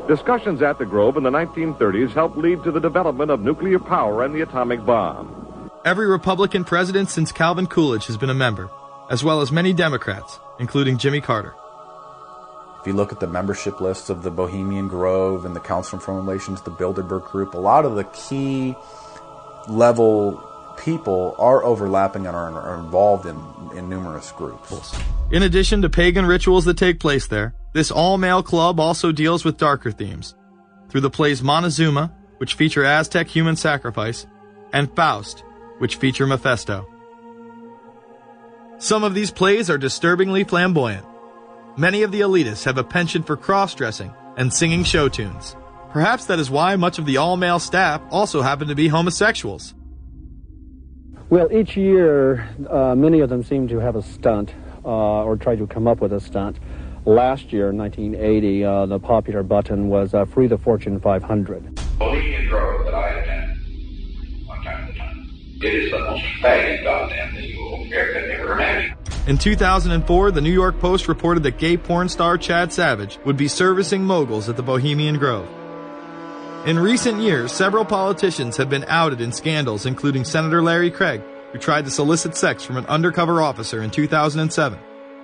Discussions at the Grove in the 1930s helped lead to the development of nuclear power and the atomic bomb. Every Republican president since Calvin Coolidge has been a member, as well as many Democrats, including Jimmy Carter. If you look at the membership lists of the Bohemian Grove and the Council on Foreign Relations, the Bilderberg Group, a lot of the key level people are overlapping and are involved in numerous groups. In addition to pagan rituals that take place there, this all-male club also deals with darker themes through the plays Montezuma, which feature Aztec human sacrifice, and Faust, which feature Mephisto. Some of these plays are disturbingly flamboyant. Many of the elitists have a penchant for cross-dressing and singing show tunes. Perhaps that is why much of the all-male staff also happen to be homosexuals. Well, each year, many of them seem to have a stunt or try to come up with a stunt. Last year, 1980, the popular button was Free the Fortune 500. Bohemian Grove that I attend one time at a time. It is the most faggot goddamn thing you could ever imagine. In 2004, the New York Post reported that gay porn star Chad Savage would be servicing moguls at the Bohemian Grove. In recent years, several politicians have been outed in scandals, including Senator Larry Craig, who tried to solicit sex from an undercover officer in 2007.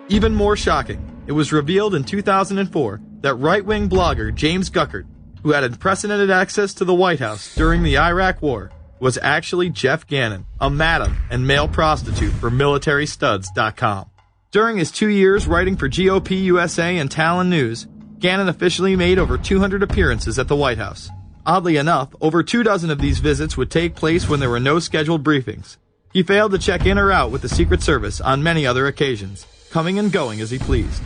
Even more shocking, it was revealed in 2004 that right-wing blogger James Guckert, who had unprecedented access to the White House during the Iraq War, was actually Jeff Gannon, a madam and male prostitute for MilitaryStuds.com. During his 2 years writing for GOP USA and Talon News, Gannon officially made over 200 appearances at the White House. Oddly enough, over 24 of these visits would take place when there were no scheduled briefings. He failed to check in or out with the Secret Service on many other occasions, coming and going as he pleased.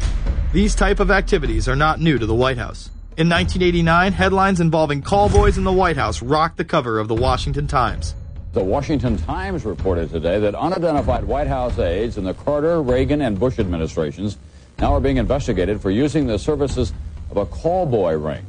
These type of activities are not new to the White House. In 1989, headlines involving callboys in the White House rocked the cover of the Washington Times. The Washington Times reported today that unidentified White House aides in the Carter, Reagan, and Bush administrations now are being investigated for using the services of a callboy ring.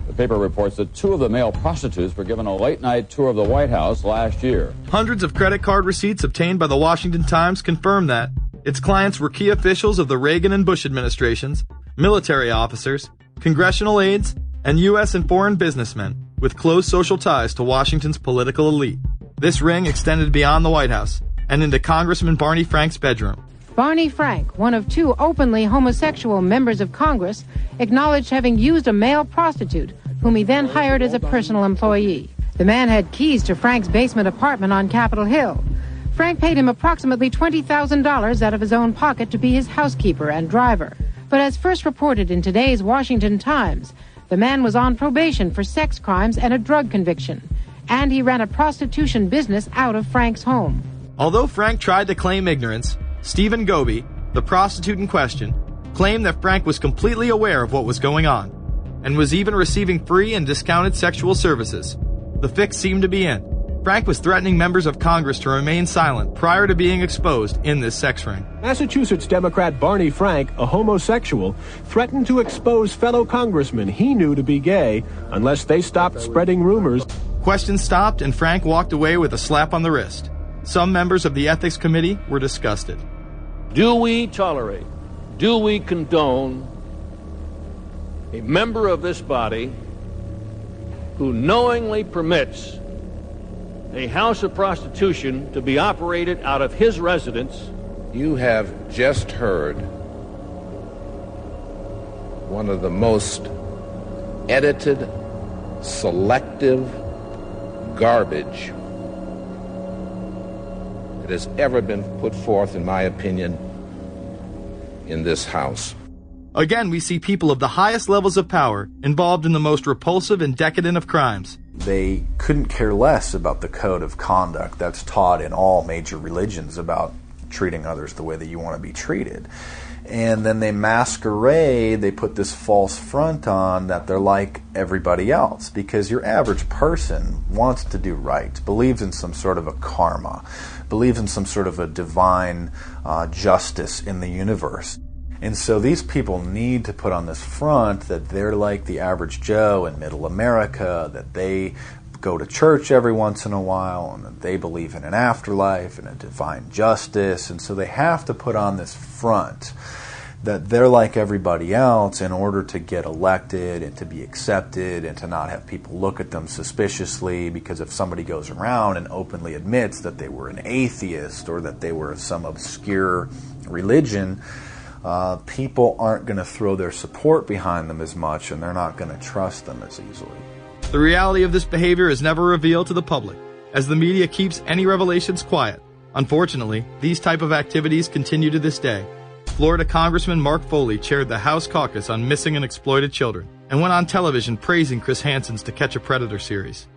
The paper reports that 2 of the male prostitutes were given a late-night tour of the White House last year. Hundreds of credit card receipts obtained by the Washington Times confirm that its clients were key officials of the Reagan and Bush administrations, military officers, congressional aides, and U.S. and foreign businessmen with close social ties to Washington's political elite. This ring extended beyond the White House and into Congressman Barney Frank's bedroom. Barney Frank, one of 2 openly homosexual members of Congress, acknowledged having used a male prostitute, whom he then hired as a personal employee. The man had keys to Frank's basement apartment on Capitol Hill. Frank paid him approximately $20,000 out of his own pocket to be his housekeeper and driver. But as first reported in today's Washington Times, the man was on probation for sex crimes and a drug conviction, and he ran a prostitution business out of Frank's home. Although Frank tried to claim ignorance, Stephen Goby, the prostitute in question, claimed that Frank was completely aware of what was going on, and was even receiving free and discounted sexual services. The fix seemed to be in. Frank was threatening members of Congress to remain silent prior to being exposed in this sex ring. Massachusetts Democrat Barney Frank, a homosexual, threatened to expose fellow congressmen he knew to be gay unless they stopped spreading rumors. Questions stopped and Frank walked away with a slap on the wrist. Some members of the Ethics Committee were disgusted. Do we tolerate, do we condone a member of this body who knowingly permits a house of prostitution to be operated out of his residence? You have just heard one of the most edited, selective garbage that has ever been put forth, in my opinion, in this House. Again, we see people of the highest levels of power involved in the most repulsive and decadent of crimes. They couldn't care less about the code of conduct that's taught in all major religions about treating others the way that you want to be treated. And then they masquerade, they put this false front on that they're like everybody else, because your average person wants to do right, believes in some sort of a karma, believes in some sort of a divine justice in the universe. And so these people need to put on this front that they're like the average Joe in middle America, that they go to church every once in a while, and that they believe in an afterlife and a divine justice. And so they have to put on this front that they're like everybody else in order to get elected and to be accepted and to not have people look at them suspiciously, because if somebody goes around and openly admits that they were an atheist or that they were of some obscure religion, people aren't going to throw their support behind them as much, and they're not going to trust them as easily. The reality of this behavior is never revealed to the public, as the media keeps any revelations quiet. Unfortunately, these type of activities continue to this day. Florida Congressman Mark Foley chaired the House caucus on missing and exploited children and went on television praising Chris Hansen's To Catch a Predator series.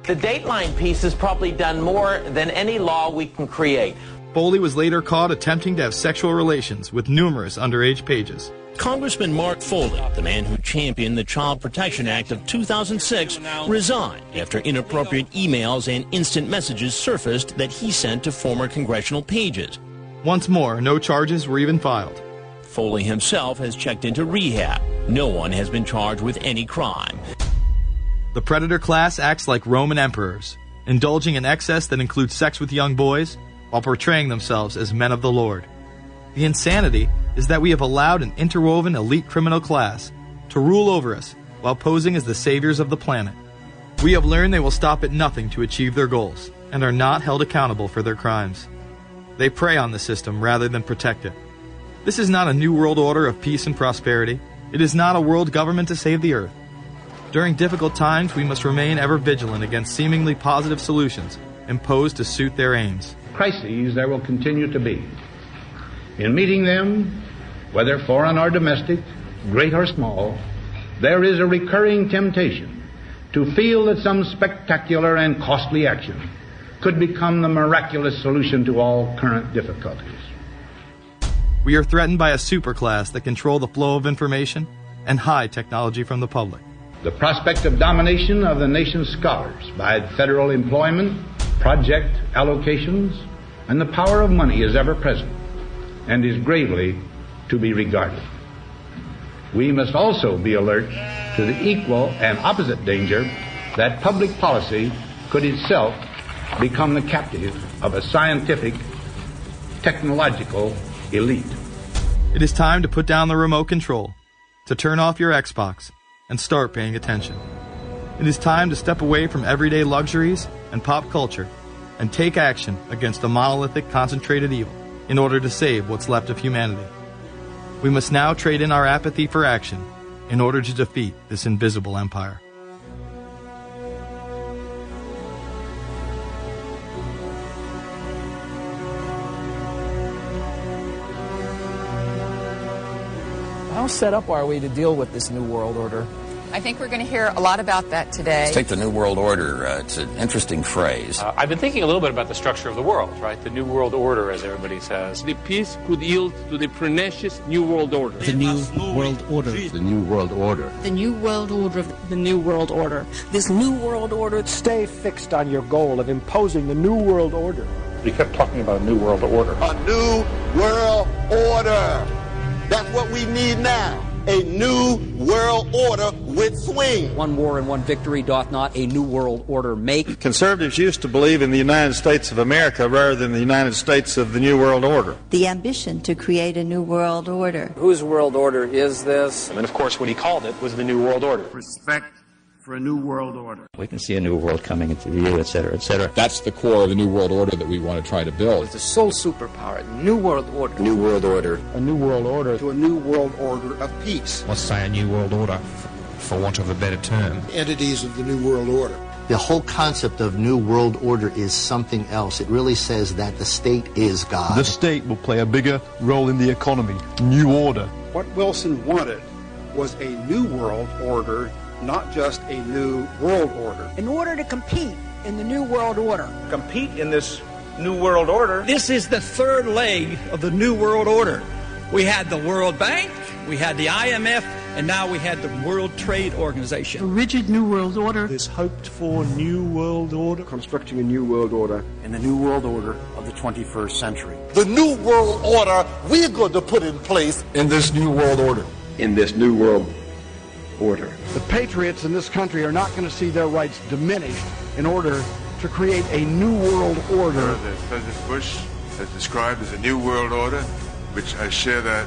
The Dateline piece has probably done more than any law we can create. Foley was later caught attempting to have sexual relations with numerous underage pages. Congressman Mark Foley, the man who championed the Child Protection Act of 2006, resigned after inappropriate emails and instant messages surfaced that he sent to former congressional pages. Once more, no charges were even filed. Foley himself has checked into rehab. No one has been charged with any crime. The predator class acts like Roman emperors, indulging in excess that includes sex with young boys while portraying themselves as men of the Lord. The insanity is that we have allowed an interwoven elite criminal class to rule over us while posing as the saviors of the planet. We have learned they will stop at nothing to achieve their goals and are not held accountable for their crimes. They prey on the system rather than protect it. This is not a new world order of peace and prosperity. It is not a world government to save the earth. During difficult times, we must remain ever vigilant against seemingly positive solutions imposed to suit their aims. Crises there will continue to be. In meeting them, whether foreign or domestic, great or small, there is a recurring temptation to feel that some spectacular and costly action could become the miraculous solution to all current difficulties. We are threatened by a superclass that control the flow of information and hide technology from the public. The prospect of domination of the nation's scholars by federal employment, project allocations, and the power of money is ever present and is gravely to be regarded. We must also be alert to the equal and opposite danger that public policy could itself become the captive of a scientific, technological elite. It is time to put down the remote control, to turn off your Xbox, and start paying attention. It is time to step away from everyday luxuries and pop culture and take action against a monolithic, concentrated evil in order to save what's left of humanity. We must now trade in our apathy for action in order to defeat this invisible empire. How set up are we to deal with this New World Order? I think we're going to hear a lot about that today. Let's take the New World Order. It's an interesting phrase. I've been thinking a little bit about the structure of the world, right? The New World Order, as everybody says. The peace could yield to the pernicious New World Order. The New World Order. The New World Order. The New World Order. The New World Order. This New World Order. Stay fixed on your goal of imposing the New World Order. We kept talking about a New World Order. A New World Order. That's what we need now. A new world order with swing. One war and one victory doth not a new world order make. Conservatives used to believe in the United States of America rather than the United States of the New World Order. The ambition to create a new world order. Whose world order is this? And of course what he called it was the New World Order. Respect for a new world order. We can see a new world coming into view, etc., etc. That's the core of the New World Order that we want to try to build. It's the sole superpower, New World Order. New World Order. A new world order. To a new world order of peace. Let's say a new world order, for want of a better term. Entities of the new world order. The whole concept of New World Order is something else. It really says that the state is God. The state will play a bigger role in the economy. New order. What Wilson wanted was a new world order, not just a new world order. In order to compete in the New World Order. Compete in this new world order. This is the third leg of the New World Order. We had the World Bank, we had the IMF, and now we had the World Trade Organization. A rigid New World Order. This hoped-for New World Order. Constructing a new world order. In the new world order of the 21st century. The new world order we're going to put in place in this new world order. In this new world order. The patriots in this country are not going to see their rights diminished in order to create a new world order. That President Bush has described as a new world order, which I share that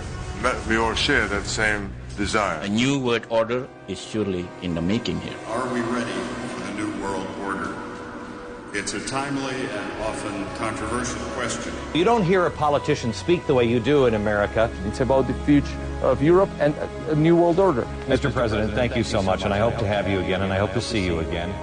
we all share that same desire. A new world order is surely in the making here. Are we ready for the new world order? It's a timely and often controversial question. You don't hear a politician speak the way you do in America. It's about the future of Europe and a new world order. Mr. President, thank you so much, and I hope to have you again, and I hope to see you again.